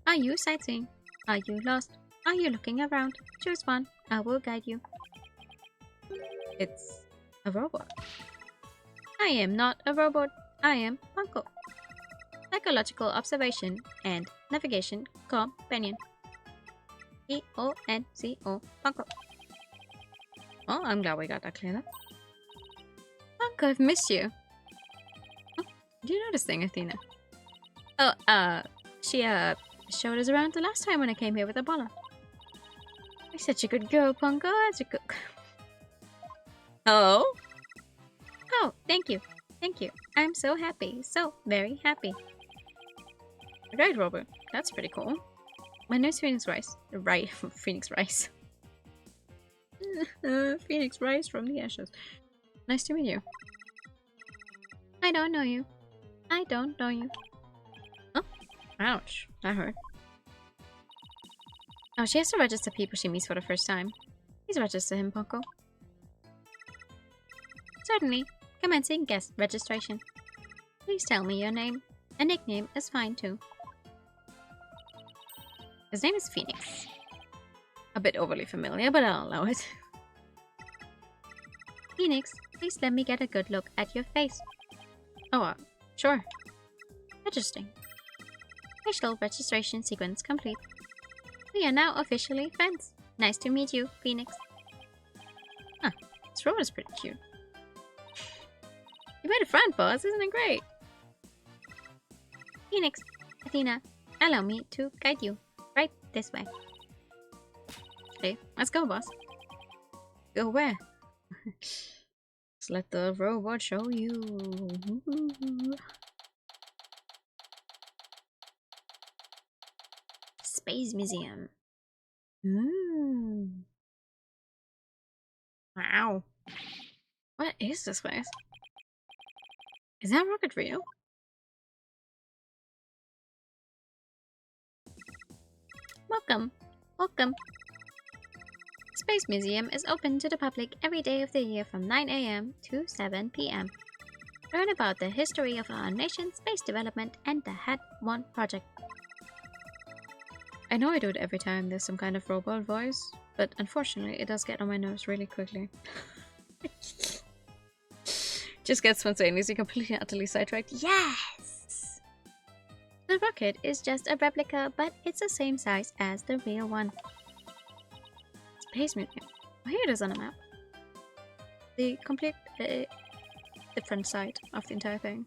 Are you sightseeing? Are you lost? Are you looking around? Choose one. I will guide you. It's a robot. I am not a robot. I am Punko. Psychological observation and navigation companion. P-O-N-C-O. Punko. Oh, I'm glad we got that cleared up. Punko, I've missed you. Oh, do you know this thing, Athena? Oh, she, showed us around the last time when I came here with Apollo. You're such a good girl, Punko. Such a good... Oh? Oh, thank you. Thank you. I'm so happy. So very happy. A guide robot. That's pretty cool. My name's Phoenix Rice. Right, Phoenix Rice. Phoenix Rice from the ashes. Nice to meet you. I don't know you. I don't know you. Oh, ouch. That hurt. Oh, she has to register people she meets for the first time. Please register him, Poco. Certainly. Commencing guest registration. Please tell me your name. A nickname is fine too. His name is Phoenix. A bit overly familiar, but I'll allow it. Phoenix, please let me get a good look at your face. Oh, sure. Registering. Facial registration sequence complete. We are now officially friends. Nice to meet you, Phoenix. Huh, this robot is pretty cute. You made a friend, boss. Isn't it great? Phoenix, Athena, allow me to guide you. Right this way. Okay, let's go, boss. Go where? Let's let the robot show you. Space Museum. Wow. What is this place? Is that rocket real? Welcome. Welcome. Space Museum is open to the public every day of the year from 9 AM to 7 PM. Learn about the history of our nation's space development and the Hat 1 project. I know I do it every time there's some kind of robot voice, but unfortunately it does get on my nerves really quickly. Just get spontaneously completely utterly sidetracked. Yes! The rocket is just a replica, but it's the same size as the real one. Space Museum. Oh, here it is on a map. The complete different side of the entire thing.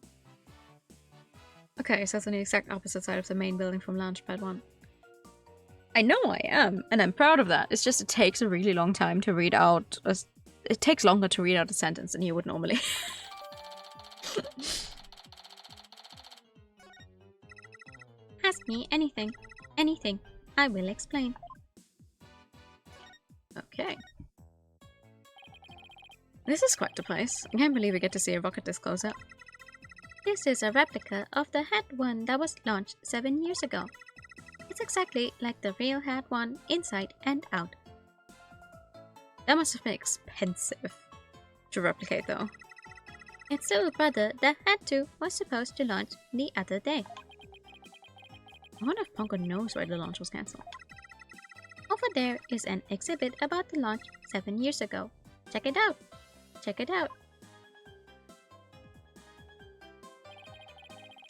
Okay, so it's on the exact opposite side of the main building from Launchpad 1. I know I am, and I'm proud of that. It's just it takes a really long time to read out. It takes longer to read out a sentence than you would normally. Ask me anything. Anything. I will explain. Okay. This is quite the place. I can't believe we get to see a rocket this close up. This is a replica of the Hat 1 that was launched 7 years ago. It's exactly like the real Hat 1 inside and out. That must have been expensive to replicate though. Its little brother, the Hat 2, was supposed to launch the other day. I wonder if Pongo knows why the launch was cancelled. Over there is an exhibit about the launch 7 years ago. Check it out! Check it out!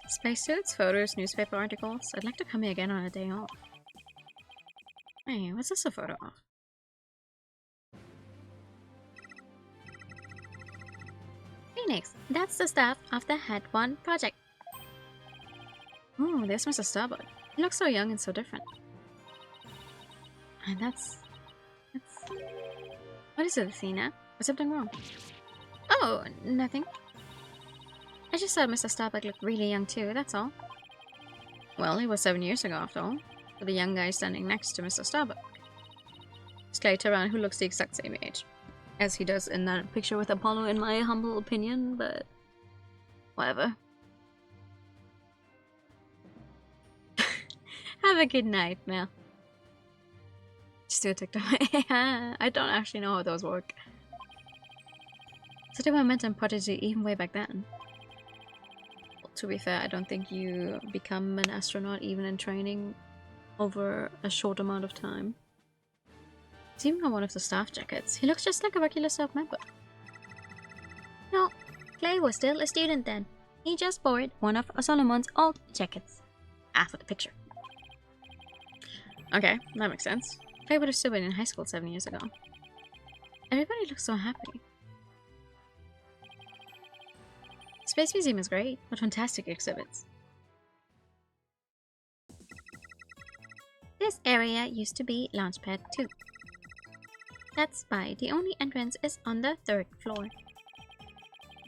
Spacesuits, photos, newspaper articles. I'd like to come here again on a day off. Hey, what's this a photo of? Phoenix, that's the staff of the Hat 1 project. Oh, there's Mr. Starbuck. He looks so young and so different. And that's... What is it, Athena? Was something wrong? Oh, nothing. I just thought Mr. Starbuck looked really young too, that's all. Well, he was 7 years ago after all. For the young guy standing next to Mr. Starbuck. It's around who looks the exact same age. As he does in that picture with Apollo, in my humble opinion, but... whatever. Have a good night, Mel. Just do a TikTok. I don't actually know how those work. So they were meant in Prodigy even way back then. Well, to be fair, I don't think you become an astronaut even in training over a short amount of time. He's even got one of the staff jackets. He looks just like a regular staff member. No, Clay was still a student then. He just borrowed one of Solomon's old jackets. After the picture. Okay, that makes sense. Clay would have still been in high school 7 years ago. Everybody looks so happy. Space Museum is great, with fantastic exhibits. This area used to be Launchpad 2. That's why the only entrance is on the 3rd floor.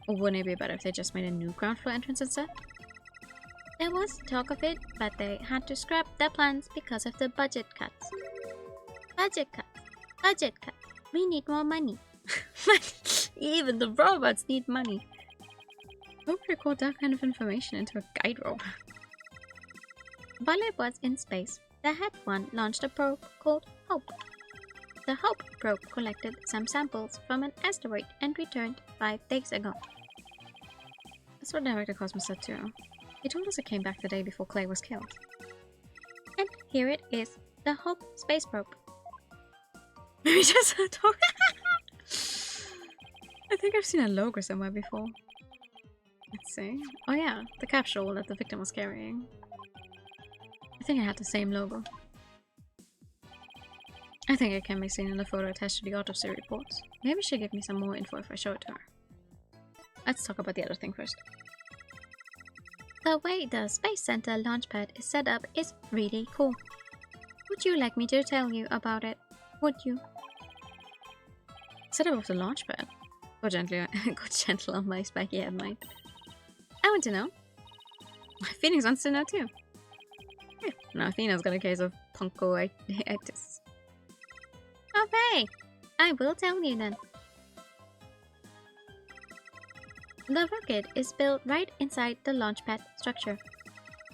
Or wouldn't it be better if they just made a new ground floor entrance instead? There was talk of it, but they had to scrap their plans because of the budget cuts. Budget cuts. Budget cuts. We need more money. Even the robots need money. Who would record that kind of information into a guide rope? While it was in space, the Head One launched a probe called Hope. The Hope probe collected some samples from an asteroid and returned 5 days ago. That's what Director Cosmos said too. He told us it came back the day before Clay was killed. And here it is, the Hope space probe. Maybe just a talk. I think I've seen a logo somewhere before. Let's see. Oh yeah, the capsule that the victim was carrying. I think it had the same logo. I think it can be seen in the photo attached to the autopsy report. Maybe she'll give me some more info if I show it to her. Let's talk about the other thing first. The way the Space Center launchpad is set up is really cool. Would you like me to tell you about it? Would you? Set up of the launchpad. Go gentle on my spiky head, mate. I want to know. Phoenix wants to know too. Yeah, now Athena's got a case of ponchoitis. Okay, I will tell you then. The rocket is built right inside the launchpad structure.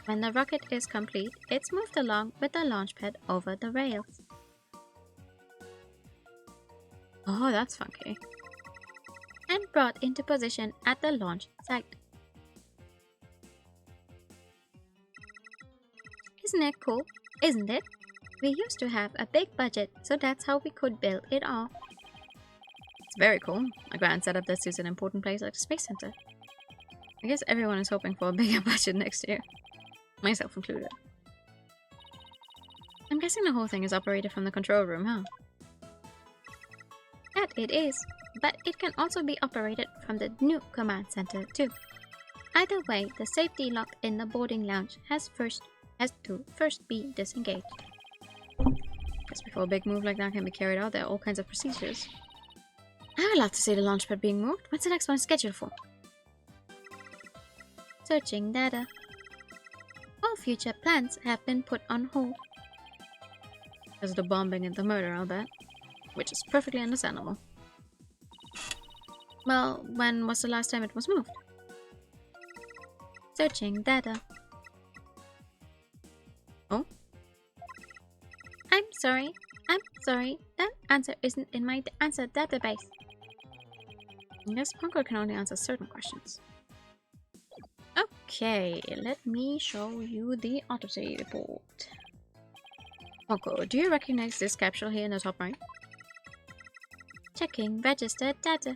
When the rocket is complete, it's moved along with the launchpad over the rails. Oh, that's funky. And brought into position at the launch site. Isn't it cool? Isn't it? We used to have a big budget, so that's how we could build it all. It's very cool. A grand setup that suits an important place like the Space Center. I guess everyone is hoping for a bigger budget next year. Myself included. I'm guessing the whole thing is operated from the control room, huh? That it is, but it can also be operated from the new command center too. Either way, the safety lock in the boarding lounge has to first be disengaged. Guess before a big move like that can be carried out, there are all kinds of procedures. I would love to see the launchpad being moved. When's the next one scheduled for? Searching data. All future plans have been put on hold. Because of the bombing and the murder, I'll bet. Which is perfectly understandable. Well, when was the last time it was moved? Searching data. Oh? I'm sorry. That answer isn't in my answer database. I guess Ponko can only answer certain questions. Okay, let me show you the autopsy report. Ponko, do you recognize this capsule here in the top right? Checking registered data.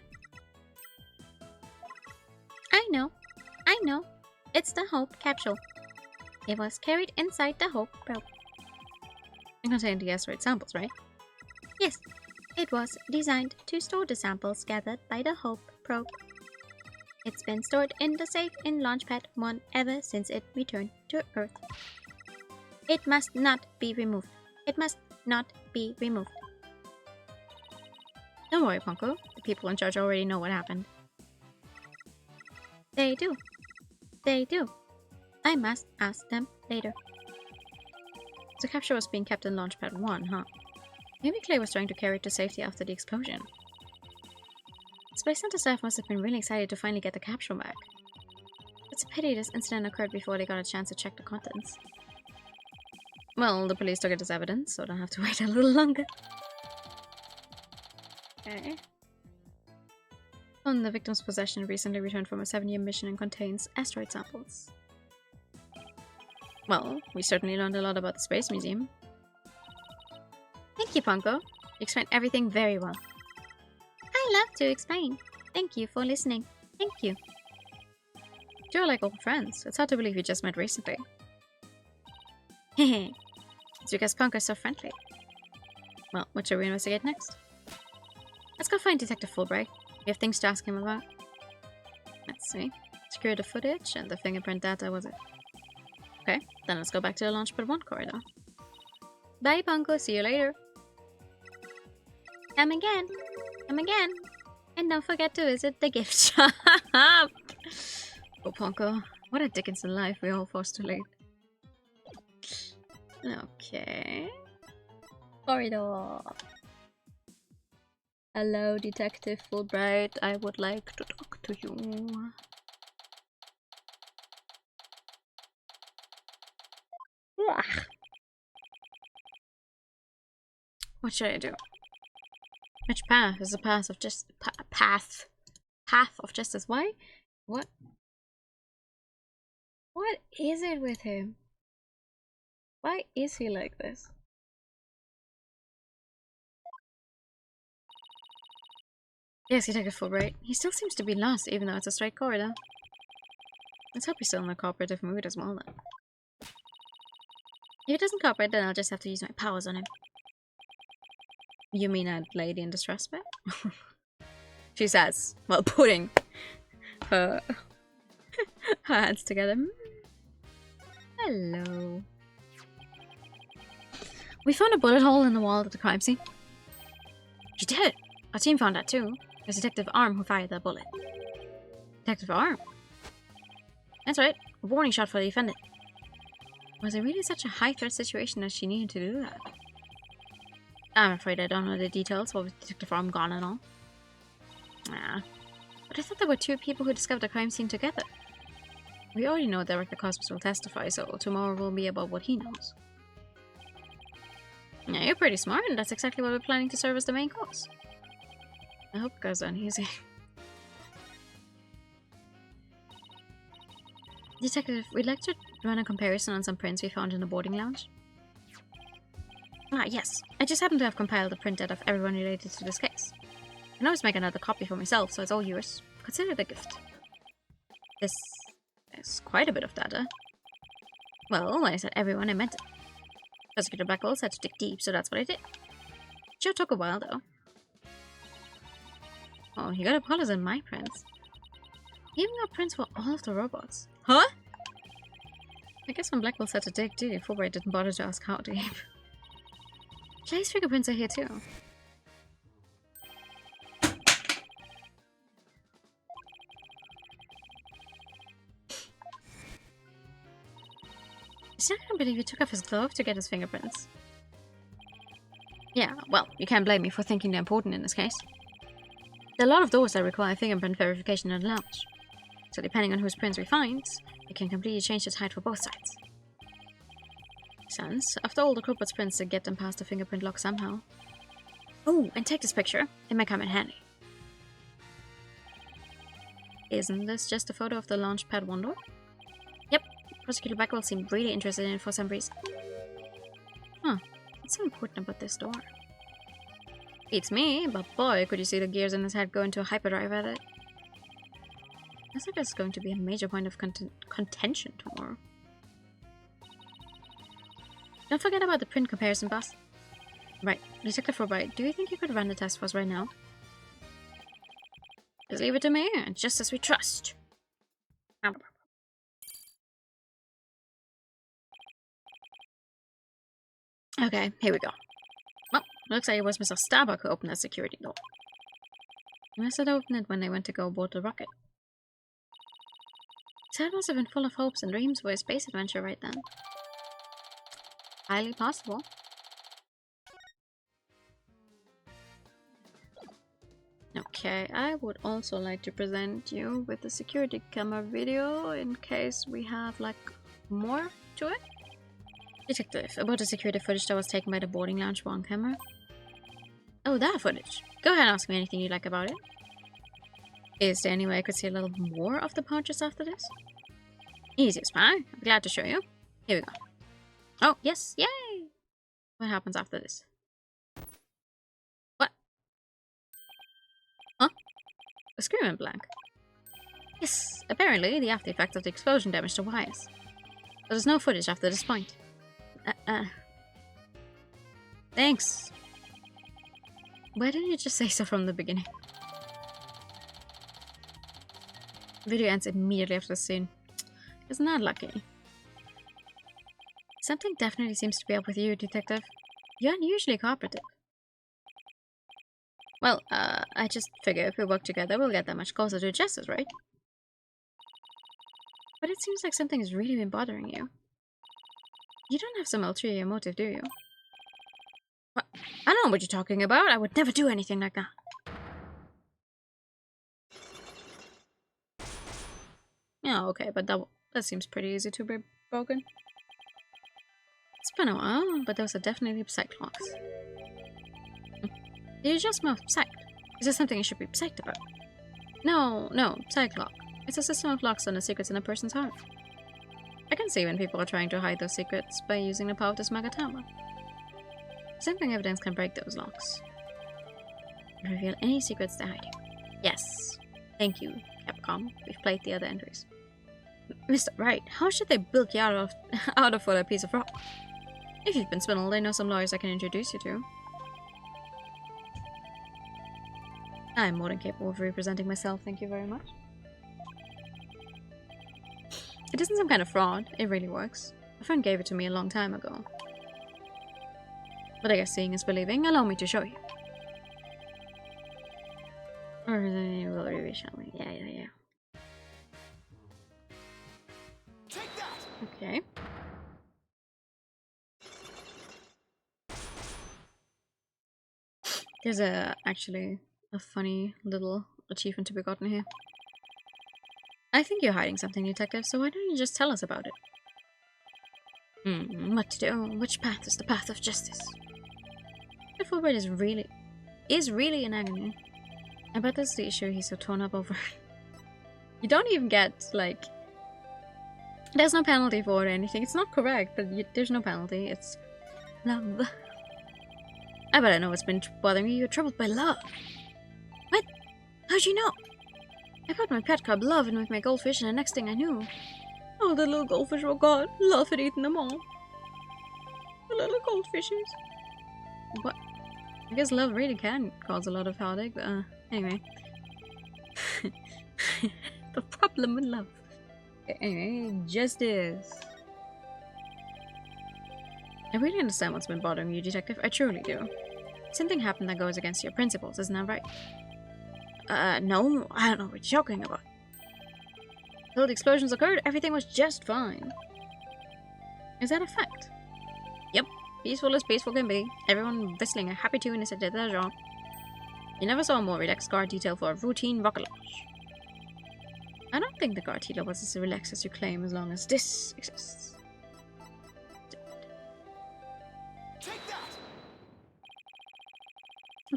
I know. It's the Hope capsule. It was carried inside the Hope probe. It contained the asteroid samples, right? Yes. It was designed to store the samples gathered by the Hope probe. It's been stored in the safe in Launchpad 1 ever since it returned to Earth. It must not be removed. It must not be removed. Don't worry, Ponko. The people in charge already know what happened. They do. I must ask them later. The capsule was being kept in Launchpad 1, huh? Maybe Clay was trying to carry it to safety after the explosion. Space Center staff must have been really excited to finally get the capsule back. It's a pity this incident occurred before they got a chance to check the contents. Well, the police took it as evidence, so they'll have to wait a little longer. Okay. On the victim's possession recently returned from a 7-year mission and contains asteroid samples. Well, we certainly learned a lot about the Space Museum. Thank you, Ponko. You explained everything very well. I love to explain. Thank you for listening. Thank you. You're like old friends. It's hard to believe you just met recently. Hehe. It's because Ponko's so friendly. Well, what should we investigate next? Let's go find Detective Fulbright. We have things to ask him about. Let's see. Secure the footage and the fingerprint data, was it? Okay, then let's go back to the Launchpad 1 corridor. Bye, Ponko. See you later. Come again. And don't forget to visit the gift shop. Oh, Ponko. What a Dickinson life we all forced to lead. Okay. Corridor. Hello, Detective Fulbright. I would like to talk to you. Ugh. What should I do? Which path is the path of just path of justice? Why? What? What is it with him? Why is he like this? Yes, Detective Fulbright. He still seems to be lost, even though it's a straight corridor. Let's hope he's still in a cooperative mood as well, then. If he doesn't cooperate, then I'll just have to use my powers on him. You mean a lady in distress, bit? She says, while putting her hands together. Hello. We found a bullet hole in the wall at the crime scene. You did? Our team found that too. It was Detective Arm who fired that bullet. Detective Arm? That's right. A warning shot for the defendant. Was it really such a high-threat situation that she needed to do that? I'm afraid I don't know the details. What with Detective Arm gone and all? Nah. But I thought there were two people who discovered the crime scene together. We already know Director Cosmos will testify, so tomorrow will be about what he knows. Yeah, you're pretty smart, and that's exactly what we're planning to serve as the main course. I hope it goes down easy. Detective, we'd like to run a comparison on some prints we found in the boarding lounge. Ah, yes. I just happen to have compiled a printout of everyone related to this case. I can always make another copy for myself, so it's all yours. Consider it a gift. This is quite a bit of data. Well, when I said everyone, I meant it. Prosecutor Blackwell had to dig deep, so that's what I did. Sure took a while, though. Oh, you got Apollos in my prints. He even got prints for all of the robots. Huh? I guess when Blackwell said to dig deep, Fulbright didn't bother to ask how deep. Clay's fingerprints are here too. I still can't believe you took off his glove to get his fingerprints. Yeah, well, you can't blame me for thinking they're important in this case. There are a lot of doors that require fingerprint verification in the lounge. So depending on whose prints we find, it can completely change the tide for both sides. Sense. After all, the culprit's prints to get them past the fingerprint lock somehow. Oh, and take this picture. It might come in handy. Isn't this just a photo of the launch pad window? Yep. Prosecutor Blackwell seemed really interested in it for some reason. Huh. What's so important about this door? Beats me, but boy, could you see the gears in his head go into a hyperdrive at it. Looks like it's going to be a major point of contention tomorrow. Don't forget about the print comparison, boss. Right, Detective Fulbright, do you think you could run the test for us right now? Just leave it to me, just as we trust. Okay, here we go. Well, looks like it was Mr. Starbuck who opened that security door. He must have opened it when they went to go aboard the rocket. His head must have been full of hopes and dreams for a space adventure right then. Highly possible. Okay, I would also like to present you with the security camera video in case we have, like, more to it. Detective, about the security footage that was taken by the boarding lounge on camera. Oh, that footage. Go ahead and ask me anything you like about it. Is there any way I could see a little more of the punches after this? Easy, Spy. I'm glad to show you. Here we go. Oh, yes, yay! What happens after this? What? Huh? A screen went blank. Yes, apparently the after effect of the explosion damaged the wires. But there's no footage after this point. Thanks. Why didn't you just say so from the beginning? Video ends immediately after the scene. Isn't that lucky? Something definitely seems to be up with you, Detective. You're unusually cooperative. Well, I just figure if we work together, we'll get that much closer to justice, right? But it seems like something has really been bothering you. You don't have some ulterior motive, do you? What? I don't know what you're talking about. I would never do anything like that. Yeah, okay, but that seems pretty easy to be broken. It's been a while, but those are definitely psych locks. You just smell psyched. Is there something you should be psyched about? No, psych lock. It's a system of locks on the secrets in a person's heart. I can see when people are trying to hide those secrets by using the power of this Magatama. Something evidence can break those locks. Reveal any secrets they're hiding. Yes. Thank you, Capcom. We've played the other entries. Mr. Wright, how should they bilk you out of for a piece of rock? If you've been swindled, I know some lawyers I can introduce you to. I'm more than capable of representing myself, thank you very much. It isn't some kind of fraud, it really works. A friend gave it to me a long time ago. But I guess seeing is believing, allow me to show you. Or shall we? Yeah. Take that! Okay. There's actually a funny little achievement to be gotten here. I think you're hiding something, detective, so why don't you just tell us about it? What to do? Which path is the path of justice? The Fulbright is really in agony. I bet that's the issue he's so torn up over. You don't even get, like... There's no penalty for it or anything. It's not correct, but there's no penalty. It's love. I bet I know what's been bothering you. You're troubled by love. What? How'd you know? I put my pet crab Love in with my goldfish, and the next thing I knew... Oh, the little goldfish were gone. Love had eaten them all. The little goldfishes. What? I guess love really can cause a lot of heartache, but anyway. The problem with love. Okay, anyway, justice. I really understand what's been bothering you, detective. I truly do. Something happened that goes against your principles, isn't that right? No, I don't know what you're talking about. Until the explosions occurred, everything was just fine. Is that a fact? Yep. Peaceful as peaceful can be. Everyone whistling a happy tune as they did their job. You never saw a more relaxed guard detail for a routine rocket launch. I don't think the guard detail was as relaxed as you claim as long as this exists. Take that!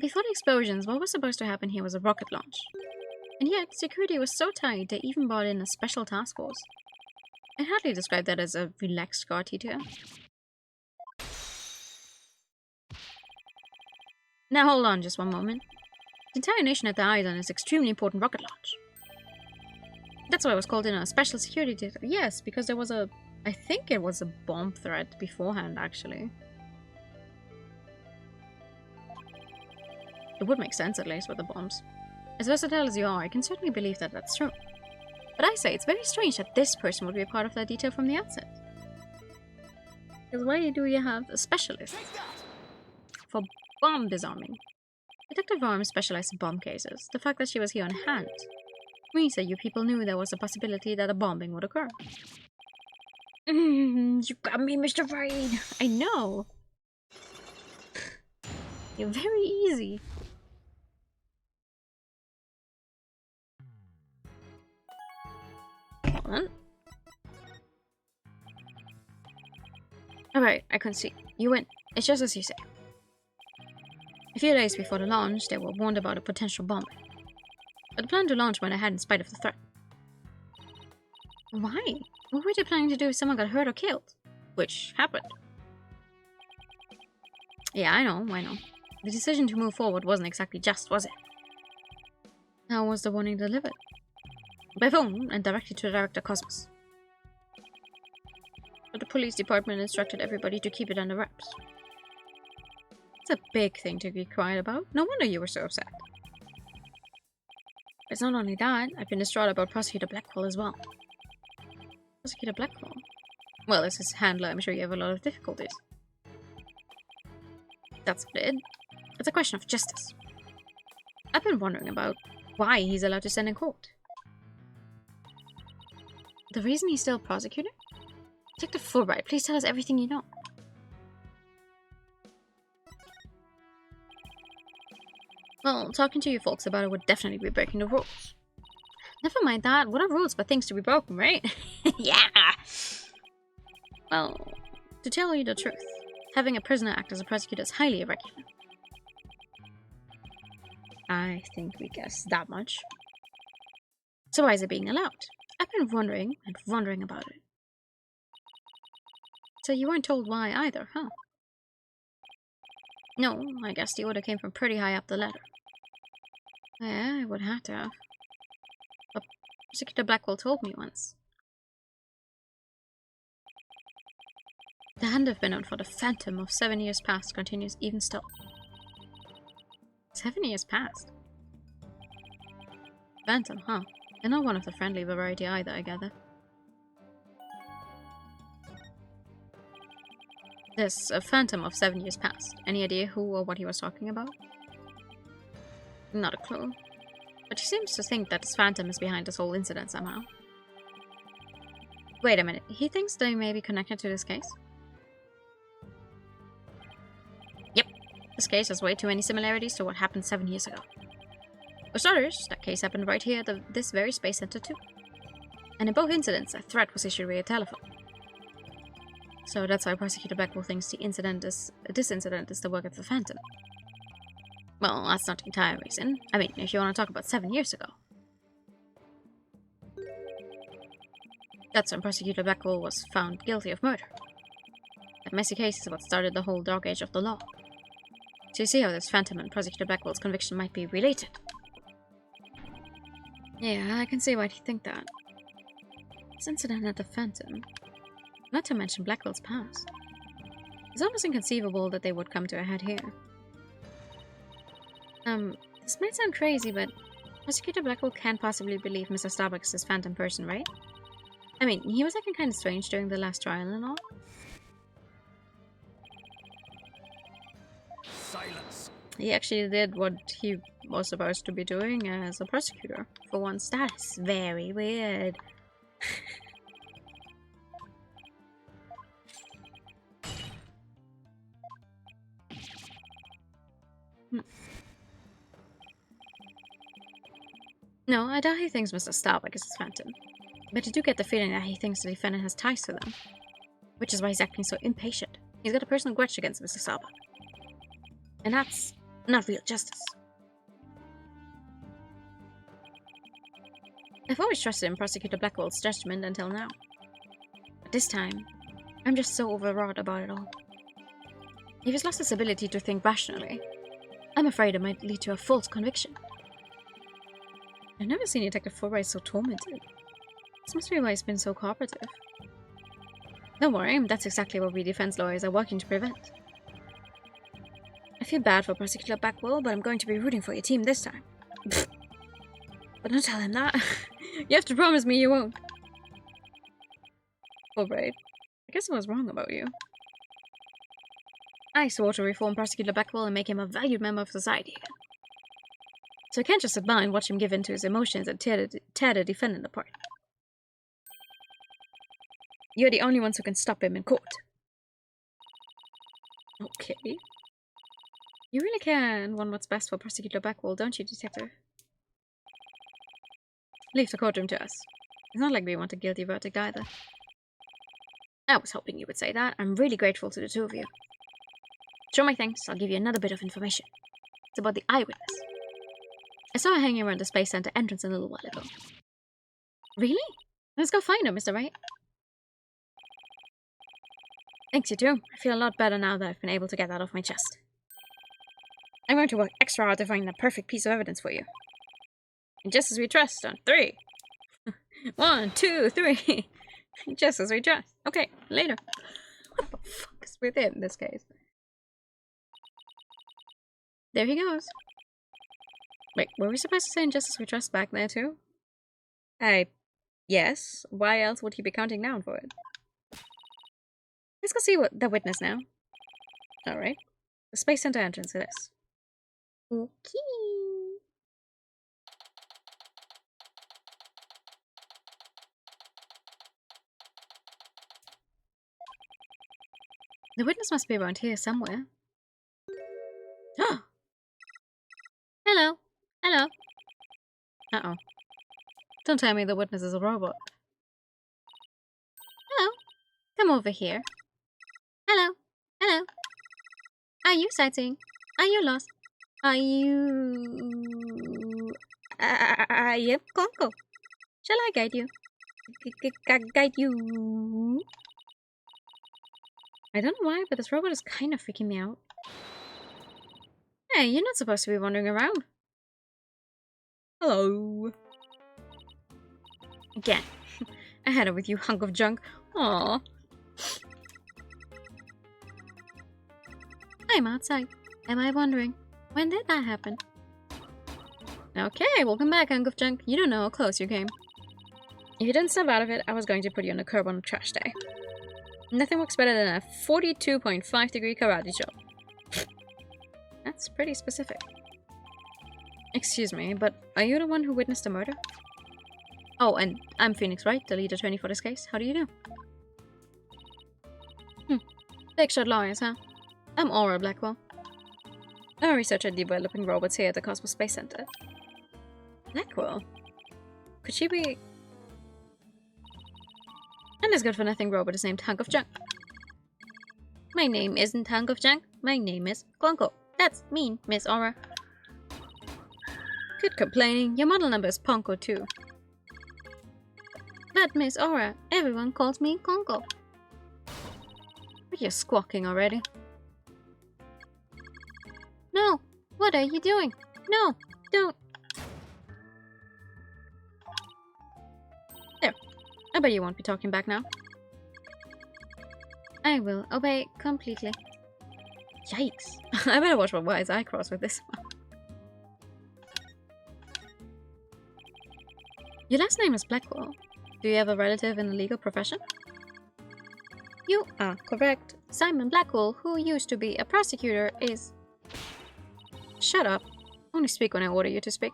Before the explosions, what was supposed to happen here was a rocket launch. And yet, security was so tight they even brought in a special task force. I'd hardly describe that as a relaxed guard detail. Now hold on just one moment. The entire nation had their eyes on this extremely important rocket launch. That's why I was called in on a special security detail. Yes, because there was a... I think it was a bomb threat beforehand, actually. It would make sense, at least, with the bombs. As versatile as you are, I can certainly believe that that's true. But I say, it's very strange that this person would be a part of that detail from the outset. Because why do you have a specialist for bomb disarming? Detective Arm specialized in bomb cases. The fact that she was here on hand means that you people knew there was a possibility that a bombing would occur. You got me, Mr. Wright! I know! You're very easy. Hold on. Alright, I can see. You win. It's just as you say. A few days before the launch, they were warned about a potential bomb. But the plan to launch went ahead in spite of the threat. Why? What were they planning to do if someone got hurt or killed? Which happened. Yeah, I know. The decision to move forward wasn't exactly just, was it? How was the warning delivered? By phone and directly to Director Cosmos. But the police department instructed everybody to keep it under wraps. It's a big thing to be quiet about. No wonder you were so upset. It's not only that, I've been distraught about Prosecutor Blackwell as well. Prosecutor Blackwell? Well, as his handler, I'm sure you have a lot of difficulties. That's it. It's a question of justice. I've been wondering about why he's allowed to stand in court. The reason he's still prosecuted? Detective Fulbright, please tell us everything you know. Well, talking to you folks about it would definitely be breaking the rules. Never mind that. What are rules but things to be broken, right? Yeah! Well, to tell you the truth, having a prisoner act as a prosecutor is highly irregular. I think we guessed that much. So why is it being allowed? I've been wondering and wondering about it. So you weren't told why either, huh? No, I guess the order came from pretty high up the ladder. Yeah, I would have to have. But Prosecutor Blackwell told me once. The hand I've been on for the phantom of 7 years past continues even still. 7 years past? Phantom, huh? They're not one of the friendly variety either, I gather. There's a phantom of 7 years past. Any idea who or what he was talking about? Not a clue. But he seems to think that this phantom is behind this whole incident somehow. Wait a minute, he thinks they may be connected to this case? Yep, this case has way too many similarities to what happened 7 years ago. For starters, that case happened right here at this very space center too. And in both incidents, a threat was issued via telephone. So that's why Prosecutor Blackwell thinks this incident is the work of the Phantom. Well, that's not the entire reason. I mean, if you want to talk about 7 years ago. That's when Prosecutor Blackwell was found guilty of murder. That messy case is what started the whole dark age of the law. So you see how this Phantom and Prosecutor Blackwell's conviction might be related. Yeah, I can see why you think that. This incident at the Phantom, not to mention Blackwell's past. It's almost inconceivable that they would come to a head here. This might sound crazy, but Prosecutor Blackwell can't possibly believe Mr. Starbuck is this phantom person, right? I mean, he was acting kind of strange during the last trial and all. Silence. He actually did what he was supposed to be doing as a prosecutor. For once, that is very weird. No, I doubt he thinks Mr. Starbuck is his phantom. But I do get the feeling that he thinks the defendant has ties to them. Which is why he's acting so impatient. He's got a personal grudge against Mr. Starbuck. And that's not real justice. I've always trusted in Prosecutor Blackwell's judgment until now. But this time, I'm just so overwrought about it all. If he's lost his ability to think rationally, I'm afraid it might lead to a false conviction. I've never seen Detective Fulbright so tormented. This must be why he's been so cooperative. Don't worry, that's exactly what we defense lawyers are working to prevent. I feel bad for Prosecutor Blackwell, but I'm going to be rooting for your team this time. But don't tell him that. You have to promise me you won't. Fulbright, I guess I was wrong about you. I swore to reform Prosecutor Blackwell and make him a valued member of society again. So I can't just sit by and watch him give in to his emotions and tear the defendant apart. You're the only ones who can stop him in court. Okay. You really care and want what's best for Prosecutor Blackwell, don't you, Detective? Leave the courtroom to us. It's not like we want a guilty verdict either. I was hoping you would say that. I'm really grateful to the two of you. Show my thanks, I'll give you another bit of information. It's about the eyewitness. I saw her hanging around the Space Center entrance a little while ago. Really? Let's go find her, Mr. Wright. Thanks, you too. I feel a lot better now that I've been able to get that off my chest. I'm going to work extra hard to find the perfect piece of evidence for you. And just as we trust on 3. 1, 2, 3. Just as we trust. Okay, later. What the fuck is with him in this case? There he goes. Wait, were we supposed to say in Just as we trust back there too? Yes. Why else would he be counting down for it? Let's go see what the witness now. Alright. The Space Center entrance it is. Okay. The witness must be around here somewhere. Hello. Hello. Uh-oh. Don't tell me the witness is a robot. Hello. Come over here. Hello. Hello. Are you sightseeing? Are you lost? Are you... I am Congo. Shall I guide you? Guide you? I don't know why, but this robot is kind of freaking me out. Hey, you're not supposed to be wandering around. Hello. Again. I had it with you, hunk of junk. Aww. I'm outside. Am I wondering? When did that happen? Okay, welcome back, hunk of junk. You don't know how close you came. If you didn't step out of it, I was going to put you on the curb on a trash day. Nothing works better than a 42.5-degree karate chop. That's pretty specific. Excuse me, but are you the one who witnessed the murder? Oh, and I'm Phoenix, right? The lead attorney for this case. How do you do? Big shot lawyers, huh? I'm Aura Blackwell. I'm a researcher developing robots here at the Cosmos Space Center. Blackwell? Could she be... And this good-for-nothing robot is named Hunk of Junk. My name isn't Hunk of Junk. My name is Glonko. That's mean, Miss Aura. Quit complaining. Your model number is Ponko too. But Miss Aura, everyone calls me Glonko. But you're squawking already. No! What are you doing? No! Don't! There. I bet you won't be talking back now. I will obey completely. Yikes. I better watch my wires I cross with this one. Your last name is Blackwell. Do you have a relative in the legal profession? You are correct. Simon Blackwell, who used to be a prosecutor, is... Shut up. Only speak when I order you to speak.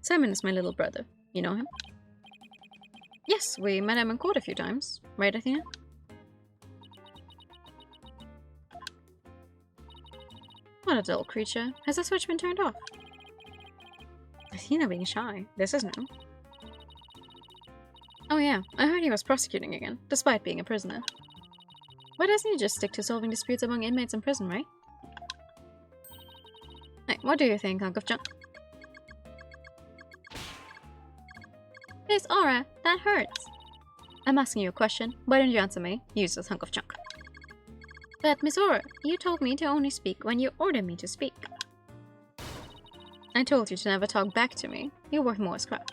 Simon is my little brother. You know him? Yes, we met him in court a few times. Right, Athena? What a dull creature. Has the switch been turned off? Athena being shy. This is new. Oh yeah, I heard he was prosecuting again, despite being a prisoner. Why doesn't he just stick to solving disputes among inmates in prison, right? Hey, what do you think, hunk of junk? Miss Aura, that hurts. I'm asking you a question. Why don't you answer me? Useless hunk of junk. But Miss Aura, you told me to only speak when you ordered me to speak. I told you to never talk back to me. You're worth more scrap.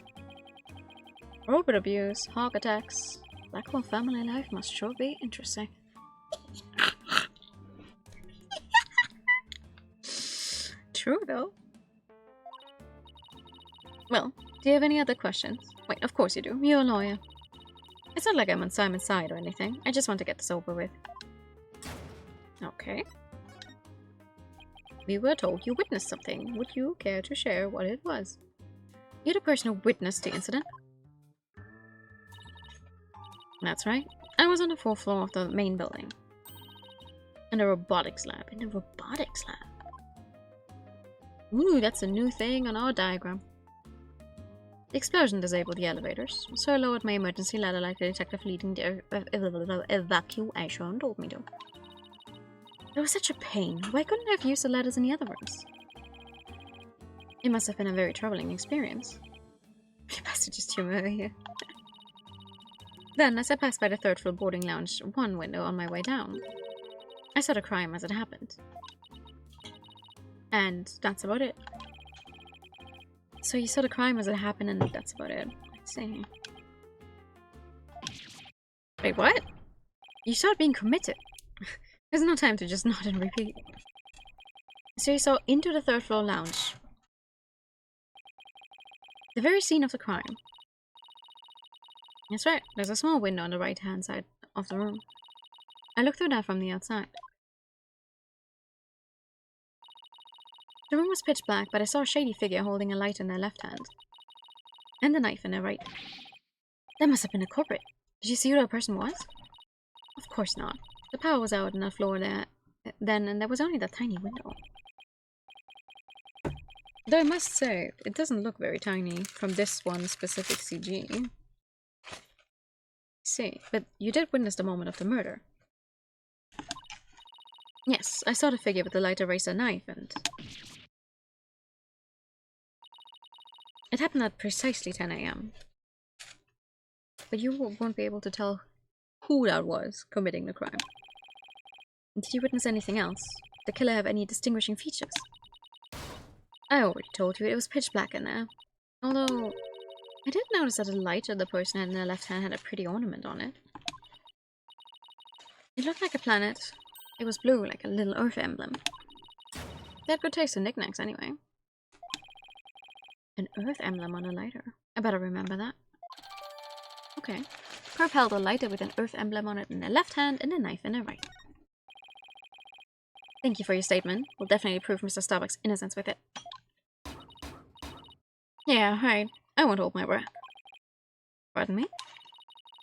Robot abuse, hog attacks. Blackwell family life must sure be interesting. True, though. Well, do you have any other questions? Wait, of course you do. You're a lawyer. It's not like I'm on Simon's side or anything. I just want to get this over with. Okay. We were told you witnessed something. Would you care to share what it was? You're the person who witnessed the incident? That's right. I was on the 4th floor of the main building. In the robotics lab. In the robotics lab. Ooh, that's a new thing on our diagram. The explosion disabled the elevators, so I lowered my emergency ladder like the detective leading the evacuation told me to. It was such a pain. Why couldn't I have used the ladders in the other rooms? It must have been a very troubling experience. You bastard just humor here. Then, as I passed by the 3rd floor boarding lounge, one window on my way down, I saw the crime as it happened. And that's about it. So you saw the crime as it happened and that's about it. Let's see. Wait, what? You saw it being committed. There's no time to just nod and repeat. So you saw into the 3rd floor lounge. The very scene of the crime. That's right, there's a small window on the right hand side of the room. I looked through that from the outside. The room was pitch black, but I saw a shady figure holding a light in their left hand. And a knife in their right. That must have been a culprit. Did you see who that person was? Of course not. The power was out on the floor there then, and there was only that tiny window. Though I must say, it doesn't look very tiny from this one specific CG. See, but you did witness the moment of the murder. Yes, I saw the figure with the light eraser knife, and it happened at precisely 10 AM. But you won't be able to tell who that was committing the crime. Did you witness anything else? Did the killer have any distinguishing features? I already told you, it was pitch black in there. Although, I did notice that the lighter the person had in their left hand had a pretty ornament on it. It looked like a planet. It was blue, like a little Earth emblem. They had good taste in knickknacks anyway. An Earth emblem on a lighter. I better remember that. Okay. Perp held a lighter with an Earth emblem on it in their left hand and a knife in their right. Thank you for your statement. We'll definitely prove Mr. Starbuck's innocence with it. Yeah, right. I won't hold my breath. Pardon me?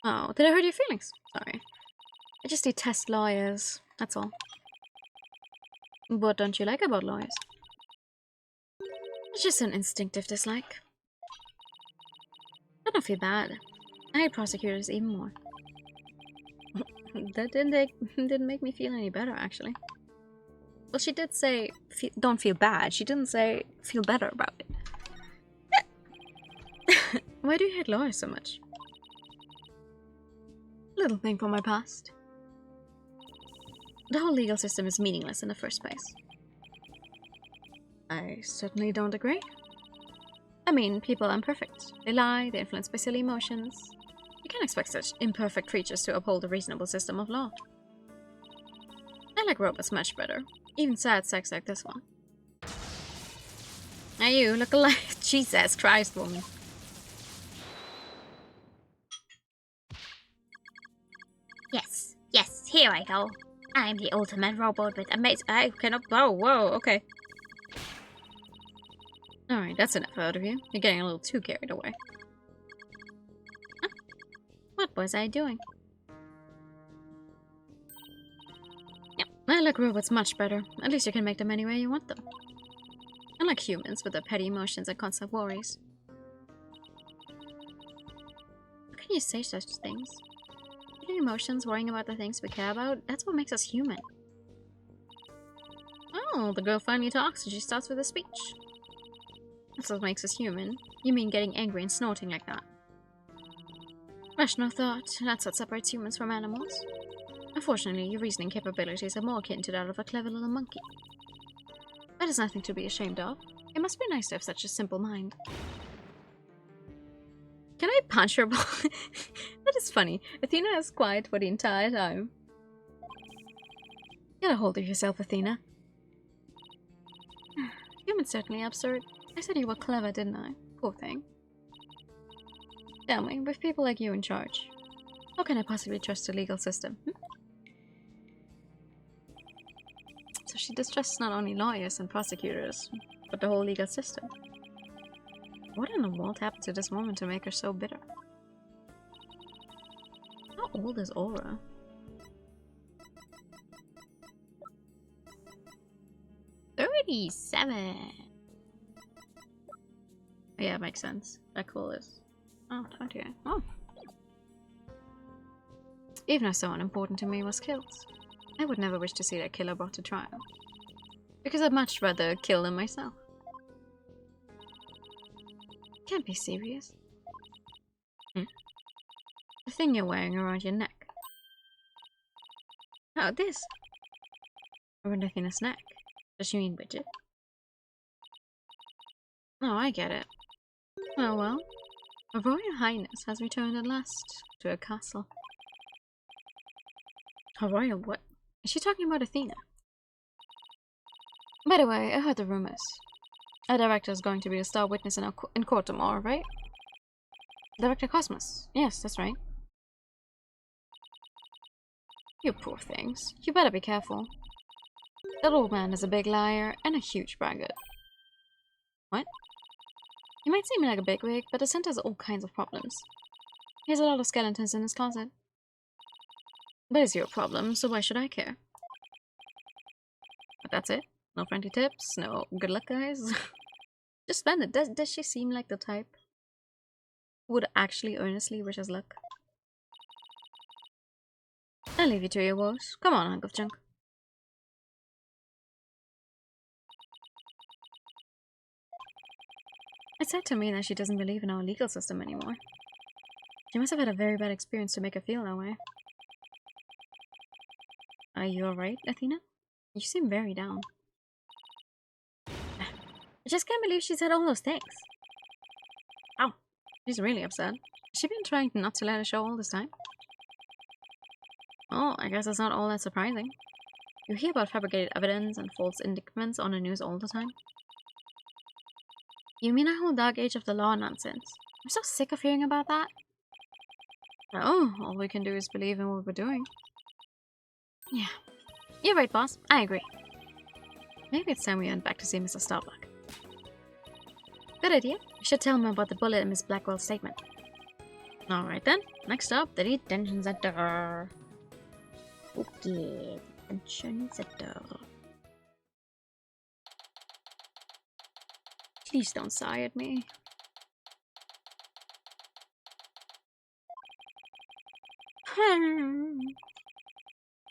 Oh, did I hurt your feelings? Sorry. I just detest lawyers, that's all. What don't you like about lawyers? It's just an instinctive dislike. I don't feel bad. I hate prosecutors even more. That didn't make me feel any better, actually. Well, she did say, don't feel bad. She didn't say, feel better about it. Why do you hate lawyers so much? Little thing from my past. The whole legal system is meaningless in the first place. I certainly don't agree. I mean, people are imperfect. They lie, they influence by silly emotions. You can't expect such imperfect creatures to uphold a reasonable system of law. I like robots much better. Even sad sex like this one. Now you look alike. Jesus Christ, woman. Yes, here I go. I'm the ultimate robot with amazing. I cannot. Oh, whoa, okay. Alright, that's enough out of you. You're getting a little too carried away. Huh? What was I doing? Yep, I like robots much better. At least you can make them any way you want them. Unlike humans with their petty emotions and constant worries. How can you say such things? Petty emotions, worrying about the things we care about, that's what makes us human. Oh, the girl finally talks and she starts with a speech. That's what makes us human. You mean getting angry and snorting like that? Rational thought, that's what separates humans from animals. Unfortunately, your reasoning capabilities are more akin to that of a clever little monkey. That is nothing to be ashamed of. It must be nice to have such a simple mind. Can I punch her ball? That is funny. Athena is quiet for the entire time. Get a hold of yourself, Athena. Human's certainly absurd. I said you were clever, didn't I? Poor thing. Tell me, with people like you in charge, how can I possibly trust the legal system? So she distrusts not only lawyers and prosecutors, but the whole legal system. What in the world happened to this woman to make her so bitter? How old is Aura? "37." Yeah, makes sense. That cool is. Oh, 28. Oh. Even if someone important to me was killed, I would never wish to see that killer brought to trial. Because I'd much rather kill them myself. Can't be serious. The thing you're wearing around your neck. Oh, this. Around Athena's neck. Does she mean widget? Oh, I get it. Oh well. Her Royal Highness has returned at last to her castle. Her Royal what? Is she talking about Athena? By the way, I heard the rumors. Our director is going to be a star witness in court tomorrow, right? Director Cosmos. Yes, that's right. You poor things. You better be careful. That old man is a big liar and a huge braggart. What? He might seem like a bigwig, but the center has all kinds of problems. He has a lot of skeletons in his closet. But it's your problem, so why should I care? But that's it? No friendly tips? No good luck, guys? Just spend it. Does she seem like the type who would actually earnestly wish us luck? I'll leave you to your woes. Come on, hunk of junk. It's sad to me that she doesn't believe in our legal system anymore. She must have had a very bad experience to make her feel that way. Are you alright, Athena? You seem very down. I just can't believe she said all those things. Oh, she's really upset. Has she been trying not to let it show all this time? Oh, I guess that's not all that surprising. You hear about fabricated evidence and false indictments on the news all the time. You mean that whole dark age of the law nonsense? I'm so sick of hearing about that. Oh, all we can do is believe in what we're doing. Yeah. You're right, boss. I agree. Maybe it's time we went back to see Mr. Starbuck. Good idea. We should tell him about the bullet in Miss Blackwell's statement. Alright then. Next up, the detention center. Okay, detention center. Please don't sigh at me.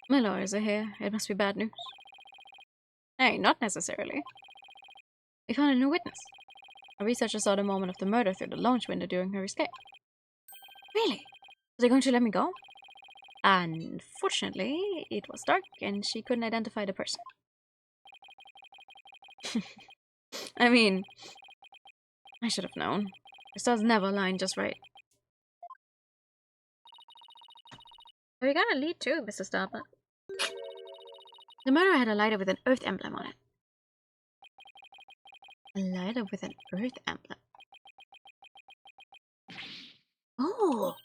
My lawyers are here. It must be bad news. Hey, not necessarily. We found a new witness. A researcher saw the moment of the murder through the lounge window during her escape. Really? Are they going to let me go? Unfortunately, it was dark and she couldn't identify the person. I mean, I should have known. The stars never align just right. We got a lead too, Mr. Starbuck. The murderer had a lighter with an Earth emblem on it. A lighter with an Earth emblem? Oh!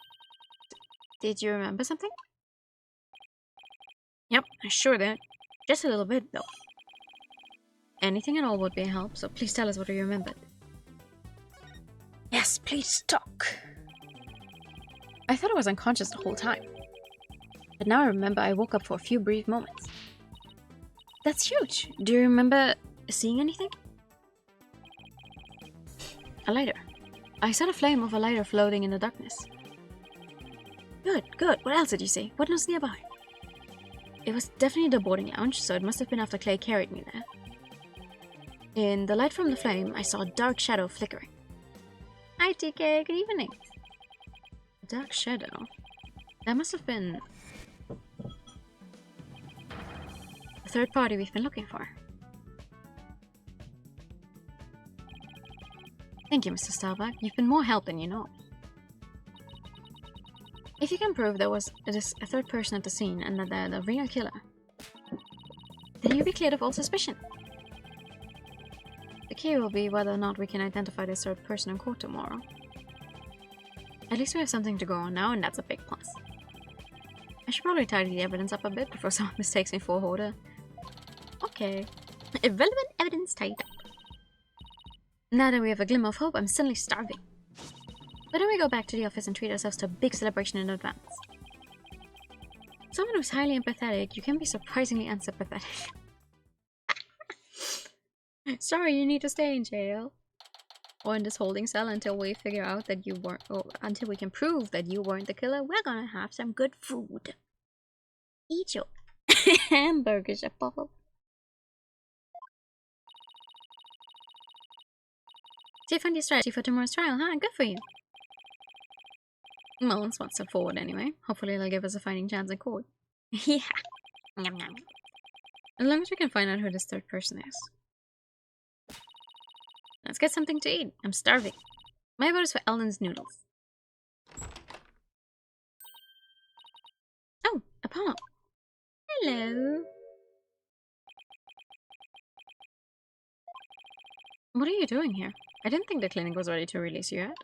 Did you remember something? Yep, I sure did. Just a little bit, though. Anything at all would be a help, so please tell us what you remembered. Yes, please talk. I thought I was unconscious the whole time. But now I remember I woke up for a few brief moments. That's huge. Do you remember seeing anything? A lighter. I saw the flame of a lighter floating in the darkness. Good, good. What else did you see? What was nearby? It was definitely the boarding lounge, so it must have been after Clay carried me there. In the light from the flame, I saw a dark shadow flickering. Hi, TK. Good evening. A dark shadow? That must have been the third party we've been looking for. Thank you, Mr. Starbuck. You've been more help than you know. If you can prove there was a third person at the scene and that they're the real killer, then you'll be cleared of all suspicion. The key will be whether or not we can identify this third person in court tomorrow. At least we have something to go on now, and that's a big plus. I should probably tidy the evidence up a bit before someone mistakes me for a hoarder. Okay. Irrelevant evidence tied up. Now that we have a glimmer of hope, I'm suddenly starving. Why don't we go back to the office and treat ourselves to a big celebration in advance? Someone who's highly empathetic, you can be surprisingly unsympathetic. Sorry, you need to stay in jail. Or in this holding cell until we figure out that you weren't, or until we can prove that you weren't the killer. We're gonna have some good food. Eat your hamburgers, Apollo. So you found your strategy for tomorrow's trial, huh? Good for you. Well, it's one step forward anyway. Hopefully they'll give us a fighting chance in court. Yeah. Yum, yum. As long as we can find out who this third person is. Let's get something to eat. I'm starving. My vote is for Elden's noodles. Oh, Apollo. Hello. What are you doing here? I didn't think the clinic was ready to release you yet.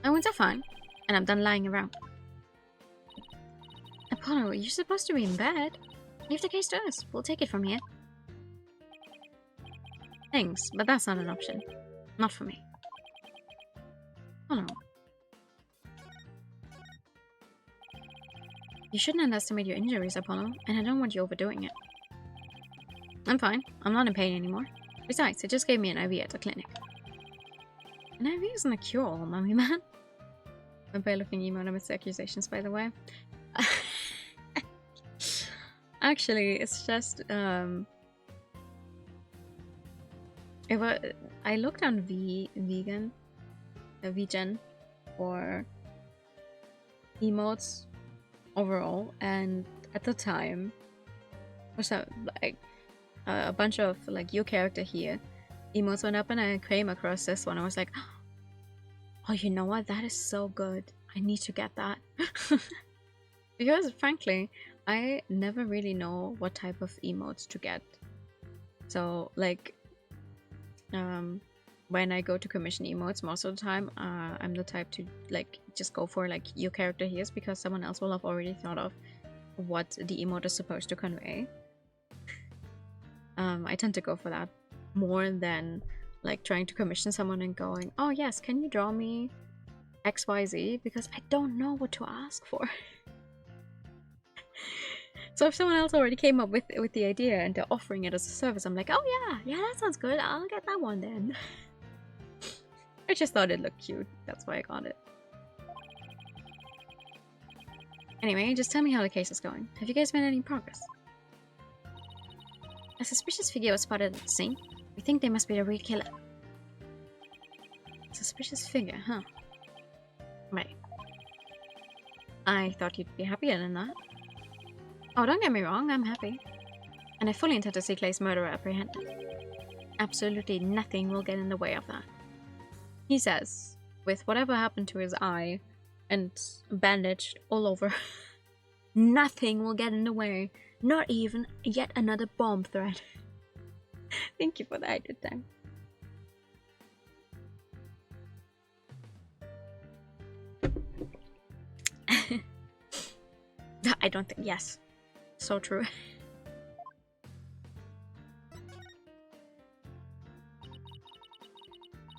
My wounds are fine, and I'm done lying around. Apollo, you're supposed to be in bed. Leave the case to us. We'll take it from here. Thanks, but that's not an option. Not for me. Apollo. You shouldn't underestimate your injuries, Apollo, and I don't want you overdoing it. I'm fine. I'm not in pain anymore. Besides, it just gave me an IV at the clinic. An IV isn't a cure-all, mummy man. Vampire looking emote amidst accusations, by the way. Actually, it's just I looked on VGen for emotes overall, and at the time was like a bunch of like your character here emotes went up, and I came across this one. I was like, oh, you know what? That is so good. I need to get that. Because frankly, I never really know what type of emotes to get. So like, when I go to commission emotes, most of the time, I'm the type to like just go for like your character here's, because someone else will have already thought of what the emote is supposed to convey. I tend to go for that more than like trying to commission someone and going, oh yes, can you draw me XYZ, because I don't know what to ask for. So if someone else already came up with the idea and they're offering it as a service, I'm like, oh yeah, that sounds good, I'll get that one then. I just thought it looked cute, that's why I got it. Anyway, just tell me how the case is going. Have you guys made any progress? A suspicious figure was spotted at the scene. We think they must be the real killer. Suspicious figure, huh? Right. I thought you'd be happier than that. Oh, don't get me wrong, I'm happy. And I fully intend to see Clay's murderer apprehended. Absolutely nothing will get in the way of that. He says, with whatever happened to his eye and bandaged all over, nothing will get in the way. Not even yet another bomb threat. Thank you for the idea time. I don't think, yes. So true.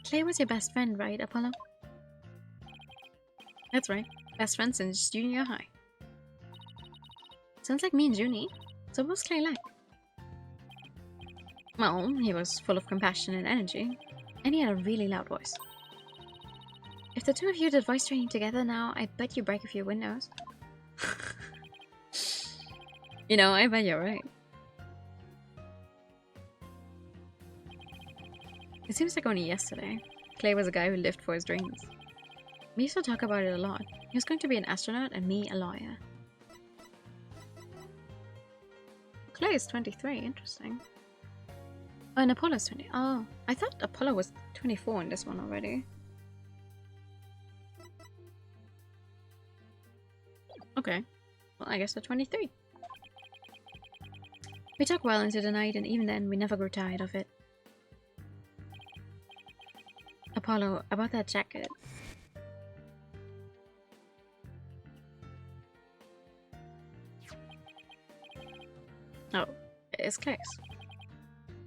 Clay was your best friend, right, Apollo? That's right. Best friend since junior high. Sounds like me and Junie. So what was Clay like? Well, he was full of compassion and energy. And he had a really loud voice. If the two of you did voice training together now, I bet you break a few windows. You know, I bet you're right. It seems like only yesterday, Clay was a guy who lived for his dreams. We used to talk about it a lot. He was going to be an astronaut and me a lawyer. Clay is 23, interesting. Oh, and Apollo's 20. Oh, I thought Apollo was 24 in this one already. Okay, well, I guess they're 23. We talked well into the night, and even then, we never grew tired of it. Apollo, about that jacket. Oh, it's Clay's.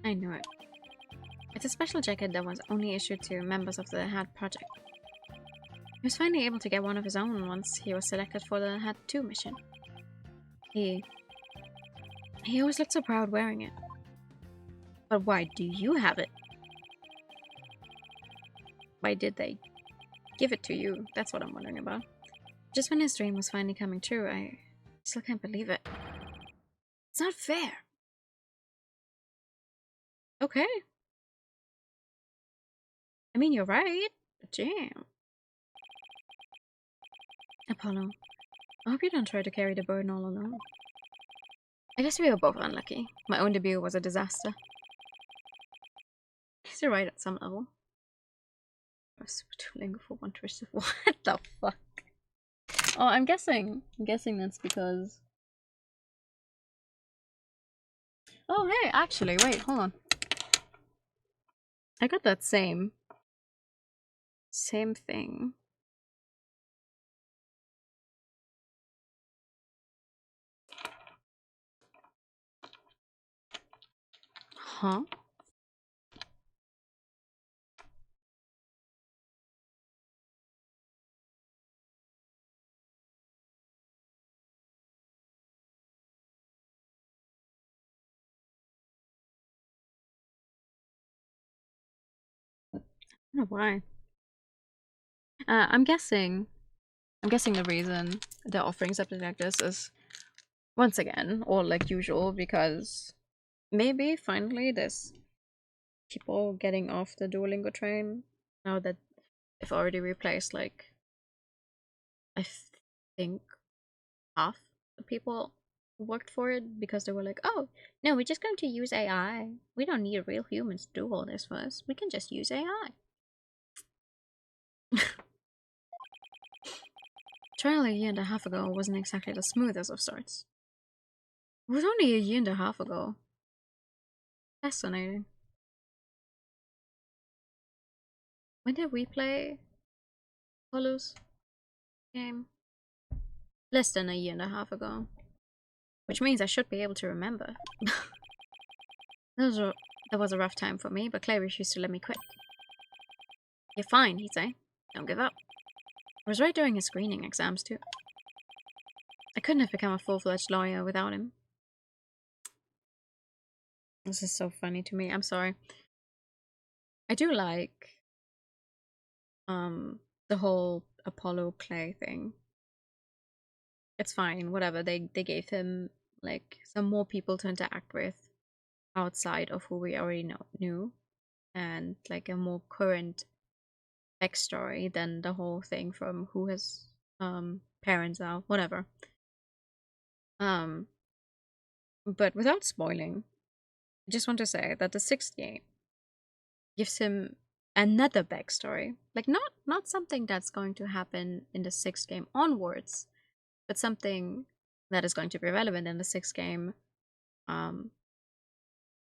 I knew it. It's a special jacket that was only issued to members of the Hat Project. He was finally able to get one of his own once he was selected for the Hat 2 mission. He always looked so proud wearing it. But why do you have it? Why did they give it to you? That's what I'm wondering about. Just when his dream was finally coming true, I still can't believe it. It's not fair. Okay. I mean, you're right. But damn. Apollo, I hope you don't try to carry the burden all alone. I guess we were both unlucky. My own debut was a disaster. He's right at some level. I was too late for one twist of what the fuck? Oh, I'm guessing that's because. Oh, hey, actually, wait, hold on. I got that same thing. Huh? don't know why. I'm guessing the reason they're offering something like this is, once again, or like usual, because maybe finally there's people getting off the Duolingo train now that they've already replaced, like, I think half the people who worked for it, because they were like, oh, no, we're just going to use AI. We don't need real humans to do all this for us. We can just use AI. Trial a year and a half ago wasn't exactly the smoothest of starts. It was only a year and a half ago. Fascinating. When did we play Apollo's game? Less than a year and a half ago. Which means I should be able to remember. That was a rough time for me, but Clay refused to let me quit. You're fine, he'd say. Don't give up. I was right during his screening exams, too. I couldn't have become a full-fledged lawyer without him. This is so funny to me. I'm sorry. I do like the whole Apollo Clay thing. It's fine, whatever. They gave him like some more people to interact with outside of who we already knew, and like a more current backstory than the whole thing from who his parents are, whatever. But without spoiling, I just want to say that the 6th game gives him another backstory. Like not something that's going to happen in the 6th game onwards, but something that is going to be relevant in the 6th game.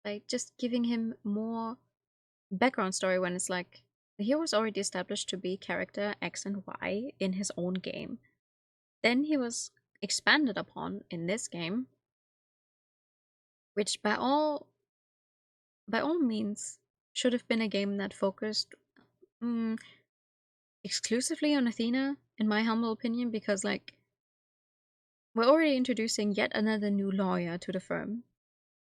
Like just giving him more background story when it's like the hero was already established to be character X and Y in his own game. Then he was expanded upon in this game, which by all means should have been a game that focused exclusively on Athena, in my humble opinion, because like we're already introducing yet another new lawyer to the firm.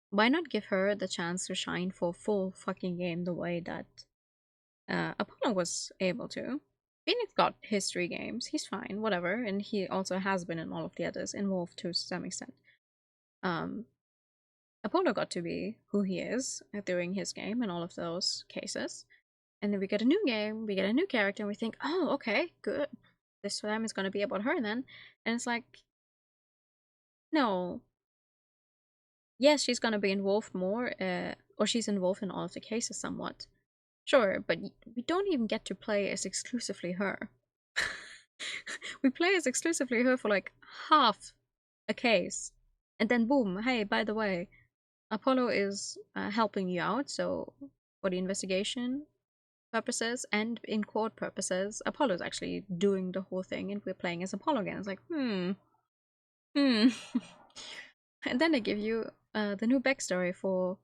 Why not give her the chance to shine for a full fucking game the way that Apollo was able to? Phoenix got history games, he's fine, whatever, and he also has been in all of the others, involved to some extent. Apollo got to be who he is during his game in all of those cases. And then we get a new game, we get a new character, and we think, oh, okay, good. This time is going to be about her then. And it's like, no. Yes, she's going to be involved more, or she's involved in all of the cases somewhat. Sure, but we don't even get to play as exclusively her. We play as exclusively her for like half a case. And then boom, hey, by the way, Apollo is helping you out, so for the investigation purposes and in court purposes, Apollo's actually doing the whole thing, and we're playing as Apollo again. It's like, And then they give you the new backstory for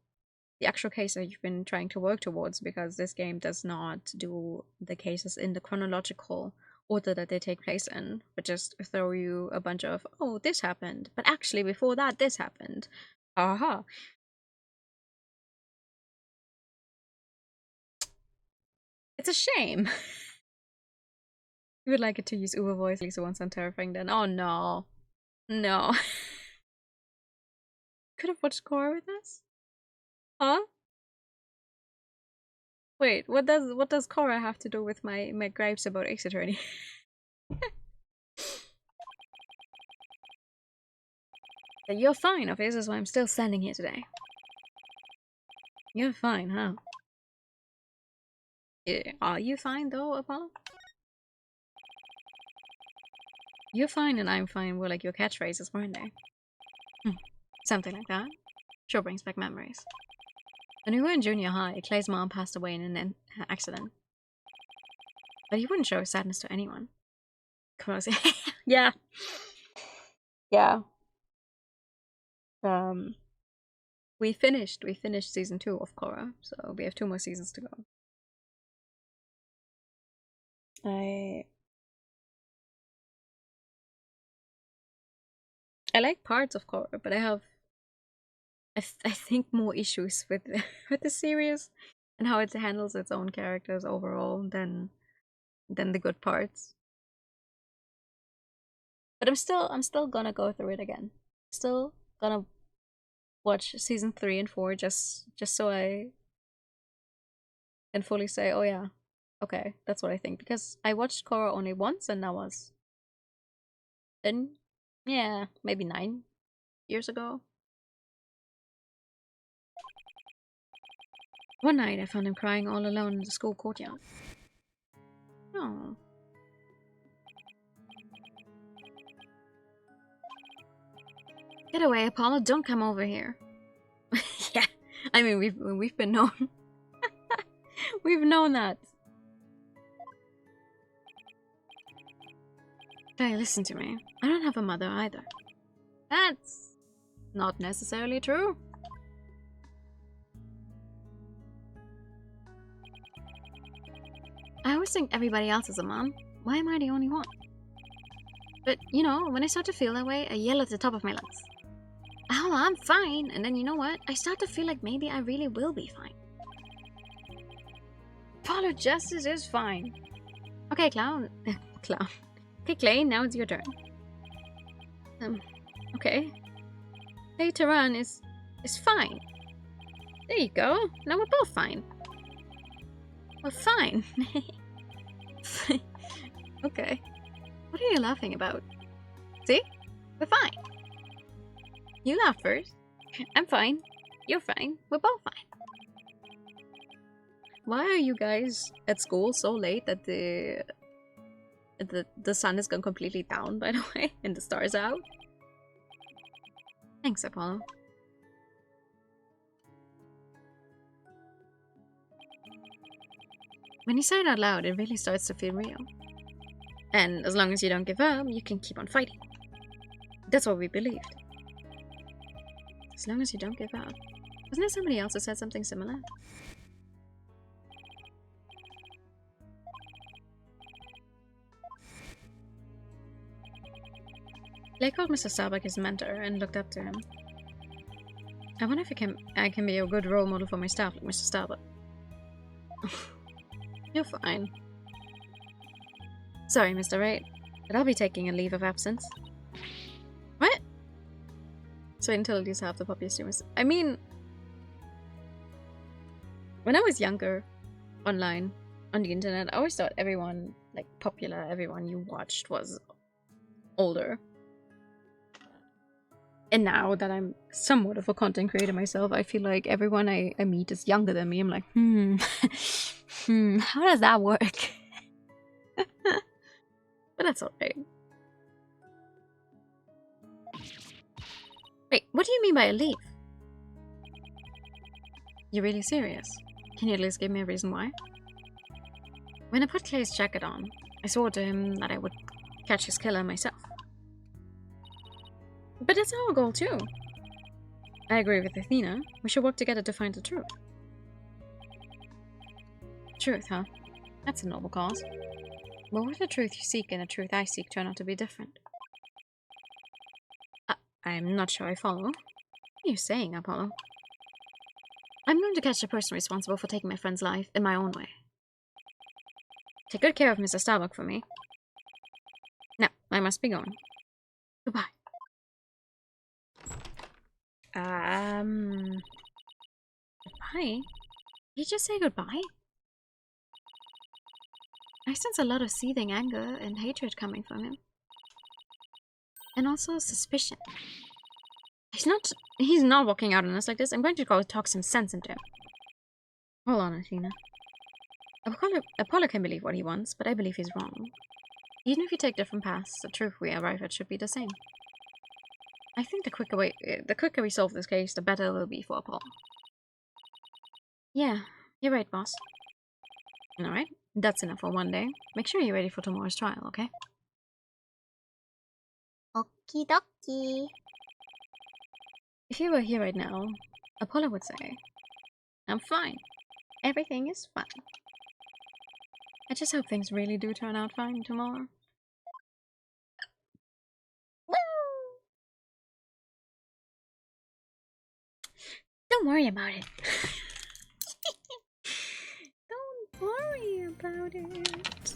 the actual case that you've been trying to work towards, because this game does not do the cases in the chronological order that they take place in, but just throw you a bunch of, oh, this happened, but actually before that, this happened. Aha. It's a shame. You would like it to use Uber voice at least once on Terrifying then. Oh no. No. Could have watched Korra with us? Huh? Wait, what does Korra have to do with my gripes about Ace Attorney? You're fine, okay? This is why I'm still standing here today. You're fine, huh? Are you fine though, Apollo? You're fine and I'm fine were like your catchphrases, weren't they? Something like that. Sure brings back memories. When we were in junior high, Clay's mom passed away in an accident. But he wouldn't show his sadness to anyone. Come on, yeah. Yeah. We finished season 2 of Korra, so we have 2 more seasons to go. I like parts of Korra, but I have I think more issues with with the series. and how it handles its own characters overall than the good parts. But I'm still gonna go through it again. Still gonna watch season 3 and 4 just so I can fully say, oh yeah, okay, that's what I think. Because I watched Korra only once, and that was then, yeah, maybe 9 years ago. One night I found him crying all alone in the school courtyard. Oh. Get away, Apollo, don't come over here. Yeah, I mean, we've been known. We've known that. Hey, listen to me. I don't have a mother either. That's not necessarily true. I always think everybody else is a mom. Why am I the only one? But, you know, when I start to feel that way, I yell at the top of my lungs. Oh, I'm fine. And then, you know what? I start to feel like maybe I really will be fine. Apollo Justice is fine. Okay, Clown. Clown. Okay, Clay, now it's your turn. Okay. Hey, Taran is fine. There you go. Now we're both fine. We're fine. Okay. What are you laughing about? See? We're fine. You laugh first. I'm fine. You're fine. We're both fine. Why are you guys at school so late that the sun has gone completely down, by the way, and the stars out? Thanks, Apollo. When you say it out loud, it really starts to feel real. And as long as you don't give up, you can keep on fighting. That's what we believed. As long as you don't give up. Wasn't there somebody else who said something similar? Clay called Mr. Starbuck his mentor and looked up to him. I wonder if I can be a good role model for my staff like Mr. Starbuck. You're fine. Sorry, Mr. Wright, but I'll be taking a leave of absence. What? So until these half the puppy streamers. I mean, when I was younger, online, on the internet, I always thought everyone, like popular, everyone you watched was older. And now that I'm somewhat of a content creator myself, I feel like everyone I meet is younger than me. I'm like, how does that work? But that's alright. Wait, what do you mean by a leaf? You're really serious? Can you at least give me a reason why? When I put Clay's jacket on, I swore to him that I would catch his killer myself. But that's our goal too. I agree with Athena. We should work together to find the truth. Truth, huh? That's a noble cause. But what if the truth you seek and the truth I seek turn out to be different? I'm not sure I follow. What are you saying, Apollo? I'm going to catch the person responsible for taking my friend's life in my own way. Take good care of Mr. Starbuck for me. Now, I must be going. Goodbye. Goodbye? Did you just say goodbye? I sense a lot of seething anger and hatred coming from him. And also suspicion. He's not walking out on us like this. I'm going to go talk some sense into him. Hold on, Athena. Apollo can believe what he wants, but I believe he's wrong. Even if you take different paths, the truth we arrive at should be the same. I think the quicker we solve this case, the better it will be for Apollo. Yeah, you're right, boss. Alright, that's enough for one day. Make sure you're ready for tomorrow's trial, okay? Okie dokie. If you were here right now, Apollo would say, I'm fine. Everything is fine. I just hope things really do turn out fine tomorrow. Woo! Don't worry about it. about it.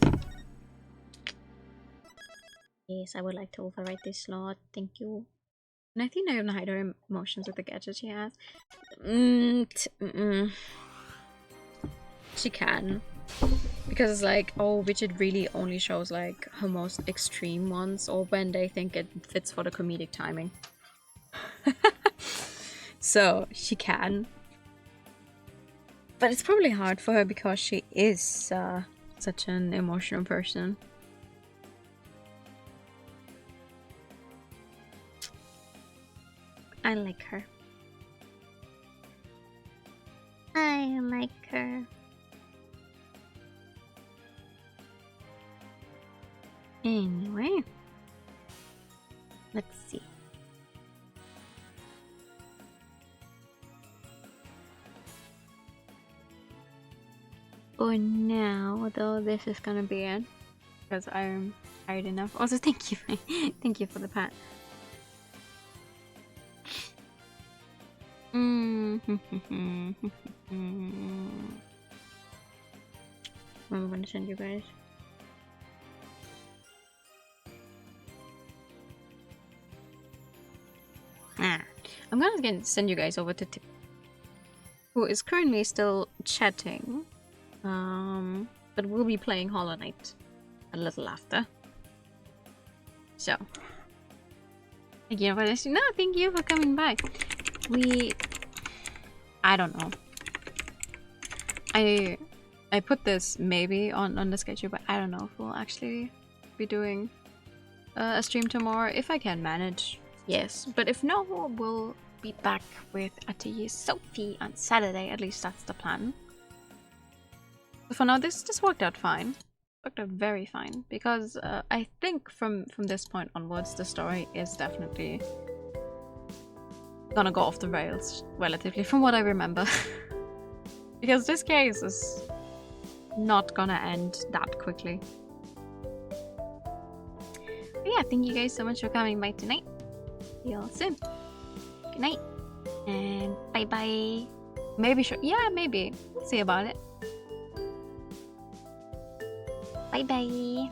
Yes, I would like to overwrite this slot. Thank you. And I think I even hide her emotions with the gadget she has. She can. Because it's like, oh, Widget really only shows like her most extreme ones, or when they think it fits for the comedic timing. So she can. But it's probably hard for her because she is such an emotional person. I like her. I like her. Anyway, let's see. For now, though, this is gonna be it because I'm tired enough. Also, thank you, thank you for the pat. I'm gonna send you guys. I'm gonna send you guys over to Tip, who is currently still chatting, but we'll be playing Hollow Knight a little after. So, thank you for this. No, thank you for coming back. I don't know. I put this maybe on the schedule, but I don't know if we'll actually be doing a stream tomorrow. If I can manage, yes. But if no, we'll be back with Ati Sophie on Saturday. At least that's the plan. But for now, this worked out fine. Worked out very fine because I think from this point onwards, the story is definitely gonna go off the rails relatively from what I remember. Because this case is not gonna end that quickly. But yeah, thank you guys so much for coming by tonight. See you all soon. Good night. And bye bye. Maybe sure. Yeah, maybe. We'll see about it. Bye bye.